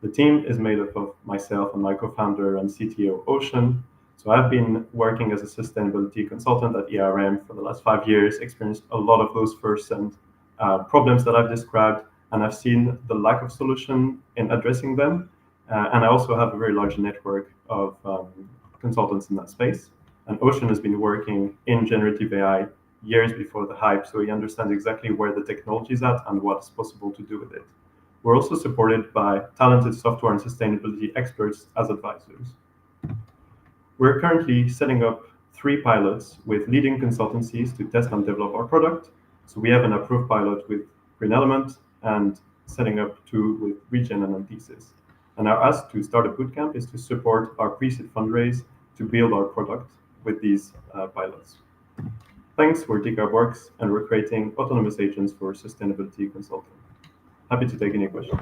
The team is made up of myself and my co-founder and CTO, Ocean. So I've been working as a sustainability consultant at ERM for the last 5 years, experienced a lot of those first-hand problems that I've described, and I've seen the lack of solution in addressing them. And I also have a very large network of consultants in that space. And Ocean has been working in generative AI years before the hype, so he understands exactly where the technology is at and what's possible to do with it. We're also supported by talented software and sustainability experts as advisors. We're currently setting up 3 pilots with leading consultancies to test and develop our product. So we have an approved pilot with Green Element and setting up 2 with Regen and Antithesis. And our ask to start a bootcamp is to support our pre-seed fundraise to build our product with these pilots. Thanks, we're DecarBworks, and we're creating autonomous agents for sustainability consulting. Happy to take any questions.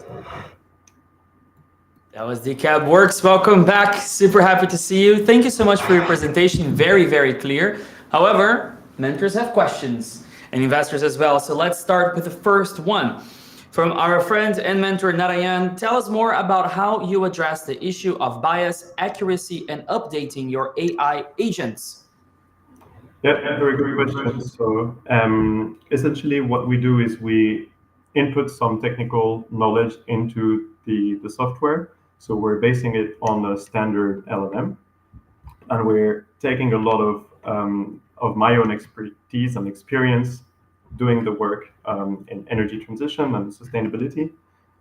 That was DecarBworks. Welcome back. Super happy to see you. Thank you so much for your presentation. Very, very clear. However, mentors have questions and investors as well. So let's start with the first one. From our friend and mentor Narayan, tell us more about how you address the issue of bias, accuracy, and updating your AI agents. Yeah, very good question. So essentially what we do is we input some technical knowledge into the software. So we're basing it on a standard LLM, and we're taking a lot of my own expertise and experience doing the work in energy transition and sustainability,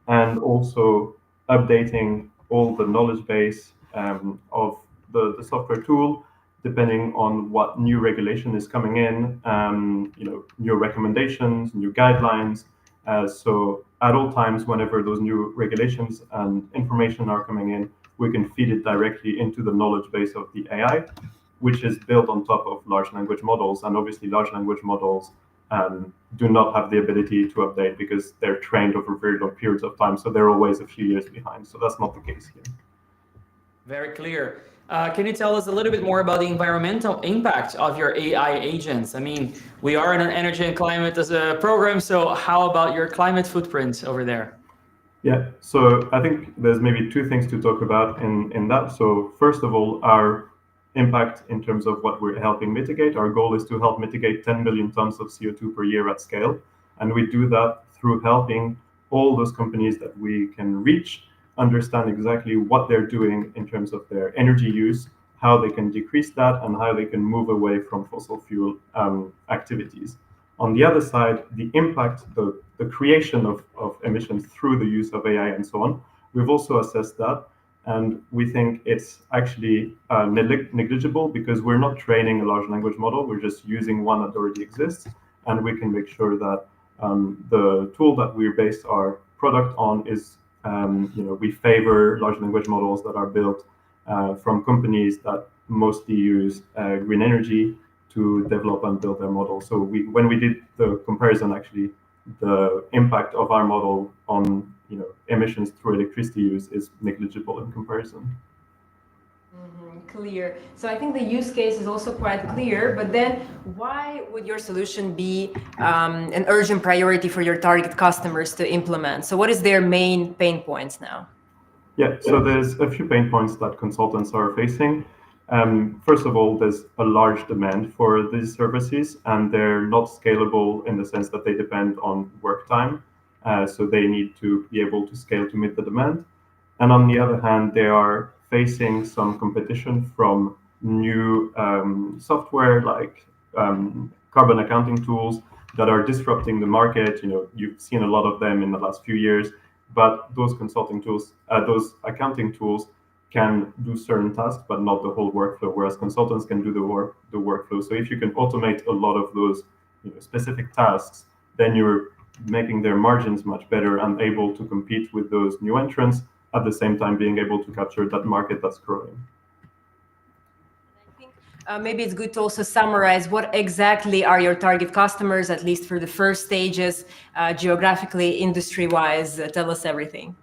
and also updating all the knowledge base of the software tool, depending on what new regulation is coming in, new recommendations, new guidelines. So at all times, whenever those new regulations and information are coming in, we can feed it directly into the knowledge base of the AI, which is built on top of large language models. And obviously large language models do not have the ability to update because they're trained over very long periods of time. So they're always a few years behind. So that's not the case here. Very clear. Can you tell us a little bit more about the environmental impact of your AI agents? I mean, we are in an energy and climate as a program, so how about your climate footprint over there? Yeah, so I think there's maybe 2 things to talk about in that. So first of all, our impact in terms of what we're helping mitigate. Our goal is to help mitigate 10 million tons of CO2 per year at scale. And we do that through helping all those companies that we can reach understand exactly what they're doing in terms of their energy use, how they can decrease that, and how they can move away from fossil fuel activities. On the other side, the impact, the creation of emissions through the use of AI and so on, we've also assessed that. And we think it's actually negligible because we're not training a large language model. We're just using one that already exists. And we can make sure that the tool that we base our product on is, we favor large language models that are built from companies that mostly use green energy to develop and build their model. So when we did the comparison, actually, the impact of our model on emissions through electricity use is negligible in comparison. Clear. So I think the use case is also quite clear, but then why would your solution be an urgent priority for your target customers to implement? So what is their main pain points now? Yeah, so there's a few pain points that consultants are facing. First of all, there's a large demand for these services, and they're not scalable in the sense that they depend on work time. So they need to be able to scale to meet the demand. And on the other hand, they are facing some competition from new software like carbon accounting tools that are disrupting the market. You've seen a lot of them in the last few years, but those consulting tools, those accounting tools can do certain tasks, but not the whole workflow, whereas consultants can do the workflow. So if you can automate a lot of those specific tasks, then you're making their margins much better and able to compete with those new entrants, at the same time being able to capture that market that's growing. I think maybe it's good to also summarize what exactly are your target customers, at least for the first stages, geographically, industry-wise. Tell us everything.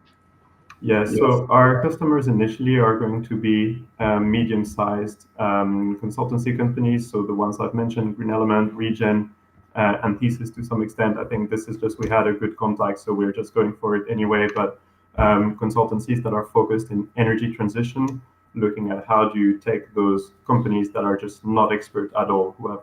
Yeah, so our customers initially are going to be medium-sized consultancy companies. So the ones I've mentioned, Green Element, Regen, and Thesis to some extent. I think this is just, we had a good contact, so we're just going for it anyway. But consultancies that are focused in energy transition, looking at how do you take those companies that are just not expert at all, who have,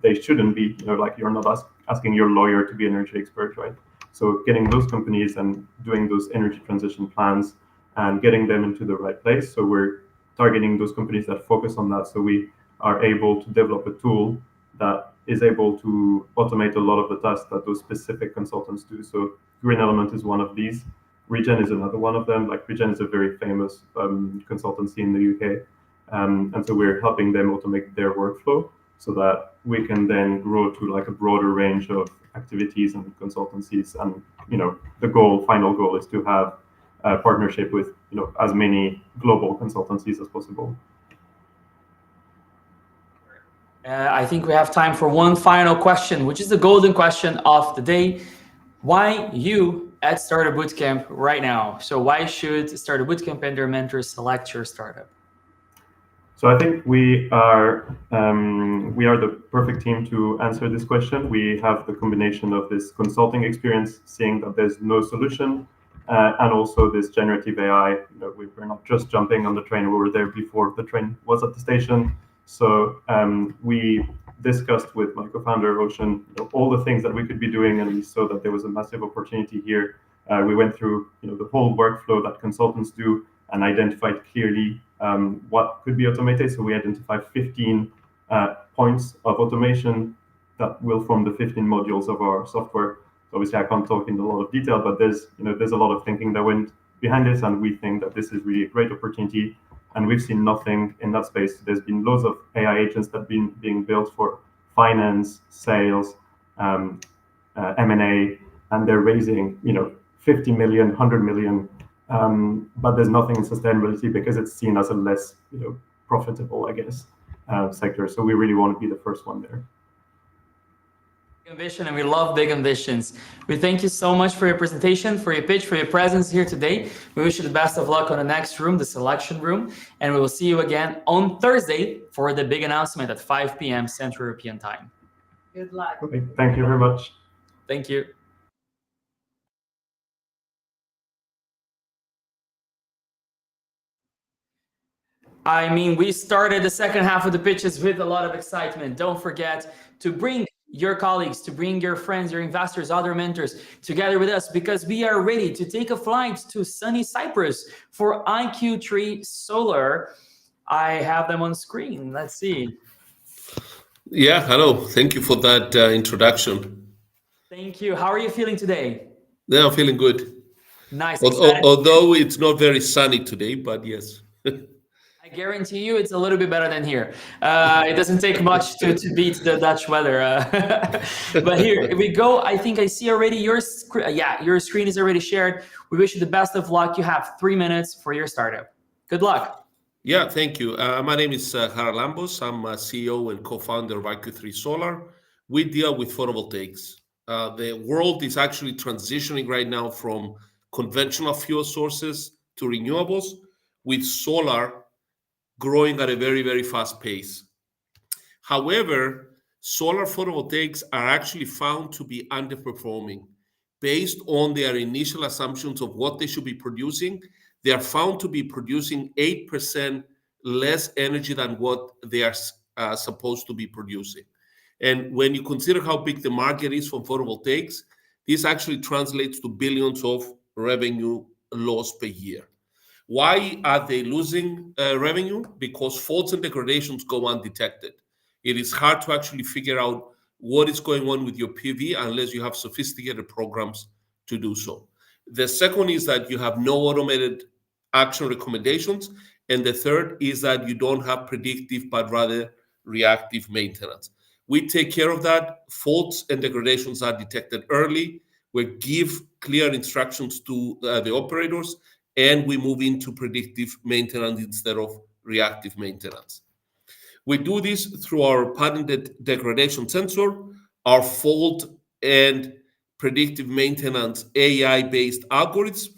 they shouldn't be, like you're not asking your lawyer to be an energy expert, right? So getting those companies and doing those energy transition plans and getting them into the right place. So we're targeting those companies that focus on that. So we are able to develop a tool that is able to automate a lot of the tasks that those specific consultants do. So Green Element is one of these. Regen is another one of them. Like Regen is a very famous consultancy in the UK. And so we're helping them automate their workflow so that we can then grow to like a broader range of activities and consultancies. And, the final goal is to have a partnership with, as many global consultancies as possible. I think we have time for one final question, which is the golden question of the day. Why you at Startup Bootcamp right now? So why should Startup Bootcamp and their mentors select your startup? So I think we are the perfect team to answer this question. We have the combination of this consulting experience, seeing that there's no solution, and also this generative AI. We're not just jumping on the train. We were there before the train was at the station. So we discussed with my co-founder Ocean all the things that we could be doing, and we saw that there was a massive opportunity here. We went through the whole workflow that consultants do and identified clearly what could be automated. So we identified 15 points of automation that will form the 15 modules of our software. So obviously, I can't talk in a lot of detail, but there's a lot of thinking that went behind this, and we think that this is really a great opportunity. And we've seen nothing in that space. There's been loads of AI agents that have been being built for finance, sales, M&A, and they're raising 50 million, 100 million. But there's nothing in sustainability because it's seen as a less profitable, I guess, sector. So we really want to be the first one there. Ambition, and we love big ambitions. We thank you so much for your presentation, for your pitch, for your presence here today. We wish you the best of luck on the next room, the selection room, and we will see you again on Thursday for the big announcement at 5 p.m. Central European Time. Good luck. Okay, thank you very much. Thank you. I mean, we started the second half of the pitches with a lot of excitement. Don't forget to bring your colleagues, to bring your friends, your investors, other mentors together with us, because we are ready to take a flight to sunny Cyprus for IQ3 Solar. I have them on screen. Let's see. Yeah, hello. Thank you for that introduction. Thank you. How are you feeling today? Yeah, I'm feeling good. Nice. Although it's not very sunny today, but yes. I guarantee you it's a little bit better than here. It doesn't take much to beat the Dutch weather. But here we go. I think I see already your screen is already shared. We wish you the best of luck. You have 3 minutes for your startup. Good luck. Yeah, thank you. My name is Haralambos. I'm CEO and co-founder of IQ3 Solar. We deal with photovoltaics. The world is actually transitioning right now from conventional fuel sources to renewables, with solar growing at a very, very fast pace. However, solar photovoltaics are actually found to be underperforming. Based on their initial assumptions of what they should be producing, they are found to be producing 8% less energy than what they are supposed to be producing. And when you consider how big the market is for photovoltaics, this actually translates to billions of revenue loss per year. Why are they losing revenue? Because faults and degradations go undetected. It is hard to actually figure out what is going on with your PV unless you have sophisticated programs to do so. The second is that you have no automated action recommendations. And the third is that you don't have predictive, but rather reactive maintenance. We take care of that. Faults and degradations are detected early. We give clear instructions to the operators, and we move into predictive maintenance instead of reactive maintenance. We do this through our patented degradation sensor, our fault and predictive maintenance AI-based algorithms,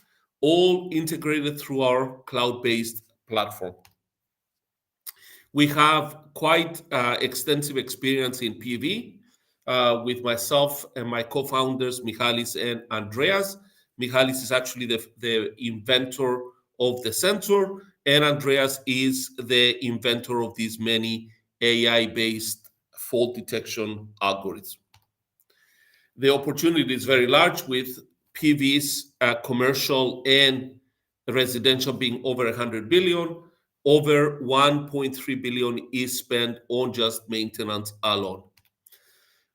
all integrated through our cloud-based platform. We have quite extensive experience in PV with myself and my co-founders, Michalis and Andreas. Michalis is actually the inventor of the sensor, and Andreas is the inventor of these many AI-based fault detection algorithms. The opportunity is very large with PV's commercial and residential being over 100 billion, over 1.3 billion is spent on just maintenance alone.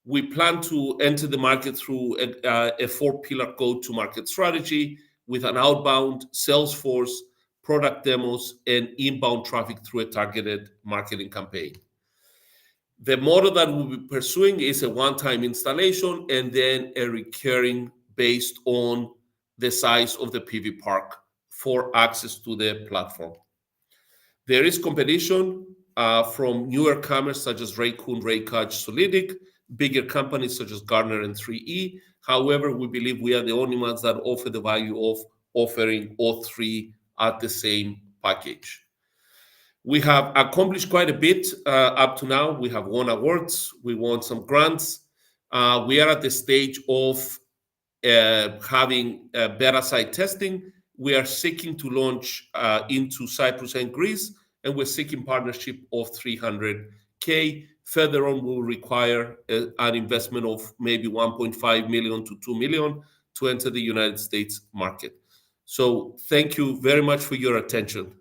We plan to enter the market through a four-pillar go-to-market strategy with an outbound sales force, product demos, and inbound traffic through a targeted marketing campaign. The model that we'll be pursuing is a one-time installation and then a recurring based on the size of the PV park for access to the platform. There is competition from newer comers such as Raycon, Raycatch, Solidic, bigger companies such as Gartner and 3E. However, we believe we are the only ones that offer the value of offering all three at the same package. We have accomplished quite a bit up to now. We have won awards. We won some grants. We are at the stage of having beta site testing. We are seeking to launch into Cyprus and Greece, and we're seeking partnership of 300K. Further on, we'll require an investment of maybe 1.5 million to 2 million to enter the United States market. So thank you very much for your attention.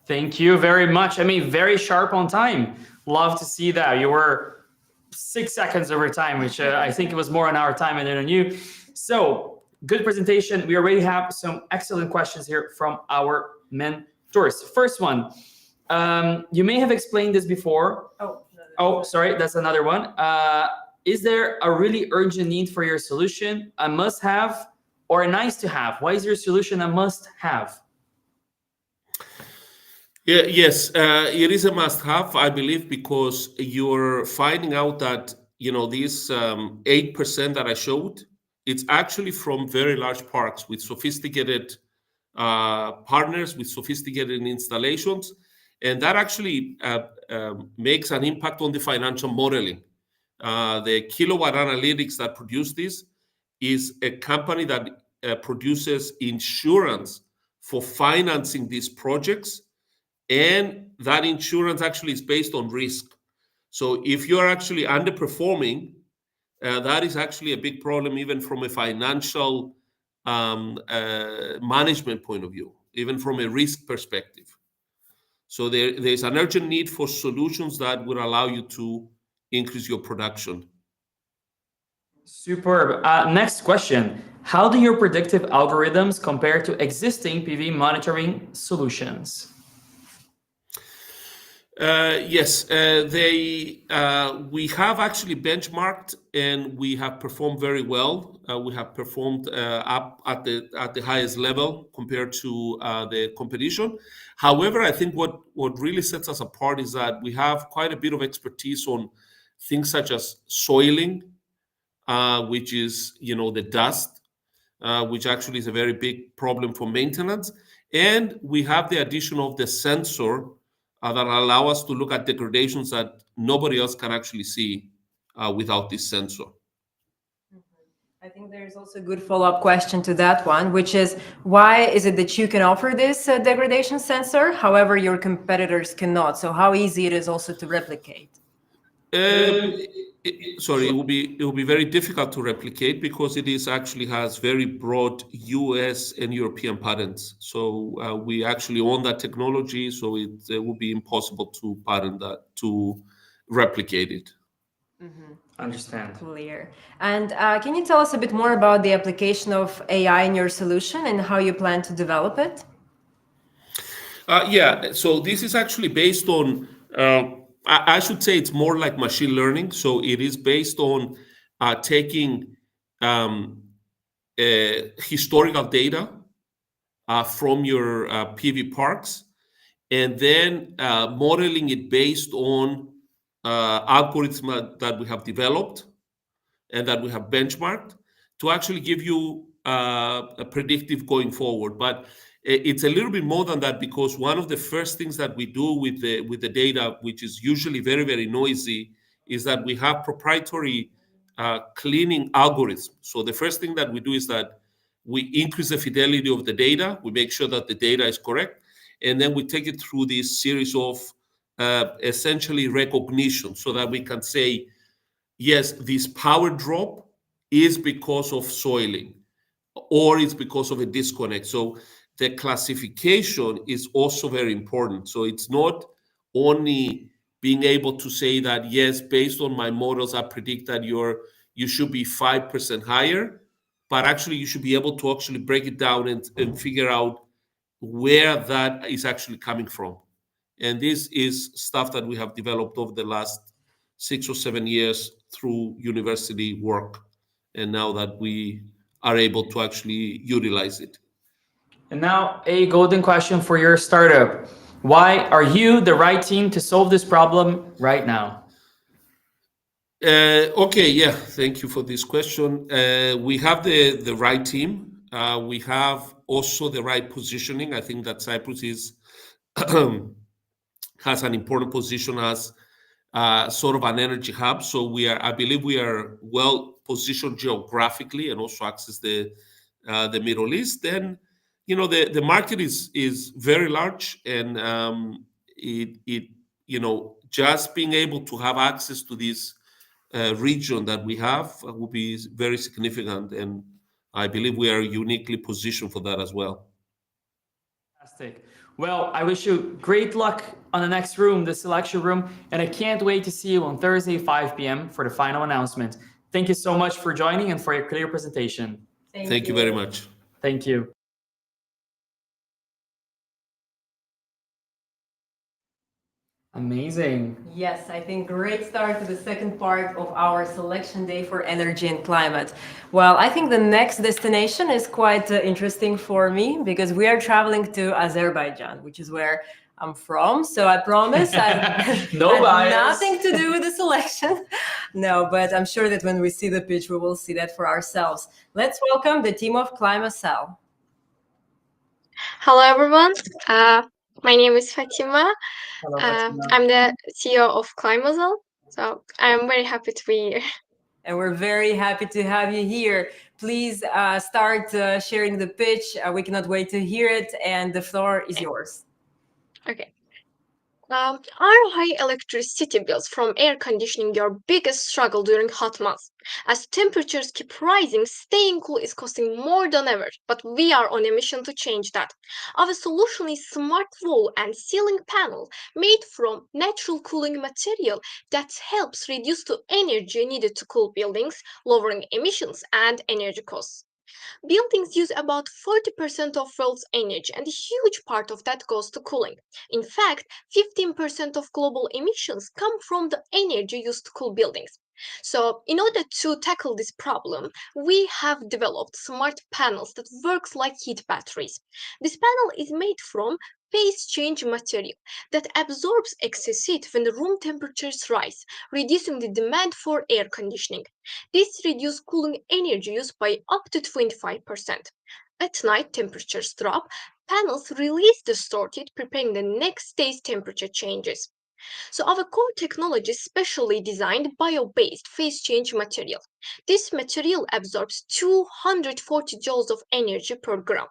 Thank you very much. I mean, very sharp on time. Love to see that. You were 6 seconds over time, which I think it was more on our time than on you. So good presentation. We already have some excellent questions here from our mentors. First one, you may have explained this before. Oh, sorry, that's another one. Is there a really urgent need for your solution, a must-have or a nice-to-have? Why is your solution a must-have? Yeah, yes, it is a must-have, I believe, because you're finding out that, you know, this 8% that I showed, it's actually from very large parks with sophisticated partners, with sophisticated installations. And that actually makes an impact on the financial modeling. The Kilowatt Analytics that produce this is a company that produces insurance for financing these projects. And that insurance actually is based on risk. So if you're actually underperforming, that is actually a big problem, even from a financial management point of view, even from a risk perspective. So there's an urgent need for solutions that would allow you to increase your production. Superb. Next question. How do your predictive algorithms compare to existing PV monitoring solutions? Yes, we have actually benchmarked and we have performed very well. We have performed up at the highest level compared to the competition. However, I think what really sets us apart is that we have quite a bit of expertise on things such as soiling, which is, you know, the dust, which actually is a very big problem for maintenance. And we have the addition of the sensor that allow us to look at degradations that nobody else can actually see without this sensor. I think there's also a good follow-up question to that one, which is, why is it that you can offer this degradation sensor, however your competitors cannot? So how easy it is also to replicate? Sorry, it will be very difficult to replicate because it is actually has very broad US and European patents. So we actually own that technology, so it will be impossible to patent that, to replicate it. Mm-hmm. Understand. Clear. And can you tell us a bit more about the application of AI in your solution and how you plan to develop it? Yeah, so this is actually based on I should say it's more like machine learning. So it is based on taking historical data from your PV parks and then modeling it based on algorithms that we have developed and that we have benchmarked to actually give you a predictive going forward. But it's a little bit more than that, because one of the first things that we do with the data, which is usually very, very noisy, is that we have proprietary cleaning algorithms. So the first thing that we do is that we increase the fidelity of the data. We make sure that the data is correct. And then we take it through this series of essentially recognition so that we can say, yes, this power drop is because of soiling. or it's because of a disconnect. So the classification is also very important. So it's not only being able to say that, yes, based on my models, I predict that you should be 5% higher, but actually you should be able to actually break it down and figure out where that is actually coming from. And this is stuff that we have developed over the last 6 or 7 years through university work. And now that we are able to actually utilize it. And now a golden question for your startup. Why are you the right team to solve this problem right now? Okay, yeah, thank you for this question. We have the right team. We have also the right positioning. I think that Cyprus is has an important position as sort of an energy hub. So I believe we are well positioned geographically and also access the Middle East. Then, the market is very large, and it just being able to have access to this region that we have will be very significant, and I believe we are uniquely positioned for that as well. Fantastic. Well, I wish you great luck on the next room, the selection room, and I can't wait to see you on Thursday, 5 p.m. for the final announcement. Thank you so much for joining and for your clear presentation. Thank you very much. Thank you. Amazing. Yes, I think great start to the second part of our selection day for energy and climate. Well, I think the next destination is quite interesting for me because we are traveling to Azerbaijan, which is where I'm from. So I promise I No bias. nothing to do with the selection. No, but I'm sure that when we see the pitch, we will see that for ourselves. Let's welcome the team of Climacell. Hello, everyone. My name is Fatima. Hello, Fatima. I'm the CEO of Climacell, so I'm very happy to be here. And we're very happy to have you here. Please start sharing the pitch. We cannot wait to hear it, and the floor is yours. Okay. Are high electricity bills from air conditioning your biggest struggle during hot months? As temperatures keep rising, staying cool is costing more than ever, but we are on a mission to change that. Our solution is smart wall and ceiling panel made from natural cooling material that helps reduce the energy needed to cool buildings, lowering emissions and energy costs. Buildings use about 40% of world's energy, and a huge part of that goes to cooling. In fact, 15% of global emissions come from the energy used to cool buildings. So, in order to tackle this problem, we have developed smart panels that works like heat batteries. This panel is made from phase change material that absorbs excess heat when the room temperatures rise, reducing the demand for air conditioning. This reduces cooling energy use by up to 25%. At night, temperatures drop, panels release the stored heat, preparing the next day's temperature changes. So our core technology is specially designed bio-based phase change material. This material absorbs 240 joules of energy per gram.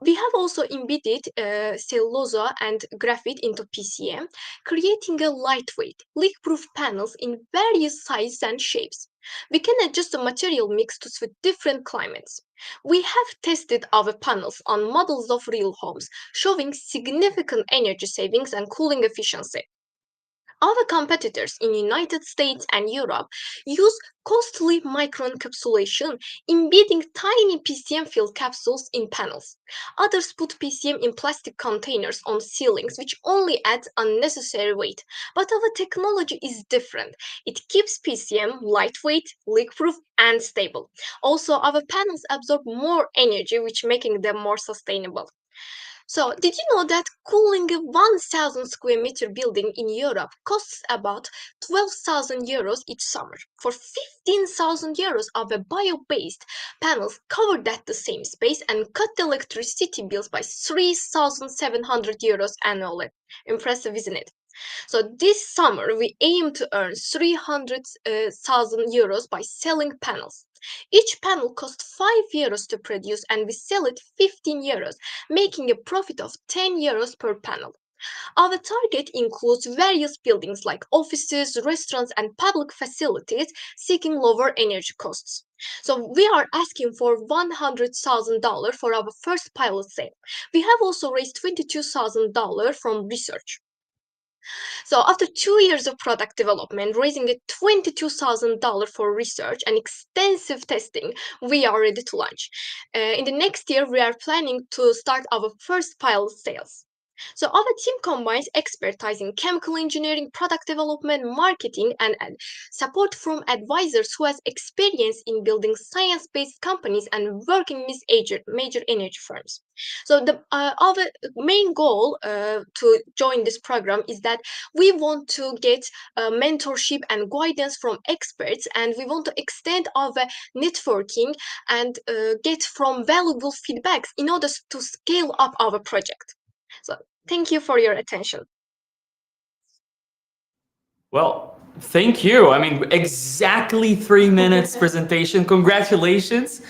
We have also embedded cellulose and graphite into PCM, creating a lightweight, leak-proof panels in various sizes and shapes. We can adjust the material mix to suit different climates. We have tested our panels on models of real homes, showing significant energy savings and cooling efficiency. Our competitors in the United States and Europe use costly microencapsulation, embedding tiny PCM-filled capsules in panels. Others put PCM in plastic containers on ceilings, which only adds unnecessary weight. But our technology is different. It keeps PCM lightweight, leak-proof, and stable. Also, our panels absorb more energy, which making them more sustainable. So, did you know that cooling a 1,000 square meter building in Europe costs about 12,000 euros each summer? For 15,000 euros, our bio-based panels cover that the same space and cut the electricity bills by 3,700 euros annually. Impressive, isn't it? So this summer, we aim to earn 300,000 euros by selling panels. Each panel costs 5 euros to produce, and we sell it 15 euros, making a profit of 10 euros per panel. Our target includes various buildings like offices, restaurants, and public facilities seeking lower energy costs. So we are asking for $100,000 for our first pilot sale. We have also raised $22,000 from research. So after 2 years of product development, raising $22,000 for research and extensive testing, we are ready to launch. In the next year, we are planning to start our first pilot sales. So our team combines expertise in chemical engineering, product development, marketing, and support from advisors who has experience in building science-based companies and working with major energy firms. So our main goal to join this program is that we want to get mentorship and guidance from experts, and we want to extend our networking and get from valuable feedbacks in order to scale up our project. So thank you for your attention. Well, thank you. I mean, exactly 3 minutes presentation. Congratulations.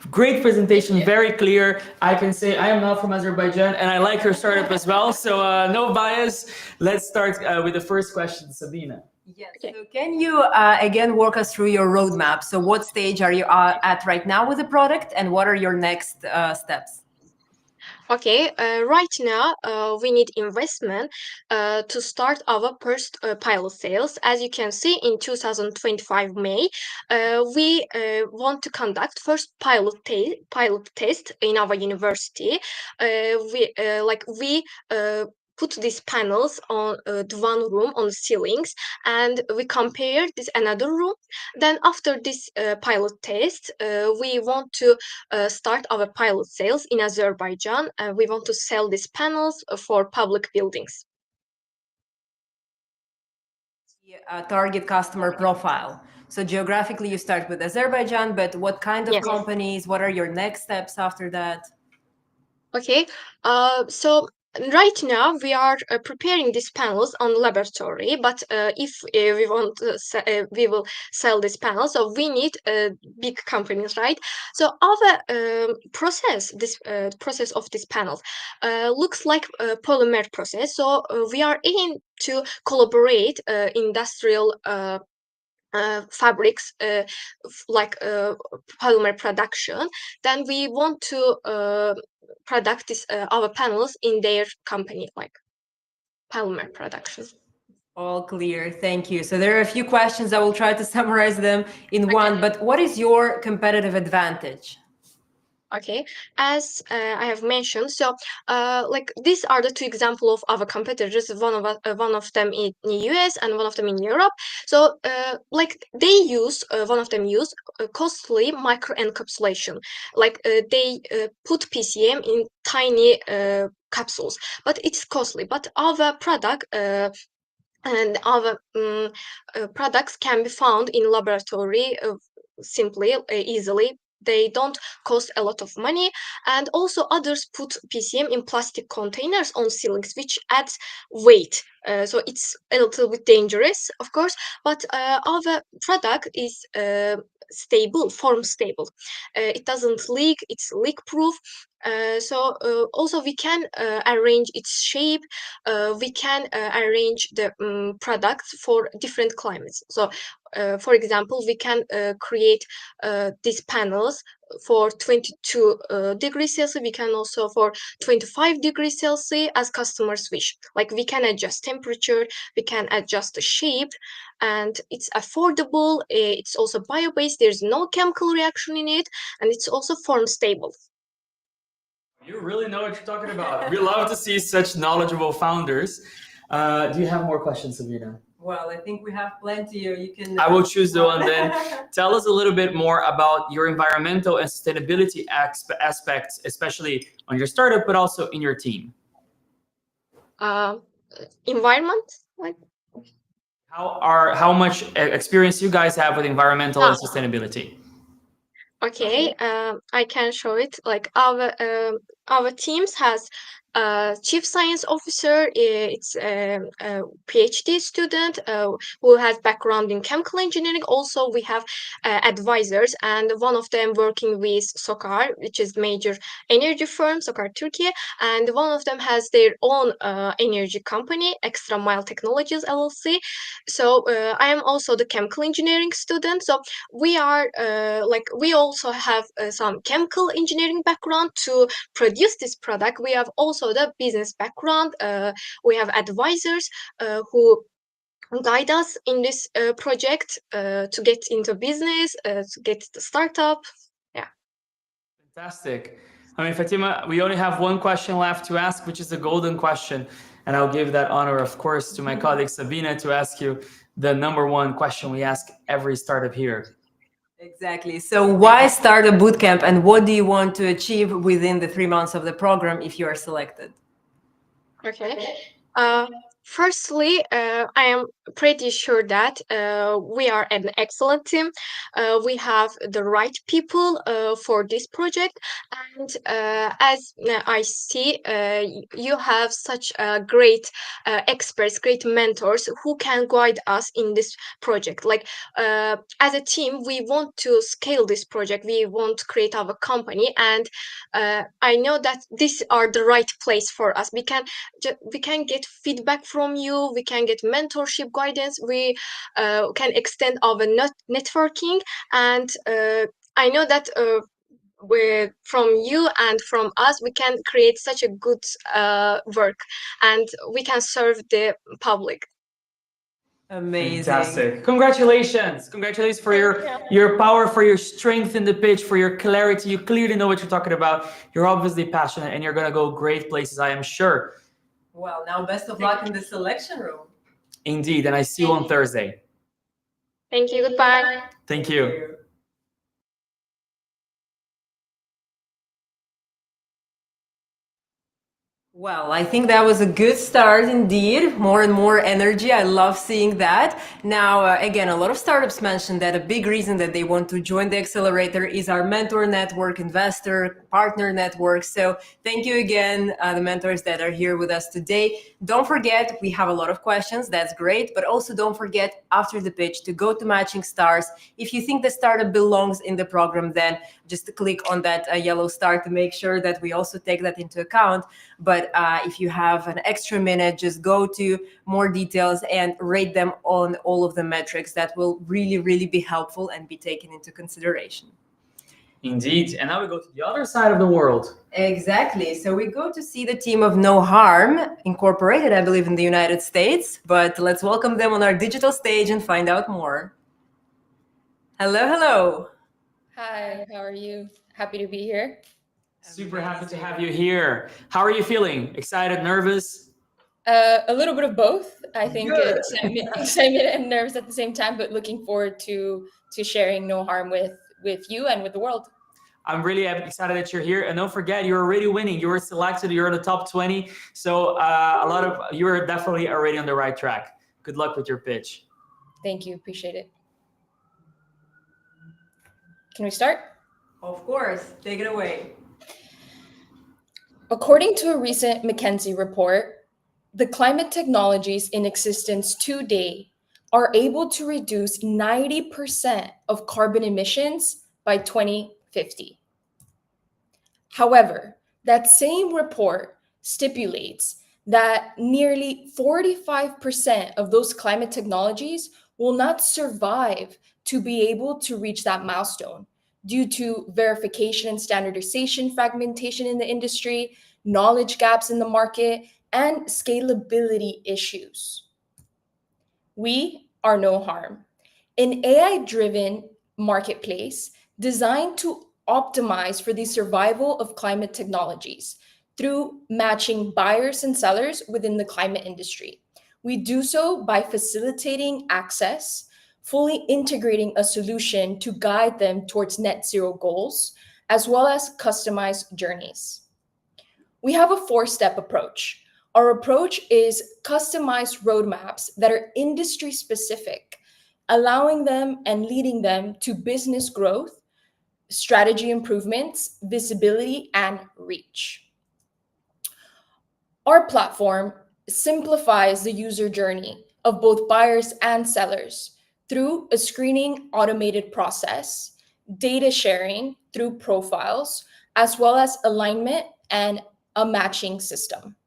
Great presentation, very clear. I can say I am not from Azerbaijan and I like your startup as well. So no bias. Let's start with the first question, Sabina. Yes. Okay. So can you again walk us through your roadmap? So what stage are you at right now with the product, and what are your next steps? Okay, right now we need investment to start our first pilot sales. As you can see, in 2025 May, we want to conduct first pilot test in our university. We put these panels on the one room on the ceilings, and we compare this another room. Then after this pilot test, we want to start our pilot sales in Azerbaijan. We want to sell these panels for public buildings. Target customer profile. So geographically, you start with Azerbaijan, but what kind of companies? What are your next steps after that? Okay, so right now we are preparing these panels on laboratory, but if we want to we will sell these panels, so we need big companies, right? So our process of these panels looks like a polymer process. So we are aiming to collaborate industrial fabrics like polymer production. Then we want to product our panels in their company, like polymer production. All clear, thank you. So there are a few questions. I will try to summarize them in one, but what is your competitive advantage? Okay, as I have mentioned, so like these are the two examples of our competitors. One of them in the US and one of them in Europe. So like they use one of them use costly micro encapsulation. Like they put PCM in tiny capsules, but it's costly. But our product. And our products can be found in laboratory simply, easily. They don't cost a lot of money, and also others put PCM in plastic containers on ceilings, which adds weight. So it's a little bit dangerous, of course, but our product is stable, form stable. It doesn't leak, it's leak proof. So also we can arrange its shape. We can arrange the products for different climates. So for example, we can create these panels for 22 degrees Celsius. We can also for 25 degrees Celsius as customers wish. Like we can adjust temperature, we can adjust the shape, and it's affordable. It's also bio-based. There's no chemical reaction in it, and it's also form stable. You really know what you're talking about. We love to see such knowledgeable founders. Do you have more questions, Sabina? Well, I think we have plenty. You can. I will choose the one then. Tell us a little bit more about your environmental and sustainability aspects, especially on your startup, but also in your team. Environment, like how much experience you guys have with environmental and sustainability? Okay, I can show it. Like our teams has chief science officer. It's a PhD student who has background in chemical engineering. Also, we have advisors, and one of them working with Sokar, which is major energy firm, Sokar Turkey, and one of them has their own energy company, Extra Mile Technologies LLC. So I am also the chemical engineering student. So we are we also have some chemical engineering background to produce this product. We have also the business background. We have advisors who guide us in this project to get into business, to get the startup. Yeah. Fantastic. I mean, Fatima, we only have one question left to ask, which is the golden question. And I'll give that honor, of course, to my colleague Sabina to ask you the number one question we ask every startup here. Exactly. So why start a bootcamp, and what do you want to achieve within the 3 months of the program if you are selected? Okay. Firstly, I am pretty sure that we are an excellent team. We have the right people for this project, and as I see, you have such great experts, great mentors who can guide us in this project. Like as a team, we want to scale this project. We want to create our company, and I know that these are the right place for us. We can get feedback from you, we can get mentorship guidance, we can extend our networking, and I know that from you and from us we can create such a good work, and we can serve the public. Amazing. Fantastic. Congratulations. Congratulations for your power, for your strength in the pitch, for your clarity. You clearly know what you're talking about. You're obviously passionate, and you're going to go great places, I am sure. Well, now best of luck in the selection room. Indeed. And I see you on Thursday. Thank you. Goodbye. Thank you. Well, I think that was a good start indeed. More and more energy. I love seeing that. Now, again, a lot of startups mentioned that a big reason that they want to join the accelerator is our mentor network, investor, partner network. So thank you again, the mentors that are here with us today. Don't forget, we have a lot of questions. That's great. But also don't forget, after the pitch, to go to Matching Stars. If you think the startup belongs in the program, then just click on that yellow star to make sure that we also take that into account. But if you have an extra minute, just go to more details and rate them on all of the metrics. That will really, really be helpful and be taken into consideration. Indeed. And now we go to the other side of the world. Exactly. So we go to see the team of No Harm, incorporated, I believe, in the United States. But let's welcome them on our digital stage and find out more. Hello, hello. Hi, how are you? Happy to be here. Super happy to have you here. How are you feeling? Excited, nervous? A little bit of both. I think it's excitement and nerves at the same time, but looking forward to sharing No Harm with you and with the world. I'm really excited that you're here. And don't forget, you're already winning. You were selected. You're in the top 20. So you're definitely already on the right track. Good luck with your pitch. Thank you. Appreciate it. Can we start? Of course. Take it away. According to a recent McKinsey report, the climate technologies in existence today are able to reduce 90% of carbon emissions by 2050. However, that same report stipulates that nearly 45% of those climate technologies will not survive to be able to reach that milestone due to verification and standardization fragmentation in the industry, knowledge gaps in the market, and scalability issues. We are No Harm, an AI-driven marketplace designed to optimize for the survival of climate technologies through matching buyers and sellers within the climate industry. We do so by facilitating access, fully integrating a solution to guide them towards net zero goals, as well as customized journeys. We have a 4-step approach. Our approach is customized roadmaps that are industry specific, allowing them and leading them to business growth, strategy improvements, visibility, and reach. Our platform simplifies the user journey of both buyers and sellers through a screening automated process, data sharing through profiles, as well as alignment and a matching system.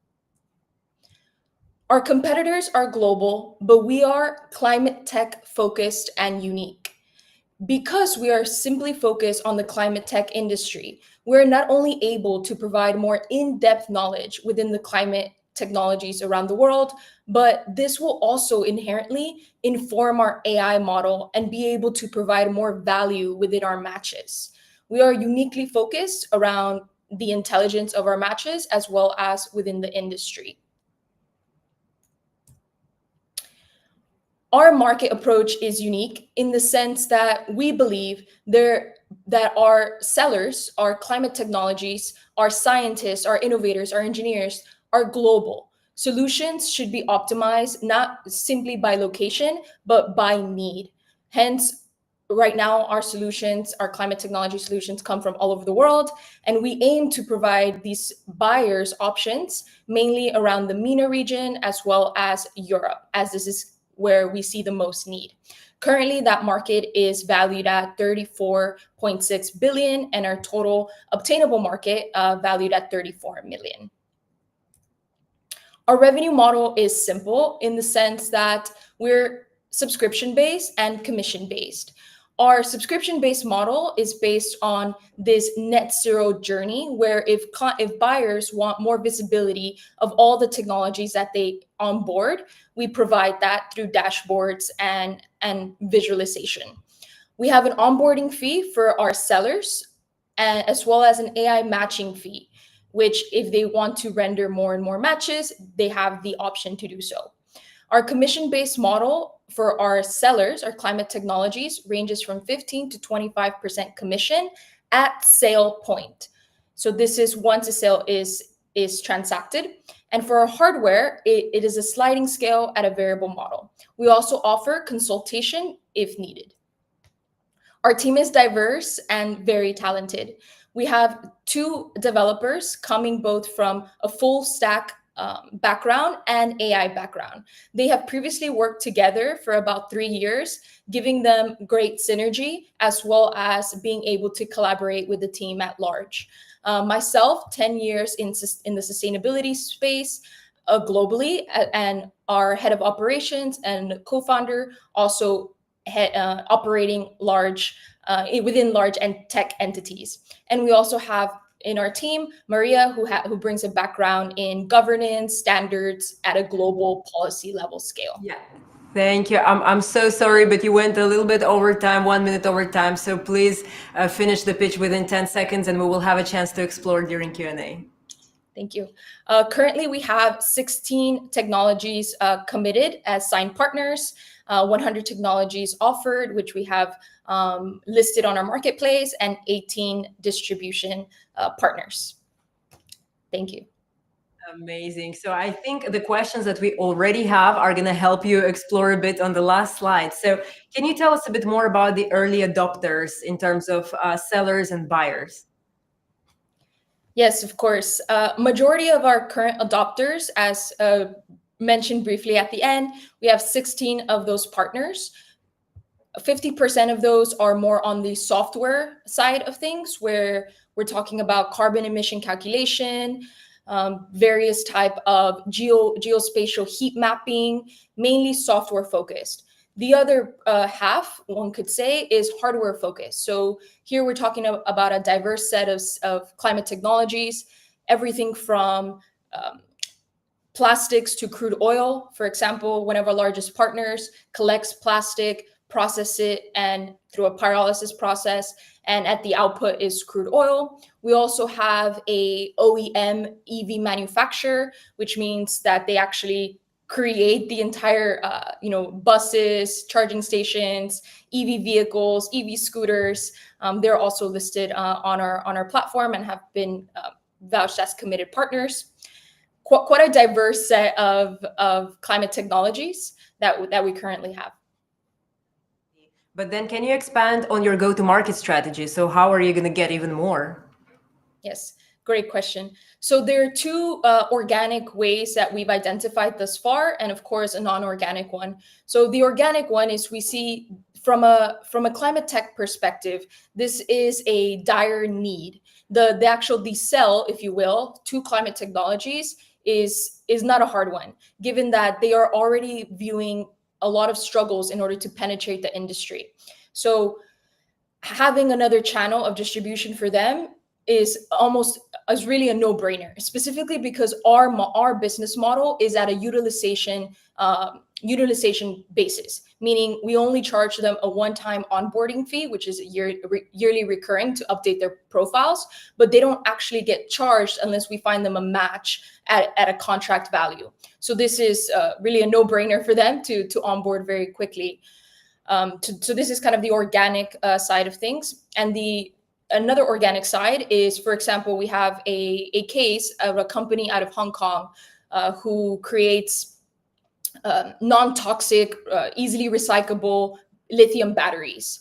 Our competitors are global, but we are climate tech focused and unique. Because we are simply focused on the climate tech industry, we're not only able to provide more in-depth knowledge within the climate technologies around the world, but this will also inherently inform our AI model and be able to provide more value within our matches. We are uniquely focused around the intelligence of our matches as well as within the industry. Our market approach is unique in the sense that we believe that our sellers, our climate technologies, our scientists, our innovators, our engineers are global. Solutions should be optimized not simply by location, but by need. Hence, right now, our solutions, our climate technology solutions come from all over the world, and we aim to provide these buyers options mainly around the MENA region as well as Europe, as this is where we see the most need. Currently, that market is valued at 34.6 billion, and our total obtainable market valued at 34 million. Our revenue model is simple in the sense that we're subscription-based and commission-based. Our subscription-based model is based on this net zero journey, where if buyers want more visibility of all the technologies that they onboard, we provide that through dashboards and visualization. We have an onboarding fee for our sellers, as well as an AI matching fee, which if they want to render more and more matches, they have the option to do so. Our commission-based model for our sellers, our climate technologies, ranges from 15 to 25% commission at sale point. So this is once a sale is transacted. And for our hardware, it is a sliding scale at a variable model. We also offer consultation if needed. Our team is diverse and very talented. We have 2 developers coming both from a full stack background and AI background. They have previously worked together for about 3 years, giving them great synergy as well as being able to collaborate with the team at large. Myself, 10 years in the sustainability space globally, and our head of operations and co-founder also operating large within large and tech entities. And we also have in our team, Maria, who brings a background in governance standards at a global policy level scale. Yeah. Thank you. I'm so sorry, but you went a little bit over time, 1 minute over time. So please finish the pitch within 10 seconds and we will have a chance to explore during Q&A. Thank you. Currently, we have 16 technologies committed as signed partners, 100 technologies offered, which we have listed on our marketplace, and 18 distribution partners. Thank you. Amazing. So I think the questions that we already have are going to help you explore a bit on the last slide. So can you tell us a bit more about the early adopters in terms of sellers and buyers? Yes, of course. Majority of our current adopters, as mentioned briefly at the end, we have 16 of those partners. 50% of those are more on the software side of things, where we're talking about carbon emission calculation, various type of geospatial heat mapping, mainly software focused. The other half, one could say, is hardware focused. So here we're talking about a diverse set of climate technologies, everything from plastics to crude oil. For example, one of our largest partners collects plastic, process it, and through a pyrolysis process, and at the output is crude oil. We also have a OEM EV manufacturer, which means that they actually create the entire, buses, charging stations, EV vehicles, EV scooters. They're also listed on our platform and have been vouched as committed partners. Quite a diverse set of climate technologies that we currently have. But then can you expand on your go-to-market strategy? So how are you going to get even more? Yes. Great question. So there are two organic ways that we've identified thus far, and of course a non-organic one. So the organic one is we see from a climate tech perspective, this is a dire need. The sell, if you will, to climate technologies is not a hard one, given that they are already viewing a lot of struggles in order to penetrate the industry. So having another channel of distribution for them is really a no-brainer, specifically because our business model is at a utilization basis, meaning we only charge them a one-time onboarding fee, which is yearly recurring to update their profiles, but they don't actually get charged unless we find them a match at a contract value. So this is really a no-brainer for them to onboard very quickly. So this is kind of the organic side of things. And another organic side is, for example, we have a case of a company out of Hong Kong who creates non-toxic, easily recyclable lithium batteries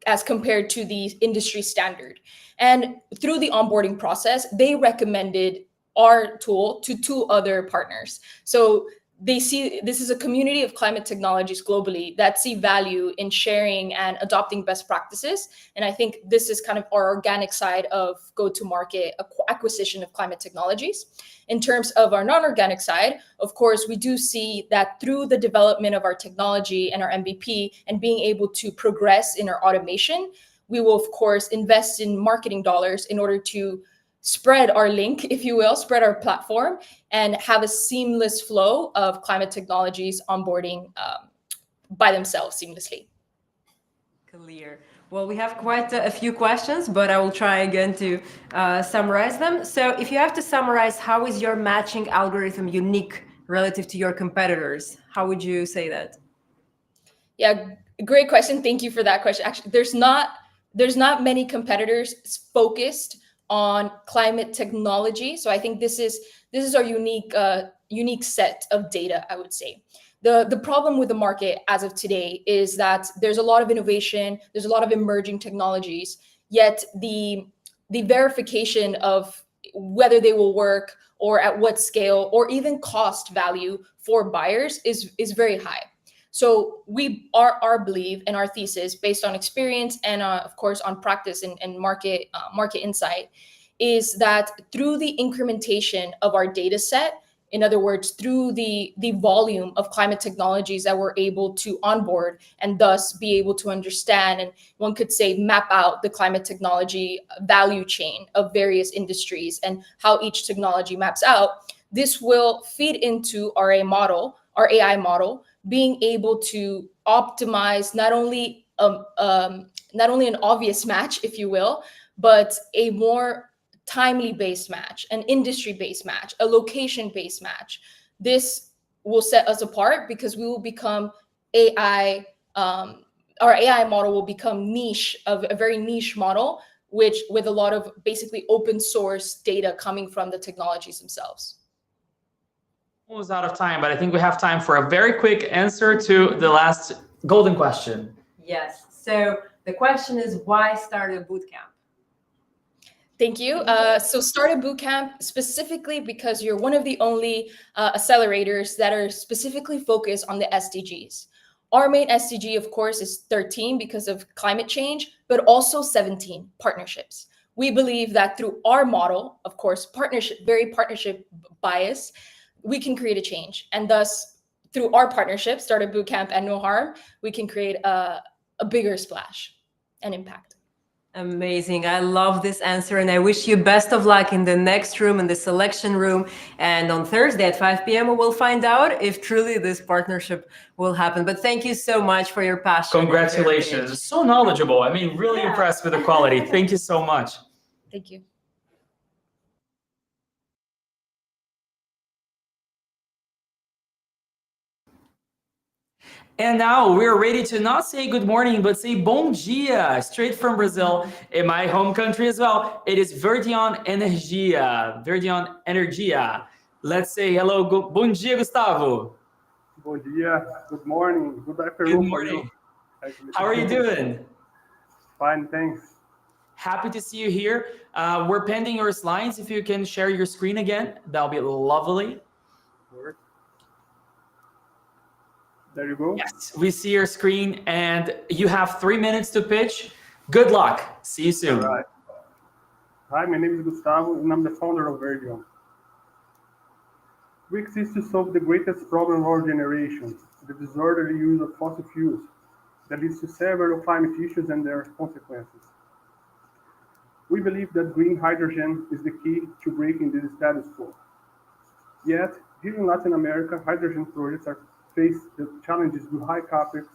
as compared to the industry standard. And through the onboarding process, they recommended our tool to two other partners. So they see this is a community of climate technologies globally that see value in sharing and adopting best practices. And I think this is kind of our organic side of go-to-market acquisition of climate technologies. In terms of our non-organic side, of course, we do see that through the development of our technology and our MVP and being able to progress in our automation, we will, of course, invest in marketing dollars in order to spread our link, if you will, spread our platform and have a seamless flow of climate technologies onboarding by themselves seamlessly. Clear. Well, we have quite a few questions, but I will try again to summarize them. So if you have to summarize, how is your matching algorithm unique relative to your competitors? How would you say that? Yeah, great question. Thank you for that question. Actually, there's not many competitors focused on climate technology. So I think this is our unique set of data, I would say. The problem with the market as of today is that there's a lot of innovation, there's a lot of emerging technologies, yet the verification of whether they will work or at what scale or even cost value for buyers is very high. So our belief and our thesis, based on experience and of course on practice and market insight, is that through the incrementation of our data set, in other words, through the volume of climate technologies that we're able to onboard and thus be able to understand, and one could say map out the climate technology value chain of various industries and how each technology maps out, this will feed into our AI model, being able to optimize not only an obvious match, if you will, but a more timely-based match, an industry-based match, a location-based match. This will set us apart because we will become AI. Our AI model will become a very niche model, with a lot of basically open source data coming from the technologies themselves. Almost out of time, but I think we have time for a very quick answer to the last golden question. Yes. So the question is, why start a bootcamp? Thank you. So Startup Bootcamp specifically because you're one of the only accelerators that are specifically focused on the SDGs. Our main SDG, of course, is 13 because of climate change, but also 17, partnerships. We believe that through our model, of course, very partnership bias, we can create a change. And thus, through our partnership, Startup Bootcamp and No Harm, we can create a bigger splash and impact. Amazing. I love this answer, and I wish you best of luck in the next room, in the selection room. And on Thursday at 5 p.m., we'll find out if truly this partnership will happen. But thank you so much for your passion. Congratulations. So knowledgeable. I mean, really impressed with the quality. Thank you so much. Thank you. And now we're ready to not say good morning, but say bom dia, straight from Brazil, in my home country as well. It is Verdion Energia. Let's say hello. Bom dia, Gustavo. Bom dia, good morning, good afternoon. Good morning. How are you doing? Fine, thanks. Happy to see you here. We're pending your slides. If you can share your screen again, that'll be lovely. There you go. Yes, we see your screen, and you have 3 minutes to pitch. Good luck. See you soon. All right. Hi, my name is Gustavo, and I'm the founder of Verdion. We exist to solve the greatest problem of our generation, the disorderly use of fossil fuels that leads to several climate issues and their consequences. We believe that green hydrogen is the key to breaking this status quo. Yet, here in Latin America, hydrogen projects face the challenges with high capex,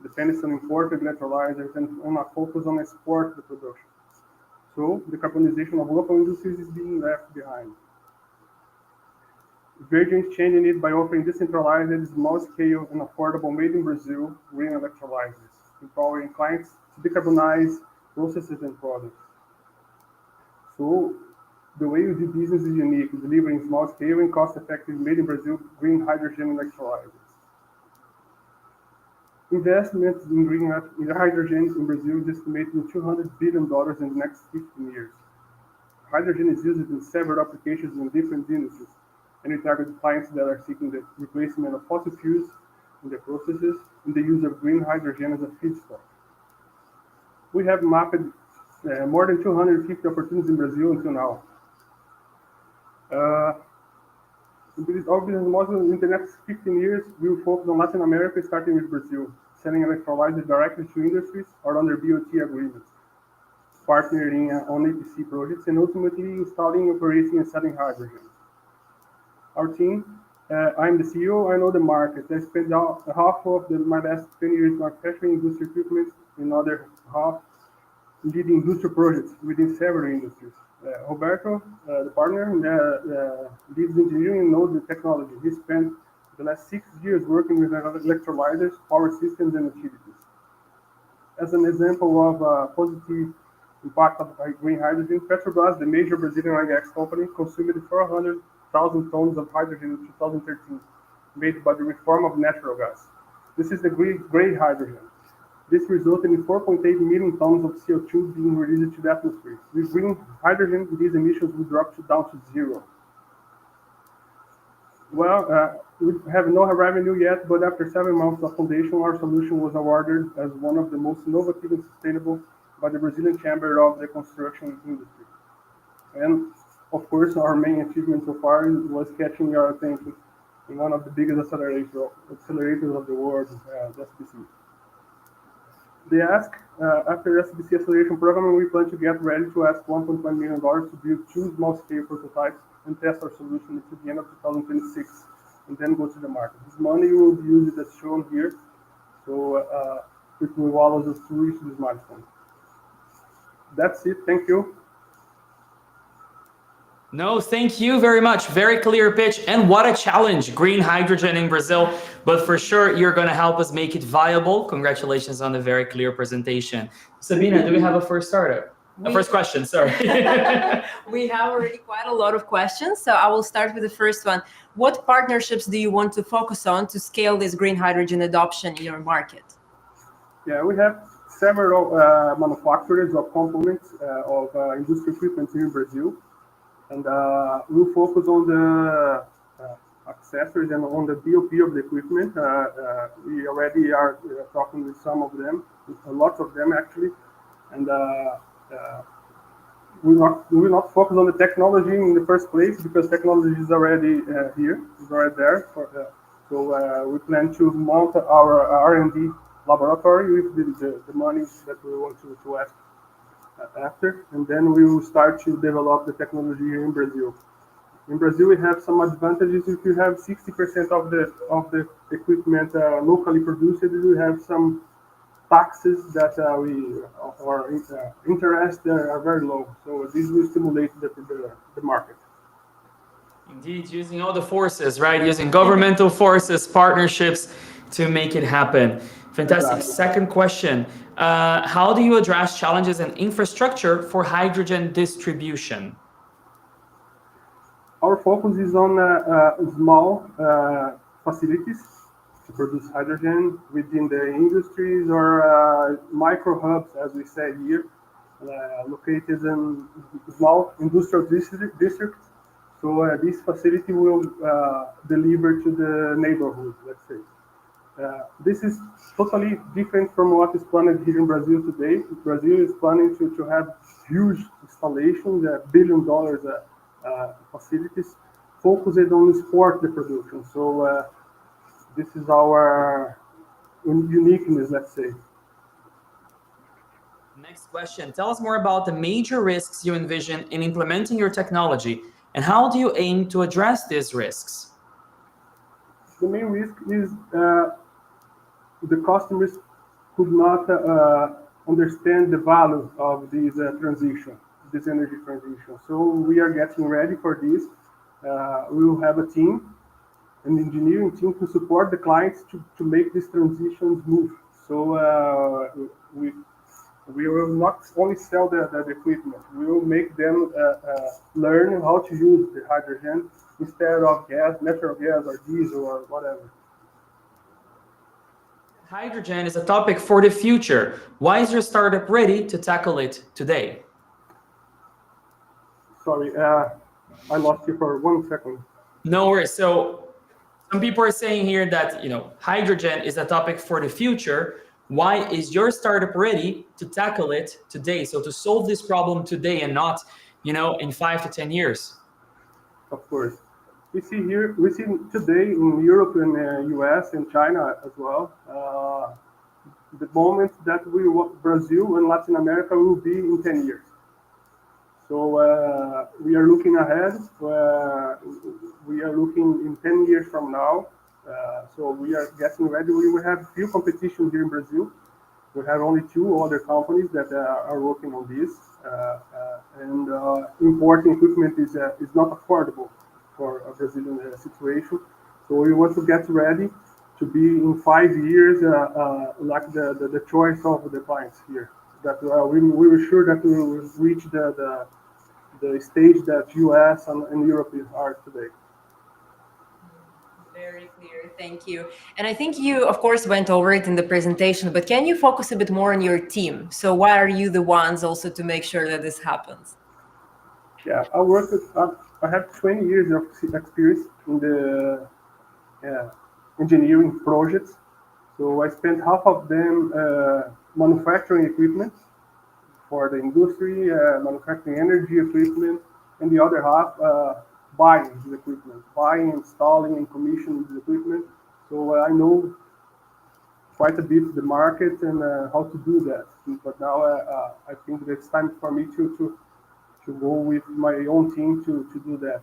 dependence on imported electrolyzers, and on a focus on export the production. So, the decarbonization of local industries is being left behind. Verdion is changing it by offering decentralized, small-scale, and affordable made-in-Brazil green electrolyzers, empowering clients to decarbonize processes and products. So, the way we do business is unique, delivering small-scale and cost-effective made-in-Brazil green hydrogen electrolyzers. Investments in green hydrogen in Brazil is estimated in $200 billion in the next 15 years. Hydrogen is used in several applications in different industries, and we target clients that are seeking the replacement of fossil fuels in their processes and the use of green hydrogen as a feedstock. We have mapped more than 250 opportunities in Brazil until now. Our business model in the next 15 years will focus on Latin America, starting with Brazil, selling electrolyzers directly to industries or under BOT agreements, partnering on EPC projects, and ultimately installing, operating, and selling hydrogen. Our team, I'm the CEO, I know the market. I spent half of my last 10 years manufacturing industrial equipment, another half leading industrial projects within several industries. Roberto, the partner, leads engineering and knows the technology. He spent the last 6 years working with electrolyzers, power systems, and utilities. As an example of positive impact of green hydrogen, Petrobras, the major Brazilian oil and gas company, consumed 400,000 tons of hydrogen in 2013, made by the reform of natural gas. This is the gray hydrogen. This resulted in 4.8 million tons of CO2 being released to the atmosphere. With green hydrogen, these emissions will drop down to zero. Well, we have no revenue yet, but after 7 months of foundation, our solution was awarded as one of the most innovative and sustainable by the Brazilian Chamber of the Construction Industry. And of course, our main achievement so far was catching your attention in one of the biggest accelerators of the world, the SBC. They ask, after the SBC acceleration program, we plan to get ready to ask $1.1 million to build 2 small-scale prototypes and test our solution until the end of 2026, and then go to the market. This money will be used as shown here, so it will allow us to reach this milestone. That's it. Thank you. No, thank you very much. Very clear pitch. And what a challenge, green hydrogen in Brazil. But for sure, you're going to help us make it viable. Congratulations on the very clear presentation. Sabina, do we have a first startup? A first question, sorry. We have already quite a lot of questions, so I will start with the first one. What partnerships do you want to focus on to scale this green hydrogen adoption in your market? Yeah, we have several manufacturers of components of industrial equipment here in Brazil. And we'll focus on the accessories and on the BOP of the equipment. We already are talking with some of them, lots of them actually. And we will not focus on the technology in the first place because technology is already here, is already there. So we plan to mount our R&D laboratory with the money that we want to ask after, and then we will start to develop the technology here in Brazil. In Brazil, we have some advantages. If you have 60% of the equipment locally produced, we have some taxes that or interest are very low. So this will stimulate the market. Indeed, using all the forces, right? Using governmental forces, partnerships to make it happen. Fantastic. Exactly. Second question. How do you address challenges in infrastructure for hydrogen distribution? Our focus is on small facilities to produce hydrogen within the industries or micro hubs, as we say here, located in small industrial district. So this facility will deliver to the neighborhood, let's say. This is totally different from what is planned here in Brazil today. Brazil is planning to have huge installations, $1 billion facilities focused on sport reproduction. So this is our uniqueness, let's say. Next question. Tell us more about the major risks you envision in implementing your technology, and how do you aim to address these risks? The main risk is the customers could not understand the value of this transition, this energy transition. So we are getting ready for this. We will have a team, an engineering team, to support the clients to make this transition smooth. So we will not only sell the equipment, we will make them learn how to use the hydrogen instead of gas, natural gas, or diesel, or whatever. Hydrogen is a topic for the future. Why is your startup ready to tackle it today? Sorry, I lost you for 1 second. No worries. So some people are saying here that, hydrogen is a topic for the future. Why is your startup ready to tackle it today? So to solve this problem today and not, in 5 to 10 years. Of course. We see today in Europe and US and China as well, the moment that Brazil and Latin America will be in 10 years. So we are looking ahead. We are looking in 10 years from now. So we are getting ready. We will have few competition here in Brazil. We have only 2 other companies that are working on this. And importing equipment is not affordable for a Brazilian situation. So we want to get ready to be in 5 years like the choice of the clients here. That we were sure that we will reach the stage that US and Europe are today. Very clear, thank you. And I think you, of course, went over it in the presentation, but can you focus a bit more on your team? So why are you the ones also to make sure that this happens? Yeah, I have 20 years of experience in the engineering projects. So I spent half of them manufacturing equipment for the industry, manufacturing energy equipment, and the other half buying the equipment, installing, and commissioning the equipment. So I know quite a bit the market and how to do that. But now I think that it's time for me to go with my own team to do that.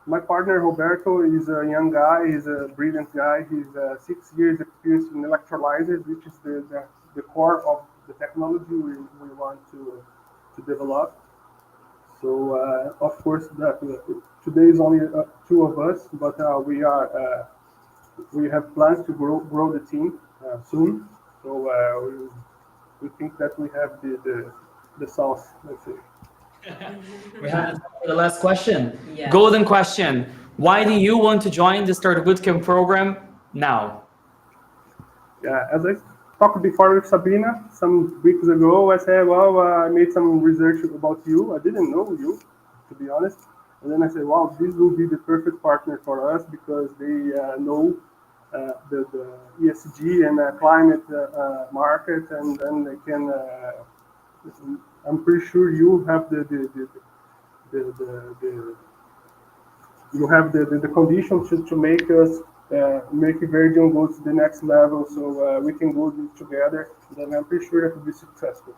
My partner Roberto is a young guy. He's a brilliant guy. He's 6 years experience in electrolyzers, which is the core of the technology we want to develop. So of course that today is only 2 of us, but we have plans to grow the team soon. So we think that we have the sauce, let's say. We have the last question. Yes. Golden question. Why do you want to join the Startup Bootcamp program now? Yeah, as I talked before with Sabina some weeks ago, I said, well, I made some research about you. I didn't know you, to be honest. And then I said, wow, this will be the perfect partner for us because they know the ESG and climate market, and then they can. I'm pretty sure you have the conditions to make us make Virgin go to the next level, so we can go together. Then I'm pretty sure that will be successful.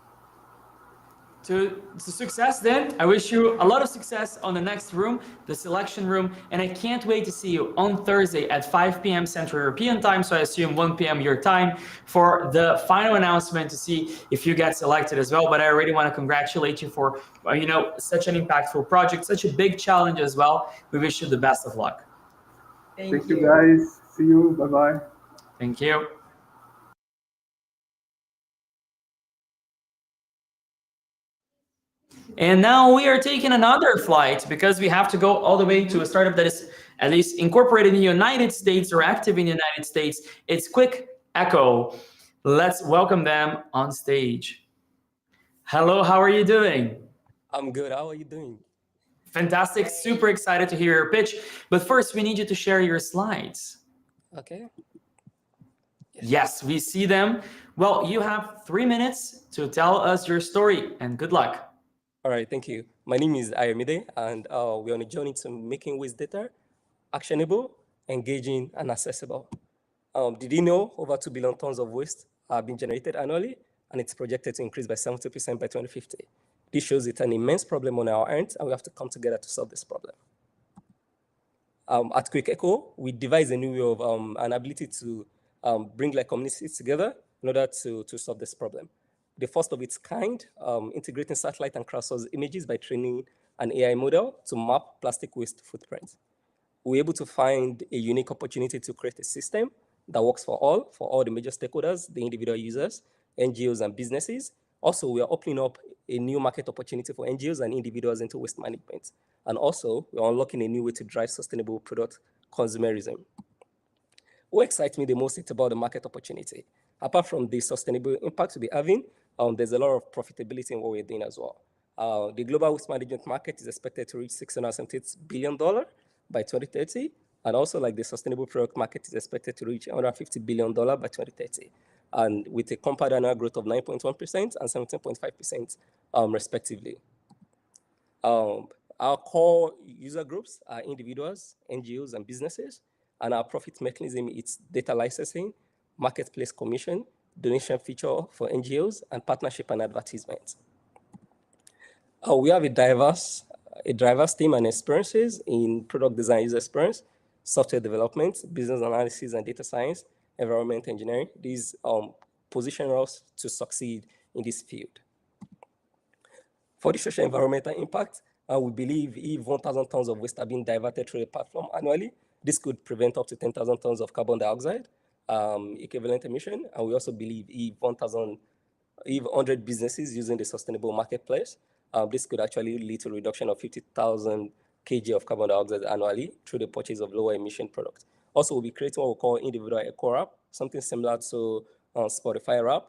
To success then, I wish you a lot of success on the next room, the selection room, and I can't wait to see you on Thursday at 5 p.m. Central European time, so I assume 1 p.m. your time, for the final announcement to see if you get selected as well. But I already want to congratulate you for, such an impactful project, such a big challenge as well. We wish you the best of luck. Thank you guys. See you. Bye-bye. Thank you. And now we are taking another flight because we have to go all the way to a startup that is at least incorporated in the United States or active in the United States. It's Quick Echo. Let's welcome them on stage. Hello, how are you doing? I'm good. How are you doing? Fantastic. Super excited to hear your pitch. But first, we need you to share your slides. Okay. Yes, we see them. Well, you have 3 minutes to tell us your story, and good luck. All right. Thank you. My name is Ayomide, and we're on a journey to making waste data actionable, engaging, and accessible. Did you know over 2 billion tons of waste are being generated annually, and it's projected to increase by 70% by 2050? This shows it's an immense problem on our end, and we have to come together to solve this problem. At Quick Echo, we devised a new way of an ability to bring like communities together in order to solve this problem. The first of its kind, integrating satellite and crowdsourced images by training an AI model to map plastic waste footprint. We're able to find a unique opportunity to create a system that works for all the major stakeholders, the individual users, NGOs, and businesses. Also, we are opening up a new market opportunity for NGOs and individuals into waste management. And also, we're unlocking a new way to drive sustainable product consumerism. What excites me the most is about the market opportunity. Apart from the sustainable impact we'll be having, there's a lot of profitability in what we're doing as well. The global waste management market is expected to reach $678 billion by 2030. And also, like the sustainable product market is expected to reach $150 billion by 2030. And with a compound annual growth of 9.1% and 17.5%, respectively. Our core user groups are individuals, NGOs, and businesses. And our profit mechanism is data licensing, marketplace commission, donation feature for NGOs, and partnership and advertisements. We have a diverse team and experiences in product design, user experience, software development, business analysis and data science, environment engineering. These position us to succeed in this field. For the social environmental impact, we believe if 1,000 tons of waste are being diverted through a platform annually, this could prevent up to 10,000 tons of carbon dioxide equivalent emission. And we also believe if 100 businesses using the sustainable marketplace, this could actually lead to a reduction of 50,000 kg of carbon dioxide annually through the purchase of lower emission products. Also, we'll be creating what we call individual eco app, something similar to Spotify app,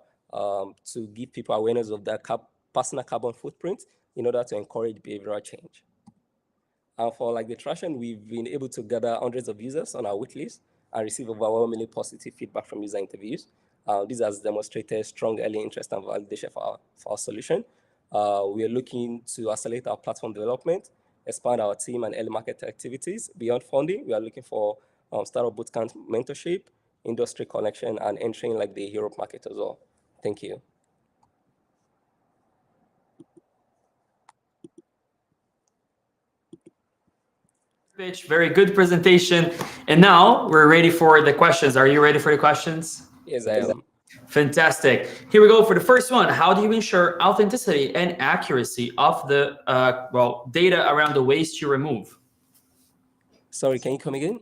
to give people awareness of their personal carbon footprint in order to encourage behavioral change. And for like the traction, we've been able to gather hundreds of users on our waitlist and receive overwhelmingly positive feedback from user interviews. This has demonstrated strong early interest and validation for our solution. We are looking to accelerate our platform development, expand our team and early market activities. Beyond funding, we are looking for startup bootcamp mentorship, industry connection, and entering like the Europe market as well. Thank you. Pitch, very good presentation. And now we're ready for the questions. Are you ready for the questions? Yes, I am. Fantastic. Here we go for the first one. How do you ensure authenticity and accuracy of the data around the waste you remove? Sorry, can you come again?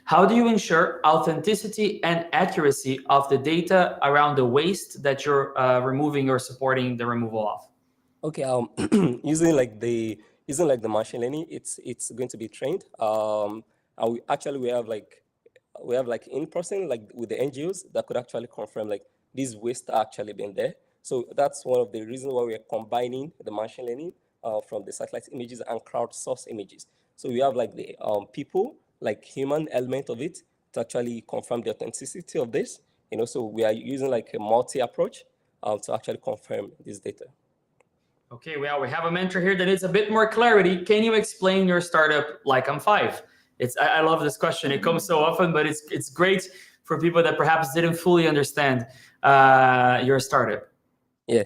How do you ensure authenticity and accuracy of the data around the waste that you're removing or supporting the removal of? Okay, using like the machine learning, it's going to be trained. And we have like in person, like with the NGOs that could actually confirm like these wastes are actually been there. So that's one of the reasons why we are combining the machine learning from the satellite images and crowdsourced images. So we have like the people, like human element of it to actually confirm the authenticity of this. So we are using like a multi approach to actually confirm this data. Okay, well, we have a mentor here that needs a bit more clarity. Can you explain your startup like I'm 5? I love this question. It comes so often, but it's great for people that perhaps didn't fully understand your startup. Yeah.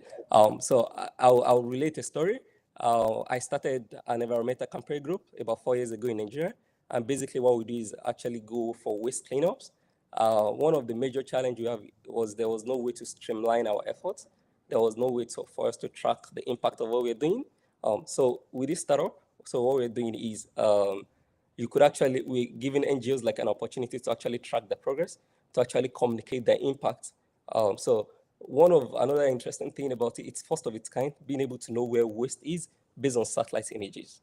So I'll relate a story. I started an environmental campaign group about 4 years ago in Nigeria, and basically what we do is actually go for waste cleanups. One of the major challenges we have was there was no way to streamline our efforts. There was no way for us to track the impact of what we're doing. So with this startup, so what we're doing is we're giving NGOs like an opportunity to actually track the progress, to actually communicate the impact. So another interesting thing about it's first of its kind, being able to know where waste is based on satellite images.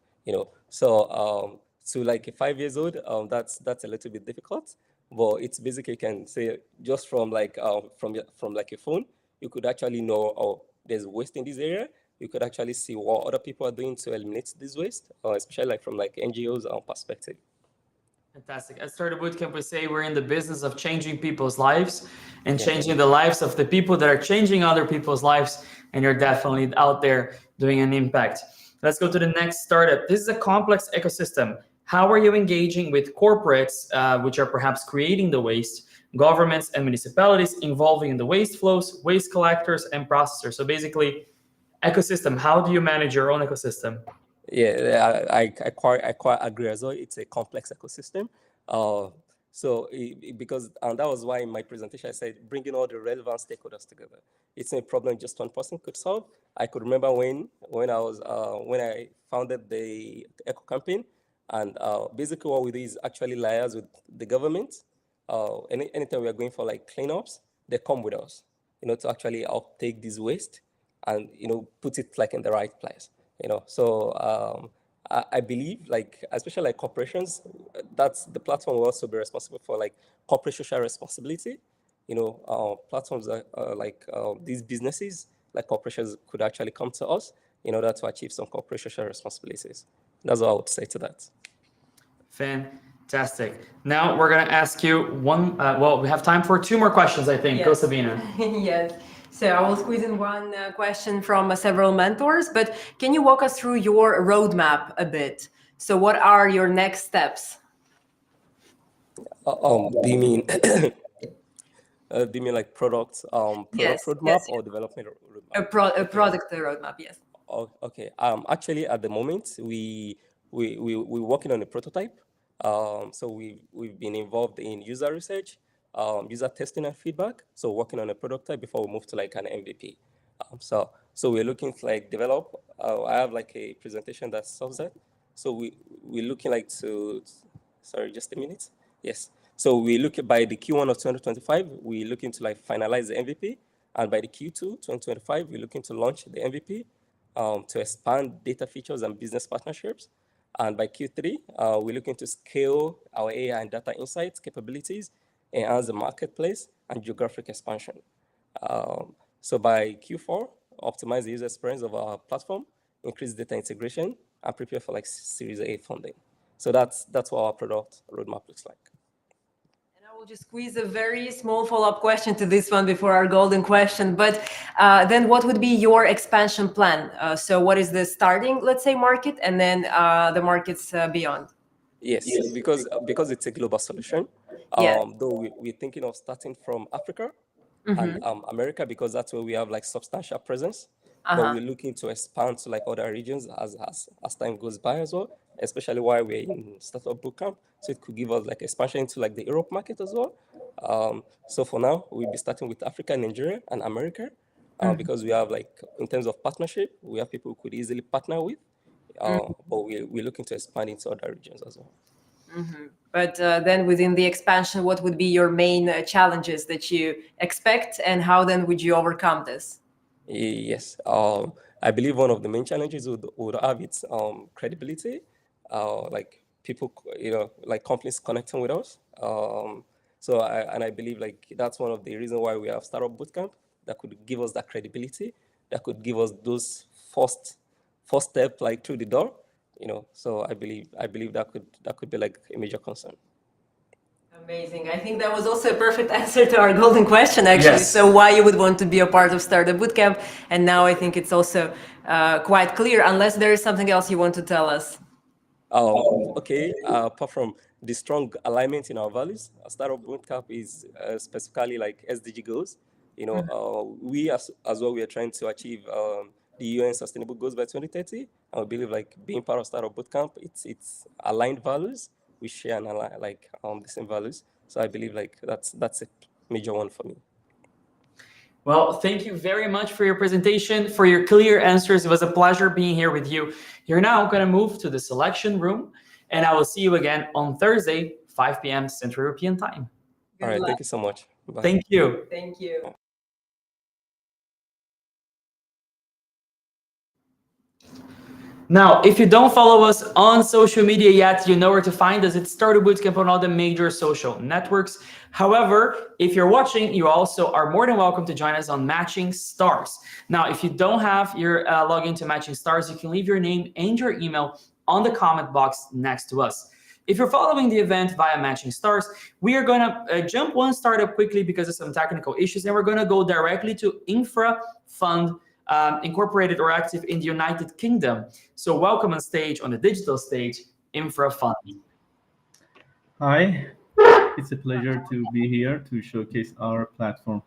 So like 5 years old, that's a little bit difficult, but it's basically you can say just from like from like a phone, you could actually know there's waste in this area, you could actually see what other people are doing to eliminate this waste, especially like from like NGOs perspective. Fantastic. At Startup Bootcamp, we say we're in the business of changing people's lives and changing the lives of the people that are changing other people's lives. And you're definitely out there doing an impact. Let's go to the next startup. This is a complex ecosystem. How are you engaging with corporates, which are perhaps creating the waste, governments and municipalities involving in the waste flows, waste collectors and processors? So basically, ecosystem, how do you manage your own ecosystem? Yeah, I quite agree as well. It's a complex ecosystem. Because that was why in my presentation I said bringing all the relevant stakeholders together. It's a problem just one person could solve. I could remember when I founded the Eco Campaign, and basically what we do is actually liaise with the government. Anytime we are going for like cleanups, they come with us, to actually uptake this waste and put it like in the right place. So I believe, like, especially like corporations, that's the platform will also be responsible for like corporate social responsibility. Platforms like these businesses, like corporations, could actually come to us in order to achieve some corporate social responsibilities. That's what I would say to that. Fantastic. Now we're going to ask you one. We have time for 2 more questions, I think. Yes. Go, Sabina. Yes. So I will squeeze in one question from several mentors, but can you walk us through your roadmap a bit? So what are your next steps? Do you mean like product roadmap or development roadmap? A product roadmap, yes. Oh, okay. Actually, at the moment, we're working on a prototype. So we've been involved in user research, user testing and feedback. So working on a prototype before we move to like an MVP. So we're looking to like develop. I have like a presentation that solves that. So we're looking like to. Sorry, just a minute. Yes. So we look at by the Q1 of 2025, we're looking to like finalize the MVP, and by the Q2 2025, we're looking to launch the MVP. To expand data features and business partnerships. And by Q3, we're looking to scale our AI and data insights capabilities, enhance the marketplace, and geographic expansion. So by Q4, optimize the user experience of our platform, increase data integration, and prepare for like Series A funding. So that's what our product roadmap looks like. We'll just squeeze a very small follow-up question to this one before our golden question. But then what would be your expansion plan? So what is the starting, let's say, market, and then the markets beyond? Yes, because it's a global solution. Though we're thinking of starting from Africa and America, because that's where we have like substantial presence. But we're looking to expand to like other regions as time goes by as well, especially while we're in Startup Bootcamp. So it could give us like expansion into like the Europe market as well. So for now, we'll be starting with Africa, Nigeria, and America, because we have like, in terms of partnership, we have people who could easily partner with, but we're looking to expand into other regions as well. But then within the expansion, what would be your main challenges that you expect, and how then would you overcome this? Yes, I believe one of the main challenges would have its credibility, like people, like companies connecting with us. So I believe like that's one of the reasons why we have Startup Bootcamp, that could give us that credibility, that could give us those first step like through the door. So I believe that could be like a major concern. Amazing. I think that was also a perfect answer to our golden question, actually. Yes. So why you would want to be a part of Startup Bootcamp. And now I think it's also quite clear, unless there is something else you want to tell us. Okay. Apart from the strong alignment in our values, Startup Bootcamp is specifically like SDG goals. We as well, we are trying to achieve the UN Sustainable Goals by 2030. And we believe like being part of Startup Bootcamp, it's aligned values. We share and align, like the same values. So I believe like that's a major one for me. Well, thank you very much for your presentation, for your clear answers. It was a pleasure being here with you. You're now going to move to the selection room, and I will see you again on Thursday, 5 p.m. Central European Time. All right. Thank you so much. Bye. Thank you. Thank you. Now, if you don't follow us on social media yet, you know where to find us. It's Startup Bootcamp on all the major social networks. However, if you're watching, you also are more than welcome to join us on Matching Stars. Now, if you don't have your login to Matching Stars, you can leave your name and your email on the comment box next to us. If you're following the event via Matching Stars, we are going to jump one startup quickly because of some technical issues, and we're going to go directly to Infra Fund incorporated or active in the United Kingdom. So welcome on stage, on the digital stage, Infra Fund. Hi, it's a pleasure to be here to showcase our platform.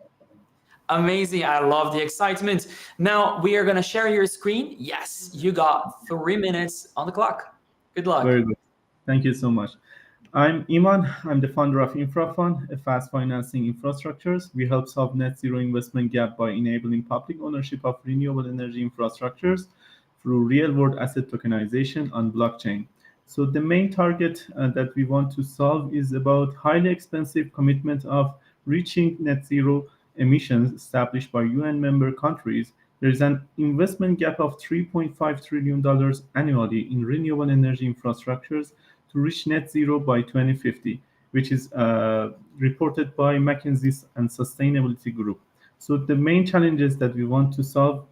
Amazing. I love the excitement. Now we are going to share your screen. Yes, you got 3 minutes on the clock. Good luck. Very good. Thank you so much. I'm Iman. I'm the founder of Infra Fund, a fast financing infrastructures. We help solve net zero investment gap by enabling public ownership of renewable energy infrastructures through real-world asset tokenization on blockchain. So the main target that we want to solve is about highly expensive commitment of reaching net zero emissions established by UN member countries. There is an investment gap of $3.5 trillion annually in renewable energy infrastructures to reach net zero by 2050, which is reported by McKinsey and Sustainability Group. So the main challenges that we want to solve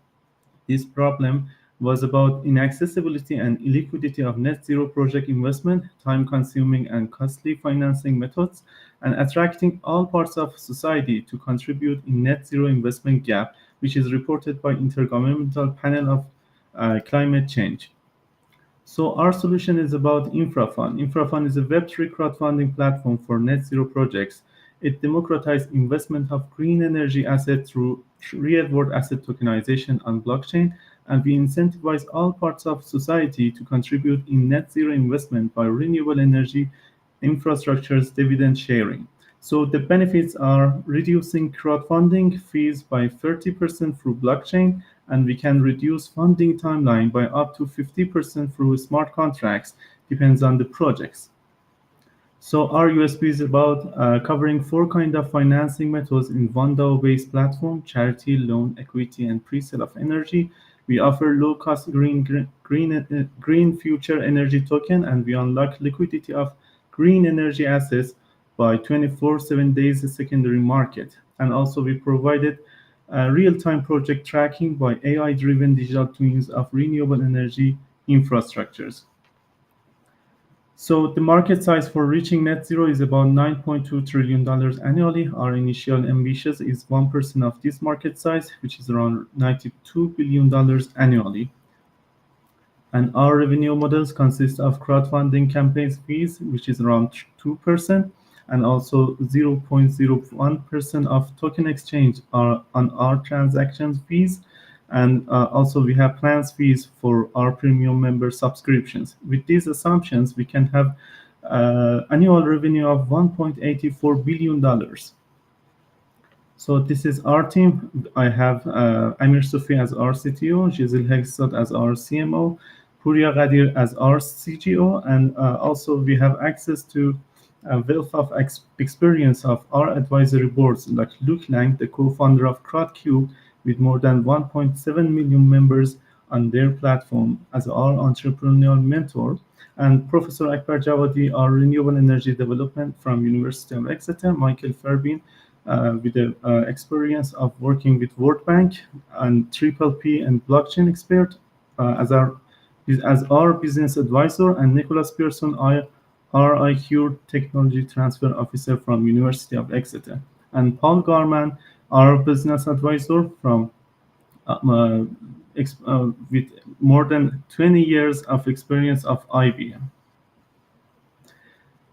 this problem was about inaccessibility and illiquidity of net zero project investment, time-consuming and costly financing methods, and attracting all parts of society to contribute in net zero investment gap, which is reported by Intergovernmental Panel of Climate Change. So our solution is about InfraFund. InfraFund is a Web3 crowdfunding platform for net zero projects. It democratizes investment of green energy assets through real-world asset tokenization on blockchain, and we incentivize all parts of society to contribute in net zero investment by renewable energy infrastructures dividend sharing. So the benefits are reducing crowdfunding fees by 30% through blockchain, and we can reduce funding timeline by up to 50% through smart contracts, depends on the projects. So our USP is about covering 4 kinds of financing methods in one DAO-based platform: charity, loan, equity, and pre-sale of energy. We offer low-cost green future energy token, and we unlock liquidity of green energy assets by 24/7 days secondary market. And also we provided real-time project tracking by AI-driven digital twins of renewable energy infrastructures. So the market size for reaching net zero is about $9.2 trillion annually. Our initial ambition is 1% of this market size, which is around $92 billion annually. And our revenue models consist of crowdfunding campaigns fees, which is around 2%, and also 0.01% of token exchange are on our transactions fees. And also we have plans fees for our premium member subscriptions. With these assumptions, we can have annual revenue of $1.84 billion. So this is our team. I have Amir Sufi as our CTO, Giselle Hexot as our CMO, Puria Ghadir as our CGO, and also we have access to a wealth of experience of our advisory boards, like Luke Lang, the co-founder of CrowdCube, with more than 1.7 million members on their platform as our entrepreneurial mentor, and Professor Akbar Javadi, our renewable energy development from University of Exeter, Michael Ferbin, with the experience of working with World Bank and P and blockchain expert as our business advisor, and Nicholas Pearson, RIQ Technology Transfer Officer from University of Exeter, and Paul Garman, our business advisor from with more than 20 years of experience of IBM.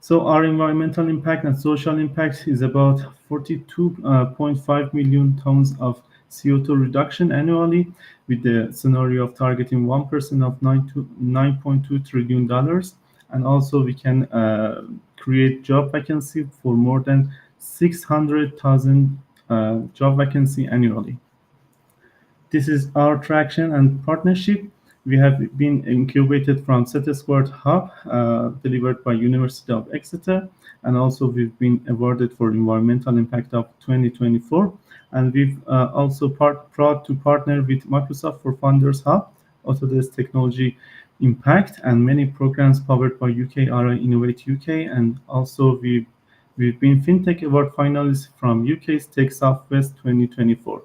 So our environmental impact and social impact is about 42.5 million tons of CO2 reduction annually, with the scenario of targeting 1% of $9.2 trillion. And also we can create job vacancy for more than 600,000 job vacancy annually. This is our traction and partnership. We have been incubated from Set Squared Hub, delivered by University of Exeter, and also we've been awarded for environmental impact of 2024. And we've also proud to partner with Microsoft for Founders Hub, Autodesk Technology impact, and many programs powered by UKRI Innovate UK, and also we've been FinTech Award finalists from UK's Tech Southwest 2024.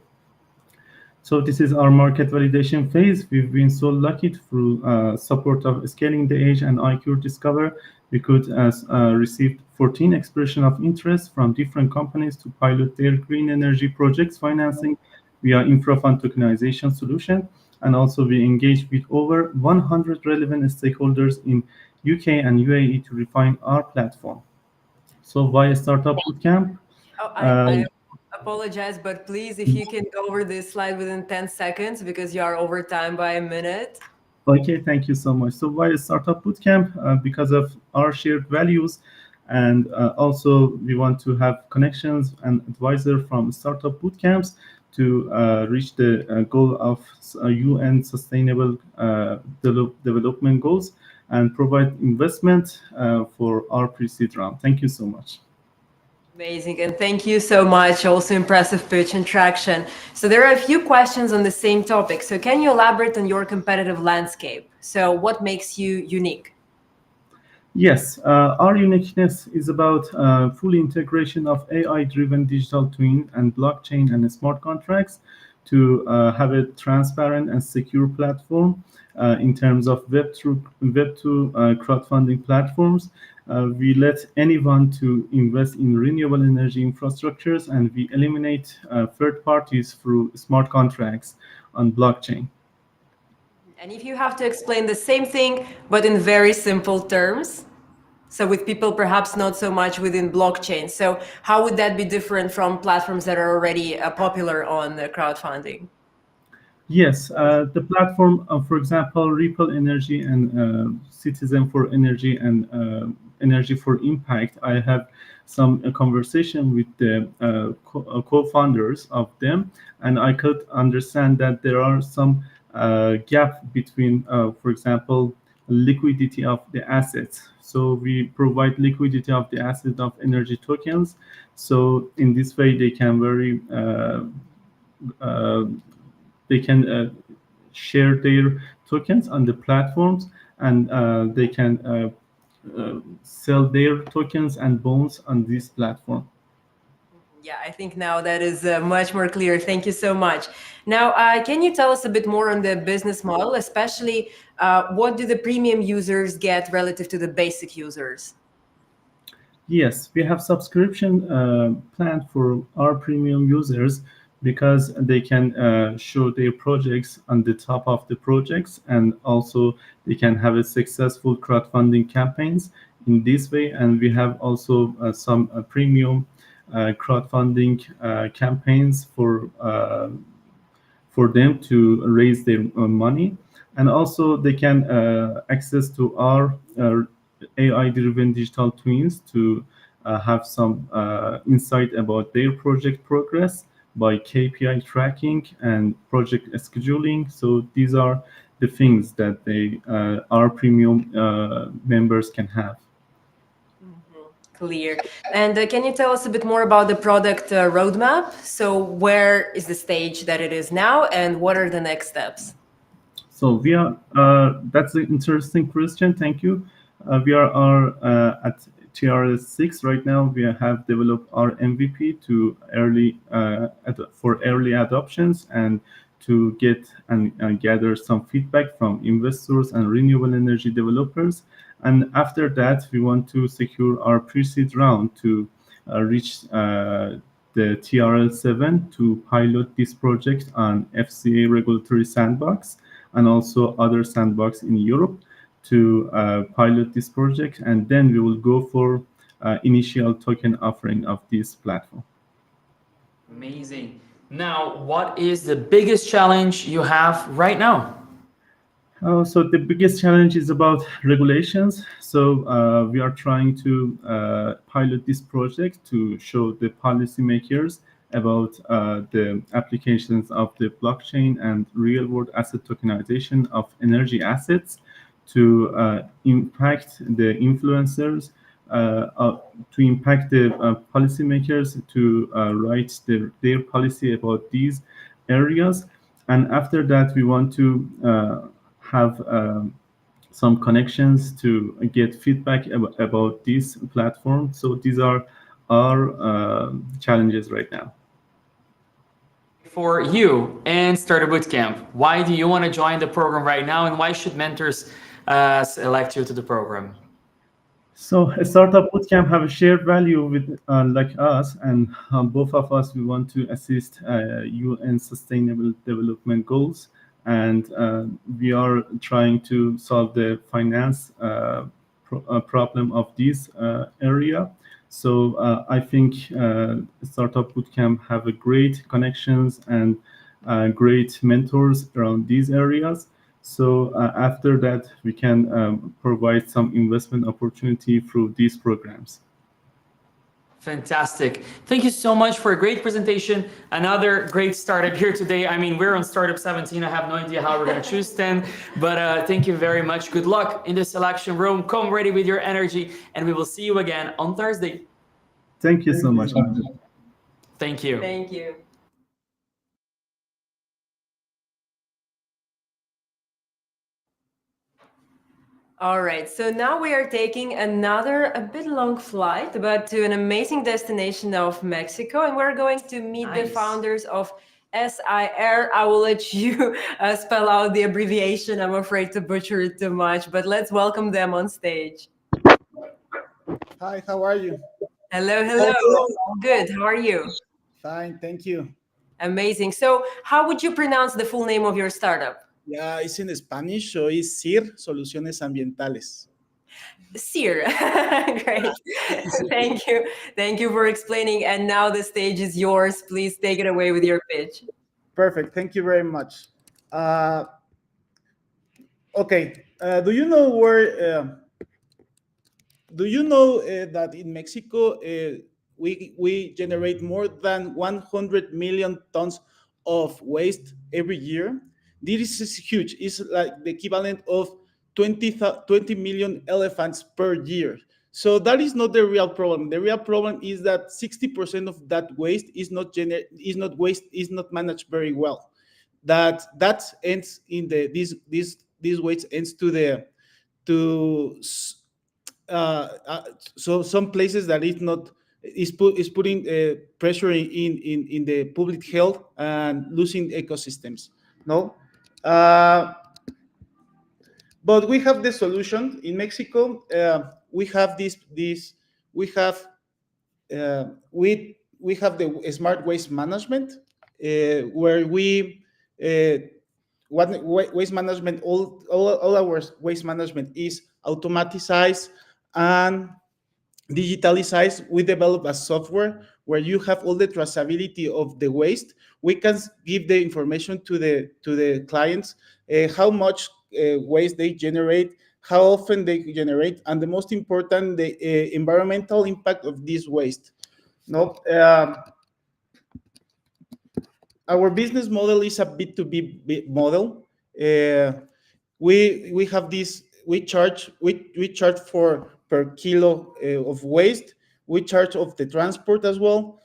So this is our market validation phase. We've been so lucky through support of Scaling the Age and IQ Discover. We could receive 14 expression of interest from different companies to pilot their green energy projects financing via infra-fund tokenization solution. And also we engaged with over 100 relevant stakeholders in UK and UAE to refine our platform. So via Startup Bootcamp. I apologize, but please, if you can go over this slide within 10 seconds because you are over time by a minute. Okay, thank you so much. So via Startup Bootcamp, because of our shared values, and also we want to have connections and advisor from Startup Bootcamps to reach the goal of UN Sustainable Development Goals and provide investment for our pre-seed round. Thank you so much. Amazing, and thank you so much. Also impressive pitch and traction. So there are a few questions on the same topic. So can you elaborate on your competitive landscape? So what makes you unique? Yes, our uniqueness is about full integration of AI-driven digital twin and blockchain and smart contracts to have a transparent and secure platform in terms of Web2 crowdfunding platforms. We let anyone to invest in renewable energy infrastructures, and we eliminate third parties through smart contracts on blockchain. And if you have to explain the same thing, but in very simple terms, so with people perhaps not so much within blockchain, so how would that be different from platforms that are already popular on crowdfunding? Yes, the platform, for example, Ripple Energy and Citizen for Energy and Energy for Impact, I have some conversation with the co-founders of them, and I could understand that there are some gap between, for example, liquidity of the assets. So we provide liquidity of the asset of energy tokens. So in this way, they can share their tokens on the platforms, and they can sell their tokens and bonds on this platform. Yeah, I think now that is much more clear. Thank you so much. Now, can you tell us a bit more on the business model, especially what do the premium users get relative to the basic users? Yes, we have subscription plan for our premium users because they can show their projects on the top of the projects, and also they can have a successful crowdfunding campaigns in this way. And we have also some premium crowdfunding campaigns for them to raise their money, and also they can access to our AI-driven digital twins to have some insight about their project progress by KPI tracking and project scheduling. So these are the things that our premium members can have. Clear. And can you tell us a bit more about the product roadmap? So where is the stage that it is now, and what are the next steps? So we are, that's an interesting question. Thank you. We are at TRL6 right now. We have developed our MVP to for early adoptions and to get and gather some feedback from investors and renewable energy developers. And after that, we want to secure our pre-seed round to reach the TRL7 to pilot this project on FCA regulatory sandbox and also other sandbox in Europe to pilot this project. And then we will go for initial token offering of this platform. Amazing. Now, what is the biggest challenge you have right now? So the biggest challenge is about regulations. So we are trying to pilot this project to show the policymakers about the applications of the blockchain and real-world asset tokenization of energy assets to impact the influencers, to impact the policymakers to write their policy about these areas. And after that, we want to have some connections to get feedback about this platform. So these are our challenges right now. For you and Startup Bootcamp, why do you want to join the program right now, and why should mentors select you to the program? So a startup bootcamp have a shared value with like us, and both of us we want to assist UN Sustainable Development Goals, and we are trying to solve the finance problem of this area. So I think startup bootcamp have a great connections and great mentors around these areas. So after that, we can provide some investment opportunity through these programs. Fantastic. Thank you so much for a great presentation. Another great startup here today. I mean, we're on Startup 17. I have no idea how we're going to choose 10, but thank you very much. Good luck in the selection room. Come ready with your energy, and we will see you again on Thursday. Thank you so much. Thank you. Thank you. All right, so now we are taking another a bit long flight, but to an amazing destination of Mexico, and we're going to meet the founders of SIR. I will let you spell out the abbreviation. I'm afraid to butcher it too much, but let's welcome them on stage. Hi, how are you? Hello, hello. All good. How are you? Fine, thank you. Amazing. So how would you pronounce the full name of your startup? Yeah, it's in Spanish, so it's SIR, Soluciones Ambientales. SIR. Great. Thank you. Thank you for explaining. And now the stage is yours. Please take it away with your pitch. Perfect. Thank you very much. Okay. Do you know where? Do you know that in Mexico we generate more than 100 million tons of waste every year? This is huge. It's like the equivalent of 20 million elephants per year. So that is not the real problem. The real problem is that 60% of that waste is not managed very well. That ends in this waste ends so some places that is putting pressure in the public health and losing ecosystems. No. But we have the solution in Mexico. We have we have the smart waste management, where we waste management, all our waste management is automatized and digitalized. We develop a software where you have all the traceability of the waste. We can give the information to the clients, how much waste they generate, how often they generate, and the most important, the environmental impact of this waste. No, our business model is a B2B model. We have this. We charge for per kilo of waste. We charge of the transport as well.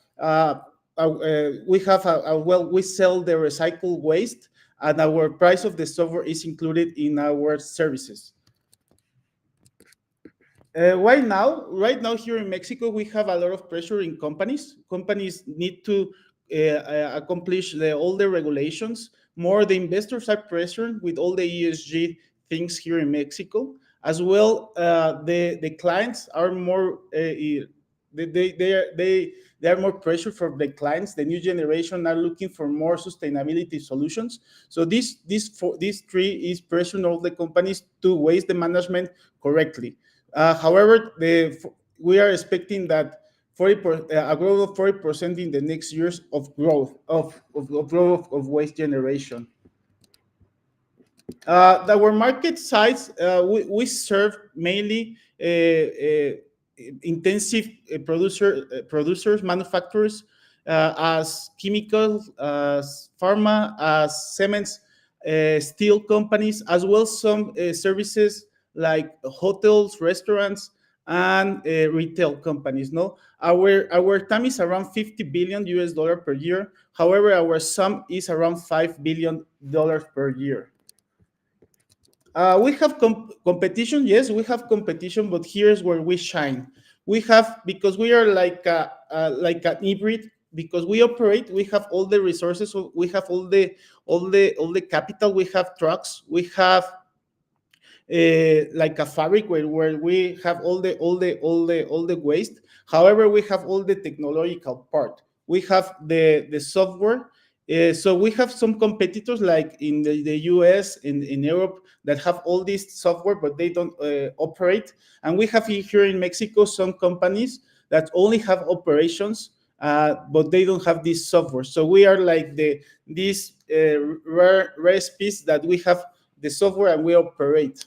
We sell the recycled waste, and our price of the software is included in our services. Right now here in Mexico, we have a lot of pressure in companies. Companies need to accomplish all the regulations. More, the investors are pressured with all the ESG things here in Mexico. As well, the clients are more they are more pressure for the clients. The new generation are looking for more sustainability solutions. So this three is pressuring all the companies to waste the management correctly. However, we are expecting that a growth of 40% in the next years of growth of waste generation. Our market size, we serve mainly intensive producers, manufacturers, as chemicals, as pharma, as cements, steel companies, as well as some services like hotels, restaurants, and retail companies. No, our TAM is around $50 billion per year. However, our sum is around $5 billion per year. We have competition. Yes, we have competition, but here's where we shine. We have, because we are like an hybrid, because we operate. We have all the resources. We have all the capital. We have trucks. We have like a fabric where we have all the waste. However, we have all the technological part. We have the software. So we have some competitors like in the US, in Europe, that have all this software, but they don't operate. And we have here in Mexico some companies that only have operations, but they don't have this software. So we are like this rare piece that we have the software and we operate.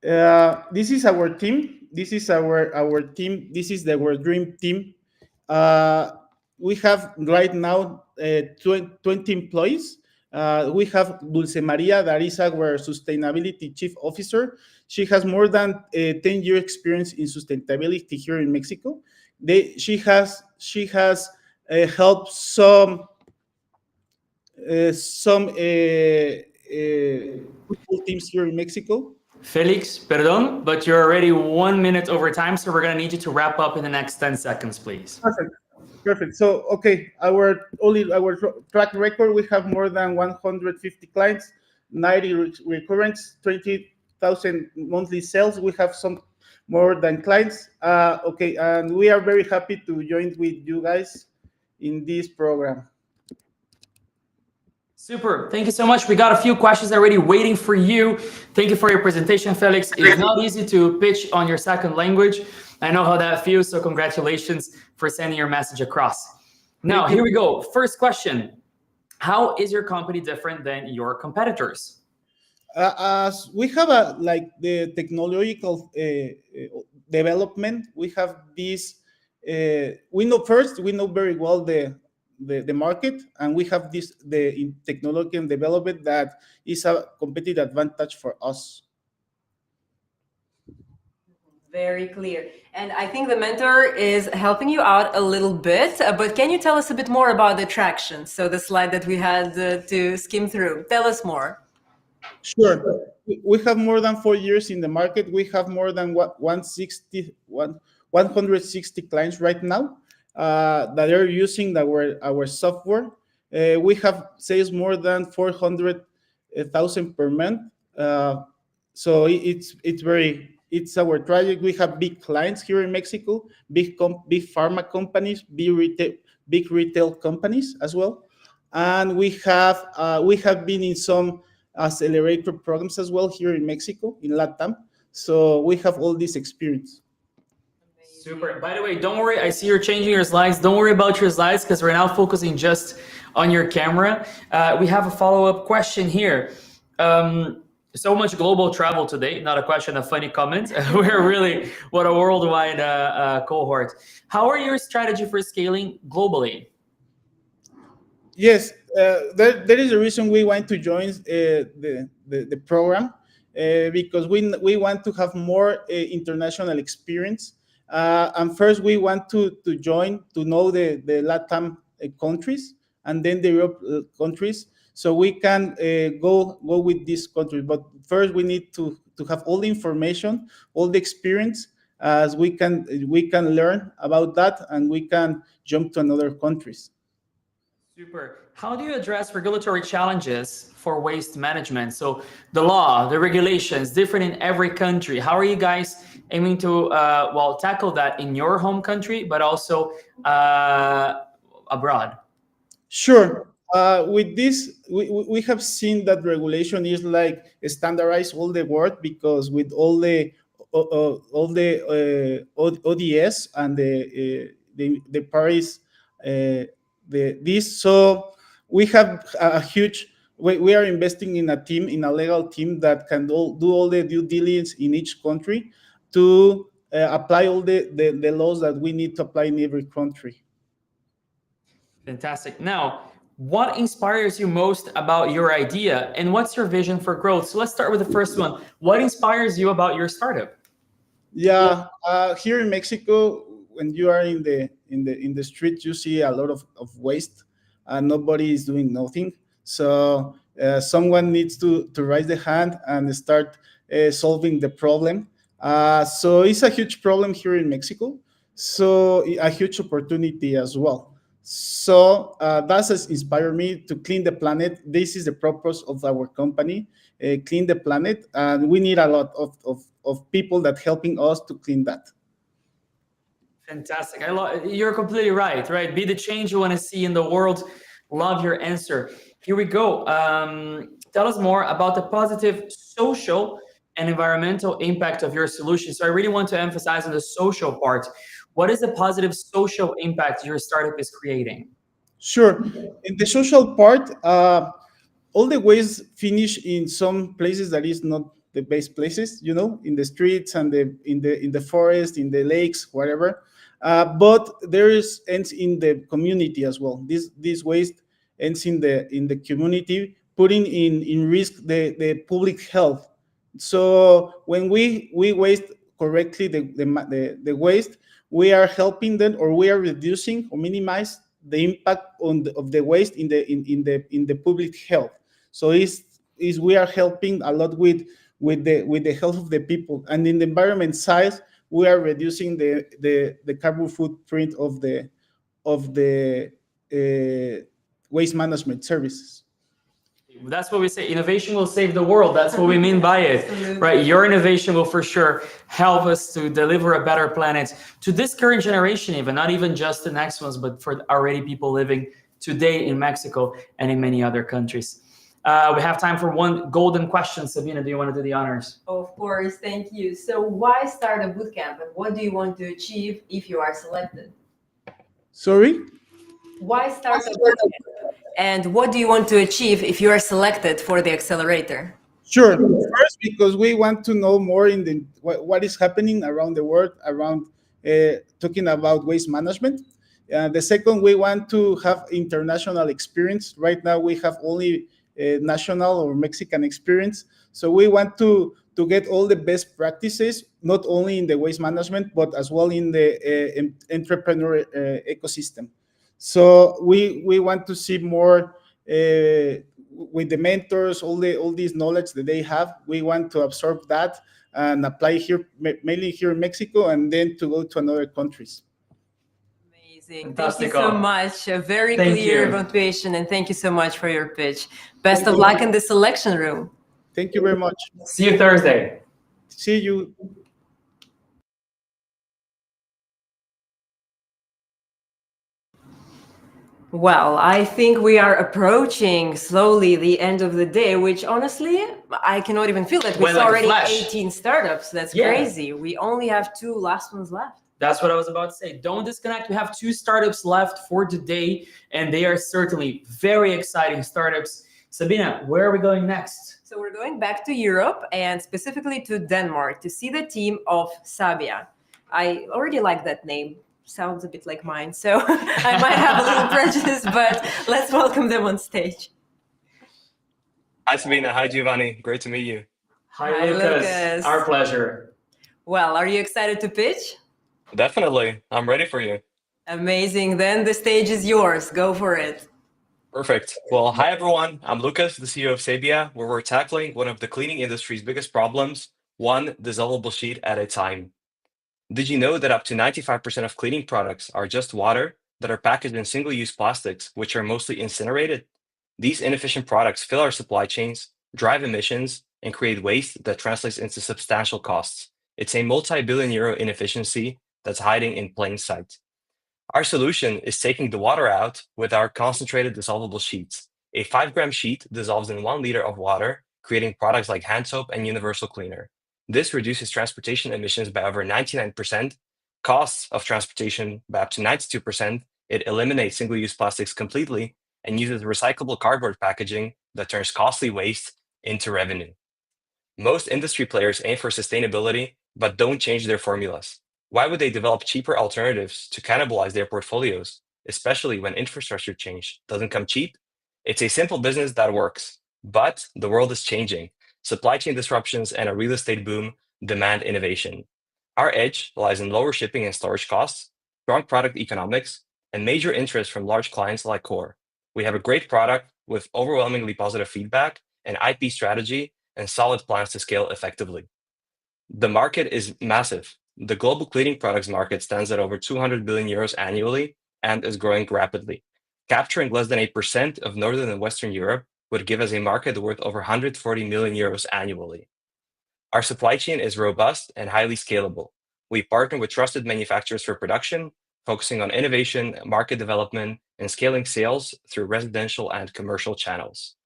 This is our team. This is our team. This is our dream team. We have right now 20 employees. We have Dulce Maria, that is our sustainability chief officer. She has more than 10-year experience in sustainability here in Mexico. She has helped some football teams here in Mexico. Felix, perdón, but you're already 1 minute over time, so we're going to need you to wrap up in the next 10 seconds, please. Perfect. So, okay, our track record, we have more than 150 clients, 90 recurrents, 20,000 monthly sales. We have some more than clients. Okay, and we are very happy to join with you guys in this program. Super. Thank you so much. We got a few questions already waiting for you. Thank you for your presentation, Felix. It's not easy to pitch on your second language. I know how that feels, so congratulations for sending your message across. Now, here we go. First question. How is your company different than your competitors? As we have the technological development, we have this, we know very well the market, and we have the technology and development that is a competitive advantage for us. Very clear. And I think the mentor is helping you out a little bit, but can you tell us a bit more about the traction? So the slide that we had to skim through, tell us more. Sure. We have more than 4 years in the market. We have more than 160 clients right now that are using our software. We have sales more than 400,000 per month. So it's our project. We have big clients here in Mexico, big pharma companies, big retail companies as well, and we have been in some accelerator programs as well here in Mexico, in LATAM. So we have all this experience. Super. By the way, don't worry. I see you're changing your slides. Don't worry about your slides because we're now focusing just on your camera. We have a follow-up question here. So much global travel today. Not a question, a funny comment. We're really, what a worldwide cohort. How are your strategy for scaling globally? Yes, there is a reason we want to join the program because we want to have more international experience. And first, we want to join to know the LATAM countries and then the Europe countries, so we can go with these countries. But first, we need to have all the information, all the experience, as we can learn about that, and we can jump to another countries. Super. How do you address regulatory challenges for waste management? So the law, the regulations, different in every country. How are you guys aiming to tackle that in your home country, but also abroad? Sure. With this, we have seen that regulation is like standardized all the world, because with all the ODS and the Paris so we have a huge. We are investing in a legal team that can do all the due diligence in each country to apply all the laws that we need to apply in every country. Fantastic. Now, what inspires you most about your idea, and what's your vision for growth? So let's start with the first one. What inspires you about your startup? Yeah, here in Mexico, when you are in the street, you see a lot of waste, and nobody is doing nothing. So Someone needs to raise the hand and start solving the problem. So it's a huge problem here in Mexico. So a huge opportunity as well. So that has inspired me to clean the planet. This is the purpose of our company, clean the planet, and we need a lot of people that helping us to clean that. Fantastic. You're completely right? Be the change you want to see in the world. Love your answer. Here we go. Tell us more about the positive social and environmental impact of your solution. So I really want to emphasize on the social part. What is the positive social impact your startup is creating? Sure. In the social part, all the waste finish in some places that is not the best places, in the streets and in the forest, in the lakes, whatever. But there is ends in the community as well. This waste ends in the community, putting in risk the public health. So when we waste correctly the waste, we are helping them, or we are reducing or minimize the impact of the waste in the public health. So is we are helping a lot with the health of the people, and in the environment side, we are reducing the carbon footprint of the waste management services. That's what we say. Innovation will save the world. That's what we mean by it, right? Your innovation will for sure help us to deliver a better planet to this current generation, even not even just the next ones, but for already people living today in Mexico and in many other countries. We have time for one golden question. Sabina, do you want to do the honors? Of course, thank you. So why start a bootcamp, and what do you want to achieve if you are selected? Sorry? Why start a bootcamp, and what do you want to achieve if you are selected for the accelerator? Sure. First, because we want to know more in what is happening around the world, around talking about waste management. The second, we want to have international experience. Right now, we have only national or Mexican experience. So we want to get all the best practices, not only in the waste management, but as well in the entrepreneur ecosystem. So we want to see more with the mentors, all this knowledge that they have. We want to absorb that and apply here, mainly here in Mexico, and then to go to another countries. Amazing. Thank you so much. A very clear motivation, and thank you so much for your pitch. Best of luck in the selection room. Thank you very much. See you Thursday. See you. Well, I think we are approaching slowly the end of the day, which honestly, I cannot even feel that. It's already 18 startups. That's crazy. We only have 2 last ones left. That's what I was about to say. Don't disconnect. We have 2 startups left for today, and they are certainly very exciting startups. Sabina, where are we going next? So we're going back to Europe, and specifically to Denmark, to see the team of Sabia. I already like that name. Sounds a bit like mine, so I might have a little prejudice, but let's welcome them on stage. Hi, Sabina. Hi, Giovanni. Great to meet you. Hi, Lucas. Our pleasure. Well, are you excited to pitch? Definitely. I'm ready for you. Amazing. Then the stage is yours. Go for it. Perfect. Well, hi, everyone. I'm Lucas, the CEO of Sabia, where we're tackling one of the cleaning industry's biggest problems, one dissolvable sheet at a time. Did you know that up to 95% of cleaning products are just water that are packaged in single-use plastics, which are mostly incinerated? These inefficient products fill our supply chains, drive emissions, and create waste that translates into substantial costs. It's a multi-billion-euro inefficiency that's hiding in plain sight. Our solution is taking the water out with our concentrated dissolvable sheets. A 5-gram sheet dissolves in 1 liter of water, creating products like hand soap and universal cleaner. This reduces transportation emissions by over 99%, costs of transportation by up to 92%. It eliminates single-use plastics completely and uses recyclable cardboard packaging that turns costly waste into revenue. Most industry players aim for sustainability, but don't change their formulas. Why would they develop cheaper alternatives to cannibalize their portfolios, especially when infrastructure change doesn't come cheap? It's a simple business that works, but the world is changing. Supply chain disruptions and a real estate boom demand innovation. Our edge lies in lower shipping and storage costs, strong product economics, and major interest from large clients like Core. We have a great product with overwhelmingly positive feedback, an IP strategy, and solid plans to scale effectively. The market is massive. The global cleaning products market stands at over 200 billion euros annually and is growing rapidly. Capturing less than 8% of Northern and Western Europe would give us a market worth over 140 million euros annually. Our supply chain is robust and highly scalable. We partner with trusted manufacturers for production, focusing on innovation, market development, and scaling sales through residential and commercial channels.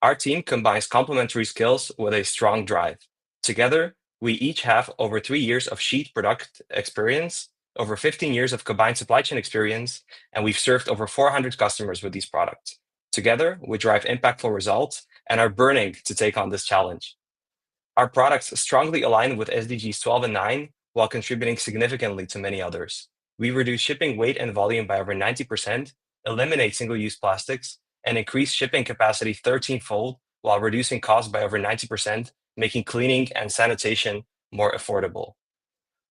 Our team combines complementary skills with a strong drive. Together, we each have over 3 years of sheet product experience, over 15 years of combined supply chain experience, and we've served over 400 customers with these products. Together, we drive impactful results and are burning to take on this challenge. Our products strongly align with SDGs 12 and 9 while contributing significantly to many others. We reduce shipping weight and volume by over 90%, eliminate single-use plastics, and increase shipping capacity 13-fold while reducing costs by over 90%, making cleaning and sanitation more affordable.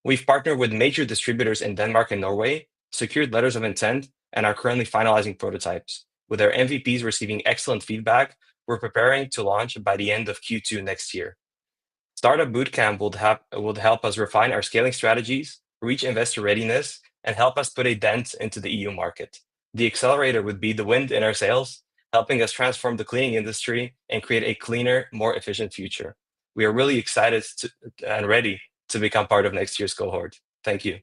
We've partnered with major distributors in Denmark and Norway, secured letters of intent, and are currently finalizing prototypes. With our MVPs receiving excellent feedback, we're preparing to launch by the end of Q2 next year. Startup Bootcamp will help us refine our scaling strategies, reach investor readiness, and help us put a dent into the EU market. The accelerator would be the wind in our sails, helping us transform the cleaning industry and create a cleaner, more efficient future. We are really excited and ready to become part of next year's cohort. Thank you.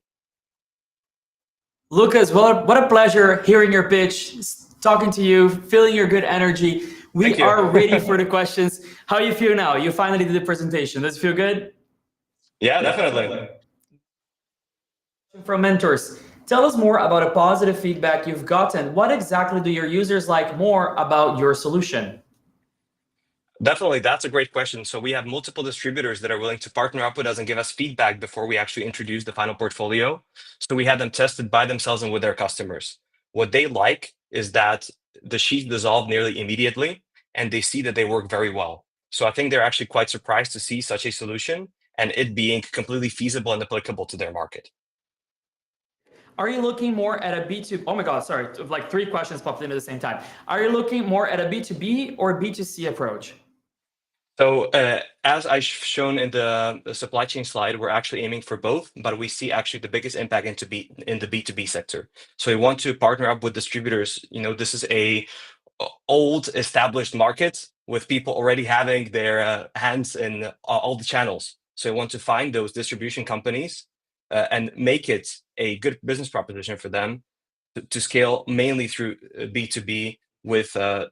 Lucas, what a pleasure hearing your pitch, talking to you, feeling your good energy. We are ready for the questions. How you feel now? You finally did the presentation. Does it feel good? Yeah, definitely. From mentors, tell us more about a positive feedback you've gotten. What exactly do your users like more about your solution? Definitely, that's a great question. So we have multiple distributors that are willing to partner up with us and give us feedback before we actually introduce the final portfolio. So we had them tested by themselves and with their customers. What they like is that the sheets dissolve nearly immediately, and they see that they work very well. So I think they're actually quite surprised to see such a solution and it being completely feasible and applicable to their market. Are you looking more at a B2, oh my God, sorry, like 3 questions popped in at the same time. Are you looking more at a B2B or B2C approach? So as I've shown in the supply chain slide, we're actually aiming for both, but we see actually the biggest impact in the B2B sector. So we want to partner up with distributors. You know, this is a old established market with people already having their hands in all the channels. So we want to find those distribution companies and make it a good business proposition for them to scale mainly through B2B with the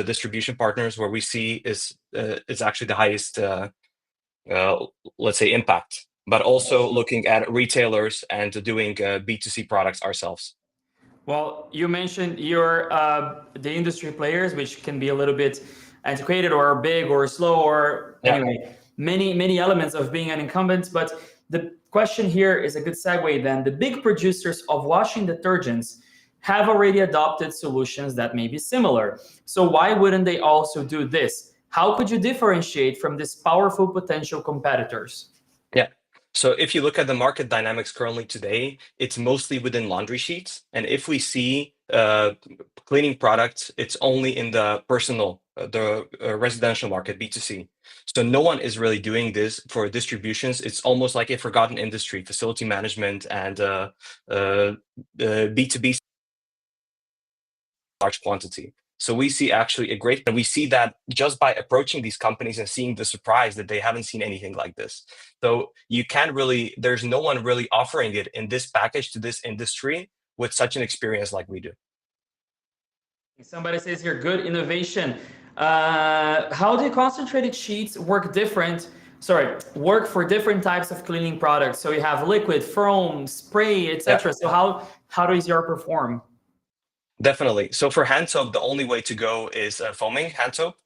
distribution partners, where we see is actually the highest, let's say, impact, but also looking at retailers and doing B2C products ourselves. Well, you mentioned the industry players, which can be a little bit antiquated or big or slow or anyway, many elements of being an incumbent. But the question here is a good segue then. The big producers of washing detergents have already adopted solutions that may be similar. So why wouldn't they also do this? How could you differentiate from these powerful potential competitors? Yeah. So if you look at the market dynamics currently today, it's mostly within laundry sheets. And if we see cleaning products, it's only in the personal, the residential market, B2C. So no one is really doing this for distributions. It's almost like a forgotten industry, facility management and B2B large quantity. So we see actually and we see that just by approaching these companies and seeing the surprise that they haven't seen anything like this. So you can't really, there's no one really offering it in this package to this industry with such an experience like we do. Somebody says here, good innovation. How do concentrated sheets work for different types of cleaning products? So you have liquid, foam, spray, etc. So how does your perform? Definitely. So for hand soap, the only way to go is foaming hand soap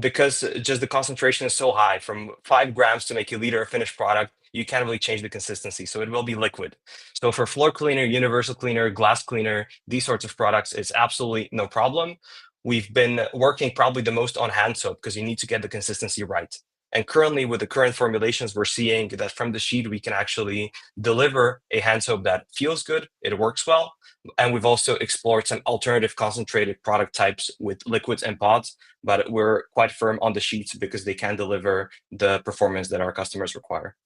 because just the concentration is so high, from 5 grams to make a liter of finished product, you can't really change the consistency. So it will be liquid. So for floor cleaner, universal cleaner, glass cleaner, these sorts of products, it's absolutely no problem. We've been working probably the most on hand soap because you need to get the consistency right. And currently, with the current formulations, we're seeing that from the sheet, we can actually deliver a hand soap that feels good, it works well. And we've also explored some alternative concentrated product types with liquids and pods, but we're quite firm on the sheets because they can deliver the performance that our customers require.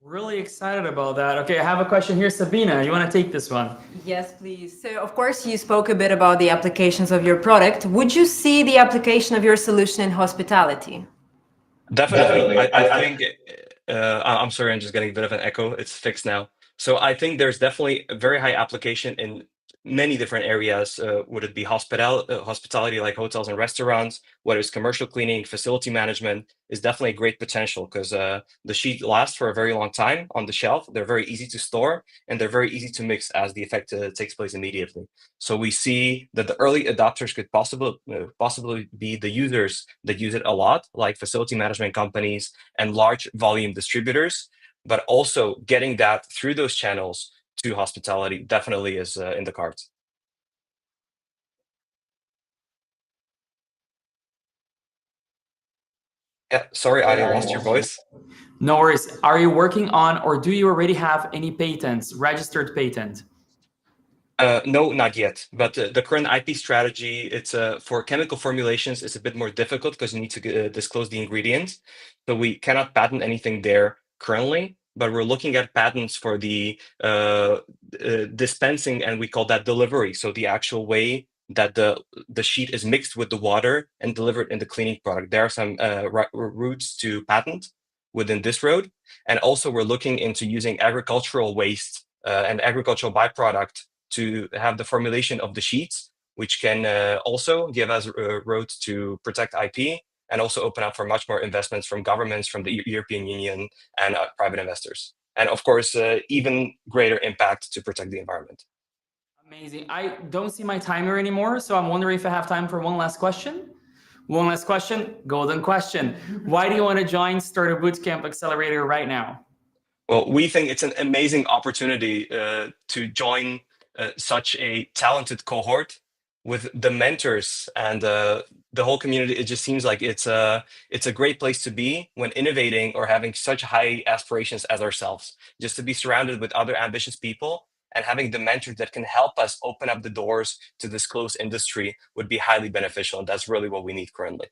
Really excited about that. Okay, I have a question here. Sabina, you want to take this one? Yes, please. So, of course, you spoke a bit about the applications of your product. Would you see the application of your solution in hospitality? Definitely. I think, I'm sorry, I'm just getting a bit of an echo. It's fixed now. So I think there's definitely a very high application in many different areas. Would it be hospitality like hotels and restaurants, whether it's commercial cleaning, facility management, is definitely a great potential because the sheet lasts for a very long time on the shelf. They're very easy to store and they're very easy to mix as the effect takes place immediately. So we see that the early adopters could possibly be the users that use it a lot, like facility management companies and large volume distributors, but also getting that through those channels to hospitality definitely is in the cards. Yeah, sorry, I lost your voice. No worries. Are you working on, or do you already have any patents, registered patent? No, not yet. But the current IP strategy, it's for chemical formulations, it's a bit more difficult because you need to disclose the ingredients. So we cannot patent anything there currently, but we're looking at patents for the dispensing, and we call that delivery. So the actual way that the sheet is mixed with the water and delivered in the cleaning product. There are some routes to patent within this road. And also we're looking into using agricultural waste and agricultural byproduct to have the formulation of the sheets, which can also give us a road to protect IP and also open up for much more investments from governments, from the European Union and private investors. And of course, even greater impact to protect the environment. Amazing. I don't see my timer anymore, so I'm wondering if I have time for one last question. One last question, golden question. Why do you want to join Startup Bootcamp Accelerator right now? Well, we think it's an amazing opportunity to join such a talented cohort with the mentors and the whole community. It just seems like it's a great place to be when innovating or having such high aspirations as ourselves. Just to be surrounded with other ambitious people and having the mentors that can help us open up the doors to this closed industry would be highly beneficial. And that's really what we need currently.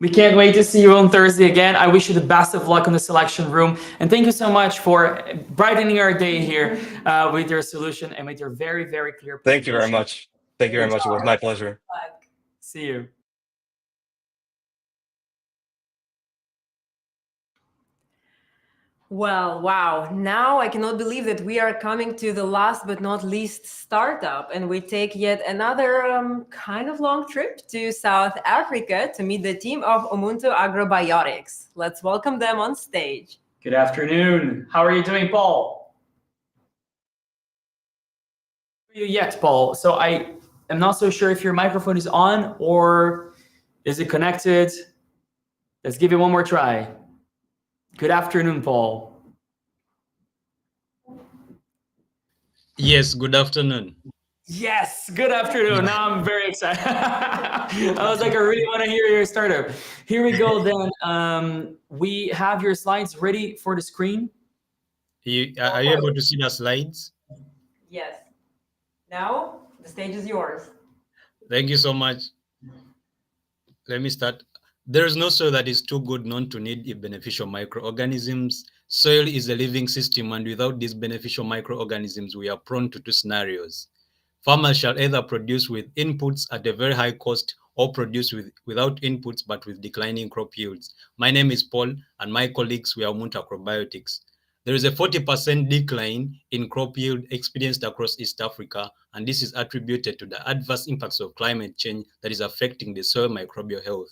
We can't wait to see you on Thursday again. I wish you the best of luck in the selection room. And thank you so much for brightening our day here with your solution and with your very, very clear presentation. Thank you very much. Thank you very much. It was my pleasure. See you. Well, wow. Now I cannot believe that we are coming to the last but not least startup, and we take yet another kind of long trip to South Africa to meet the team of Umuntu Agrobiotics. Let's welcome them on stage. Good afternoon. How are you doing, Paul? You yet, Paul. So I am not so sure if your microphone is on or is it connected. Let's give it one more try. Good afternoon, Paul. Yes, good afternoon. Yes, good afternoon. Now I'm very excited. I was like, I really want to hear your startup. Here we go then. We have your slides ready for the screen. Are you able to see the slides? Yes. Now the stage is yours. Thank you so much. Let me start. There is no soil that is too good not to need beneficial microorganisms. Soil is a living system, and without these beneficial microorganisms, we are prone to two scenarios. Farmers shall either produce with inputs at a very high cost or produce without inputs but with declining crop yields. My name is Paul, and my colleagues, we are Umuntu Agrobiotics. There is a 40% decline in crop yield experienced across East Africa, and this is attributed to the adverse impacts of climate change that is affecting the soil microbial health.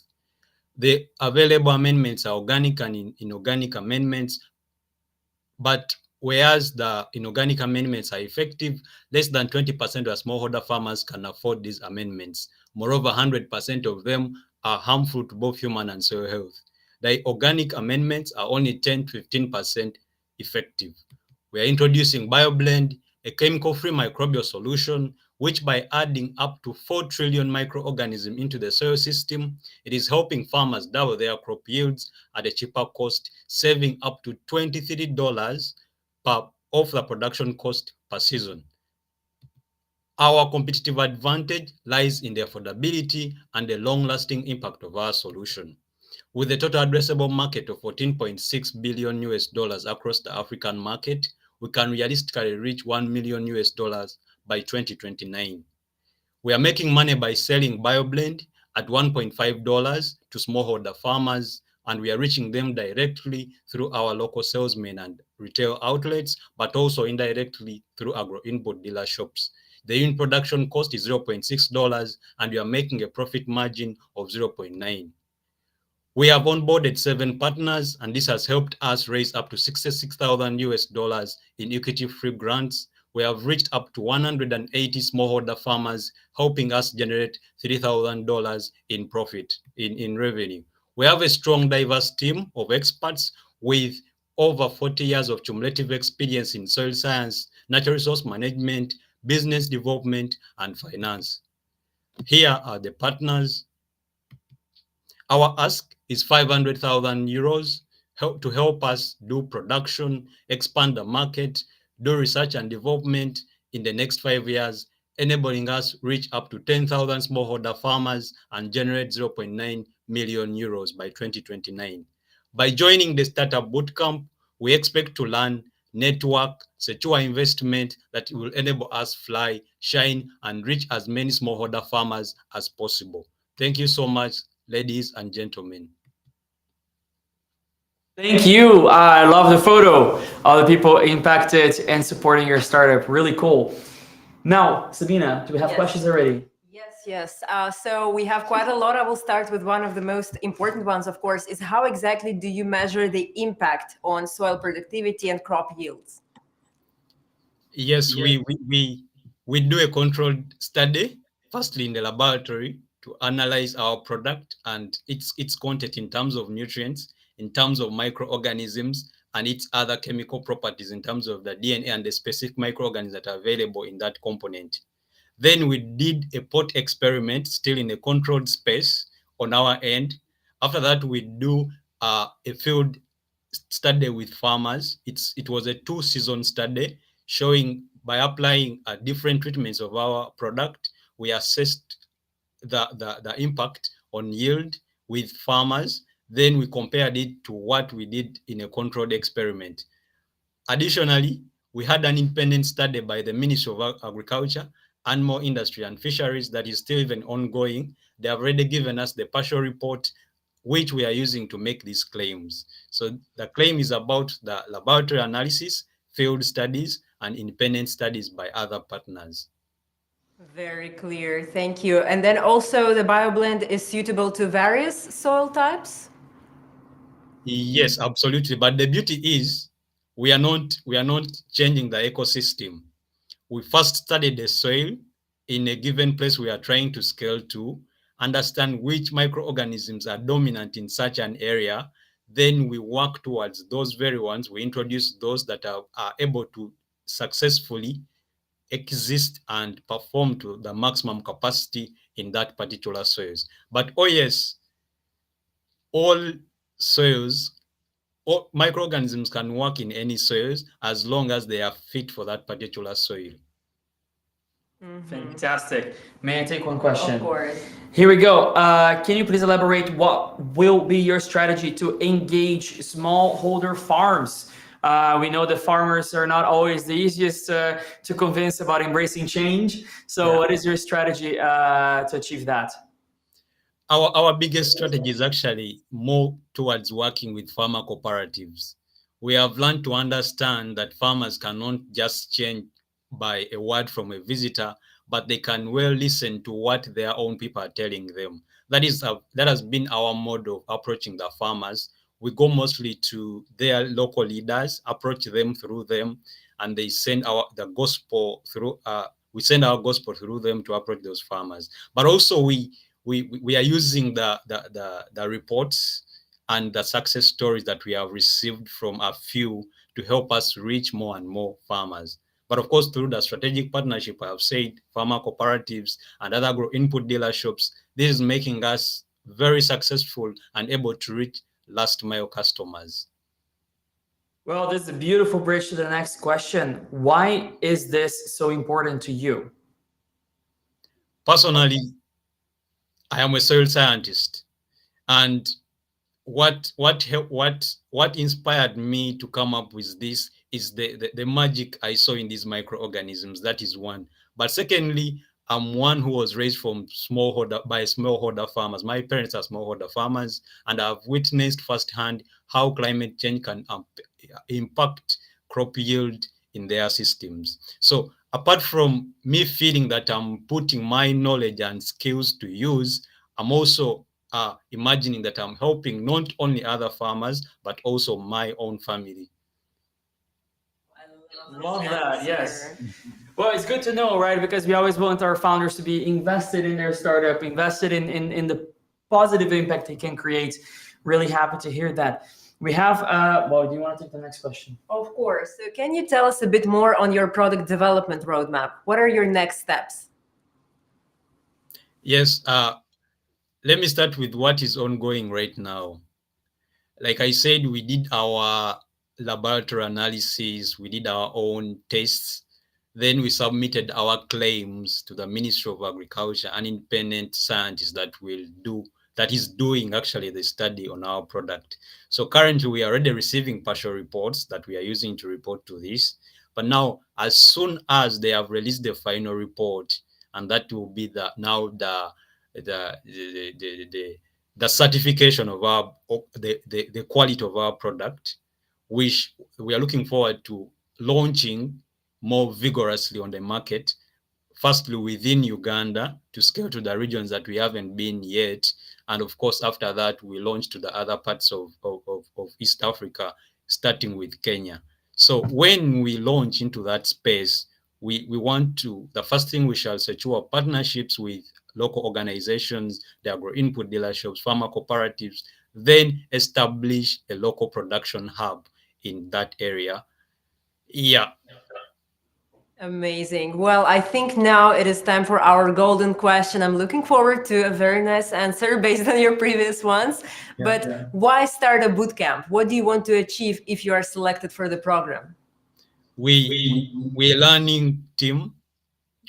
The available amendments are organic and inorganic amendments, but whereas the inorganic amendments are effective, less than 20% of smallholder farmers can afford these amendments. Moreover, 100% of them are harmful to both human and soil health. The organic amendments are only 10 to 15% effective. We are introducing BioBlend. a chemical-free microbial solution, which by adding up to 4 trillion microorganisms into the soil system, it is helping farmers double their crop yields at a cheaper cost, saving up to $23 off the production cost per season. Our competitive advantage lies in the affordability and the long-lasting impact of our solution. With a total addressable market of 14.6 billion US dollars across the African market, we can realistically reach $1 million US dollars by 2029. We are making money by selling BioBlend at $1.5 to smallholder farmers, and we are reaching them directly through our local salesmen and retail outlets, but also indirectly through agro-input dealer shops. The unit production cost is $0.6, and we are making a profit margin of 0.9. We have onboarded 7 partners, and this has helped us raise up to 66,000 US dollars in equity-free grants. We have reached up to 180 smallholder farmers, helping us generate $3,000 in profit, in revenue. We have a strong, diverse team of experts with over 40 years of cumulative experience in soil science, natural resource management, business development, and finance. Here are the partners. Our ask is 500,000 euros to help us do production, expand the market, do research and development in the next 5 years, enabling us reach up to 10,000 smallholder farmers and generate 0.9 million euros by 2029. By joining the Startup Bootcamp, we expect to learn, network, secure investment that will enable us fly, shine, and reach as many smallholder farmers as possible. Thank you so much, ladies and gentlemen. Thank you. I love the photo. All the people impacted and supporting your startup. Really cool. Now, Sabina, do we have questions already? Yes. So we have quite a lot. I will start with one of the most important ones, of course, is how exactly do you measure the impact on soil productivity and crop yields? Yes, we do a controlled study, firstly in the laboratory, to analyze our product and its content in terms of nutrients, in terms of microorganisms, and its other chemical properties in terms of the DNA and the specific microorganisms that are available in that component. Then we did a pot experiment, still in a controlled space on our end. After that, we do a field study with farmers. It was a 2-season study showing by applying different treatments of our product, we assessed the impact on yield with farmers. Then we compared it to what we did in a controlled experiment. Additionally, we had an independent study by the Ministry of Agriculture, Animal Industry and Fisheries that is still even ongoing. They have already given us the partial report, which we are using to make these claims. So the claim is about the laboratory analysis, field studies, and independent studies by other partners. Very clear, thank you. And then also the BioBlend is suitable to various soil types? Yes, absolutely. But the beauty is we are not changing the ecosystem. We first study the soil in a given place we are trying to scale to, understand which microorganisms are dominant in such an area. Then we work towards those very ones. We introduce those that are able to successfully exist and perform to the maximum capacity in that particular soils. But oh yes, all soils, all microorganisms can work in any soils as long as they are fit for that particular soil. Fantastic. May I take one question? Of course. Here we go. Can you please elaborate what will be your strategy to engage smallholder farms? We know the farmers are not always the easiest to convince about embracing change. So what is your strategy to achieve that? Our biggest strategy is actually more towards working with farmer cooperatives. We have learned to understand that farmers cannot just change by a word from a visitor, but they can well listen to what their own people are telling them. That has been our mode of approaching the farmers. We go mostly to their local leaders, approach them through them, and they send the gospel through. We send our gospel through them to approach those farmers. But also we are using the reports and the success stories that we have received from a few to help us reach more and more farmers. But of course, through the strategic partnership, I have said, farmer cooperatives and other agro input dealerships, this is making us very successful and able to reach last mile customers. Well, this is a beautiful bridge to the next question. Why is this so important to you? Personally, I am a soil scientist, and what inspired me to come up with this is the magic I saw in these microorganisms. That is one. But secondly, I'm one who was raised from smallholder farmers. My parents are smallholder farmers, and I've witnessed firsthand how climate change can impact crop yield in their systems. So apart from me feeling that I'm putting my knowledge and skills to use, I'm also imagining that I'm helping not only other farmers, but also my own family. Love that, yes. Well, it's good to know, right? Because we always want our founders to be invested in their startup, invested in the positive impact they can create. Really happy to hear that. We have, well, do you want to take the next question? Of course. So can you tell us a bit more on your product development roadmap? What are your next steps? Yes, let me start with what is ongoing right now. Like I said, we did our laboratory analysis, we did our own tests, then we submitted our claims to the Ministry of Agriculture, an independent scientist that is doing actually the study on our product. So currently we are already receiving partial reports that we are using to report to this. But now, as soon as they have released the final report, and that will be the certification of the quality of our product, which we are looking forward to launching more vigorously on the market, firstly within Uganda to scale to the regions that we haven't been yet. And of course, after that, we launch to the other parts of East Africa, starting with Kenya. So when we launch into that space, we want to, the first thing we shall secure partnerships with local organizations, the agro input dealerships, farmer cooperatives, then establish a local production hub in that area. Yeah. Amazing. Well, I think now it is time for our golden question. I'm looking forward to a very nice answer based on your previous ones. But why start a bootcamp? What do you want to achieve if you are selected for the program? We're a learning team.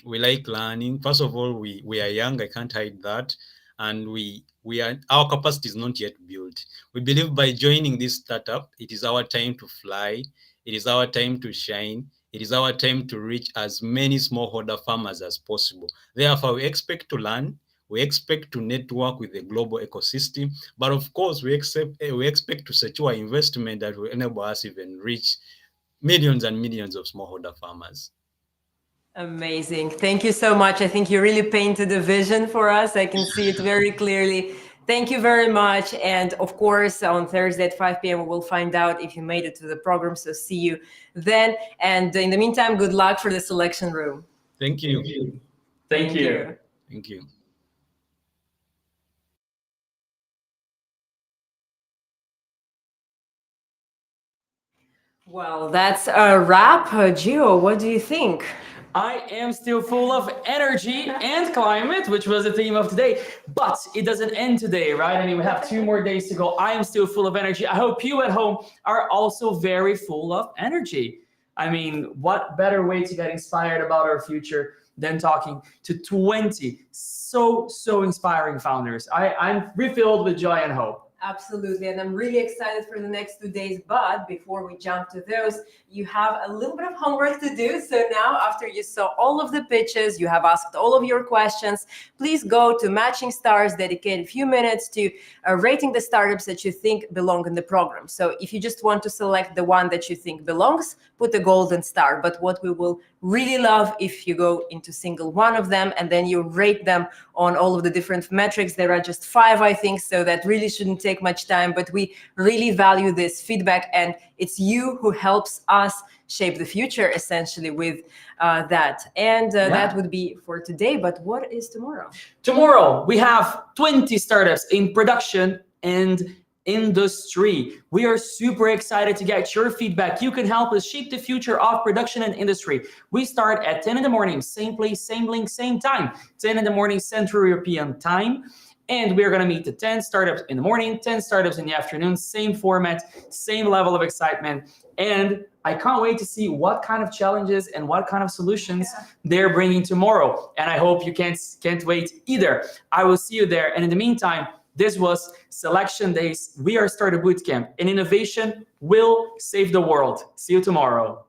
We like learning. First of all, we are young. I can't hide that. And our capacity is not yet built. We believe by joining this startup, it is our time to fly. It is our time to shine. It is our time to reach as many smallholder farmers as possible. Therefore, we expect to learn. We expect to network with the global ecosystem. But of course, we expect to secure investment that will enable us even reach millions and millions of smallholder farmers. Amazing. Thank you so much. I think you really painted a vision for us. I can see it very clearly. Thank you very much. And of course, on Thursday at 5 p.m., we will find out if you made it to the program. So see you then. And in the meantime, good luck for the selection room. Thank you. Thank you. Thank you. Well, that's a wrap. Gio, what do you think? I am still full of energy and climate, which was the theme of today, but it doesn't end today, right? I mean, we have 2 more days to go. I am still full of energy. I hope you at home are also very full of energy. I mean, what better way to get inspired about our future than talking to 20 so inspiring founders. I'm refilled with joy and hope. Absolutely. And I'm really excited for the next 2 days. But before we jump to those, you have a little bit of homework to do. So now, after you saw all of the pitches, you have asked all of your questions, please go to Matching Stars, dedicate a few minutes to rating the startups that you think belong in the program. So if you just want to select the one that you think belongs, put a golden star. But what we will really love if you go into single one of them and then you rate them on all of the different metrics. There are just 5, I think, so that really shouldn't take much time, but we really value this feedback, and it's you who helps us shape the future essentially with that. And that would be for today. But what is tomorrow? Tomorrow, we have 20 startups in production and industry. We are super excited to get your feedback. You can help us shape the future of production and industry. We start at 10 in the morning, same place, same link, same time, 10 in the morning Central European time. And we're going to meet the 10 startups in the morning, 10 startups in the afternoon, same format, same level of excitement. And I can't wait to see what kind of challenges and what kind of solutions they're bringing tomorrow. And I hope you can't wait either. I will see you there. And in the meantime, this was Selection Days. We are Startup Bootcamp, and innovation will save the world. See you tomorrow.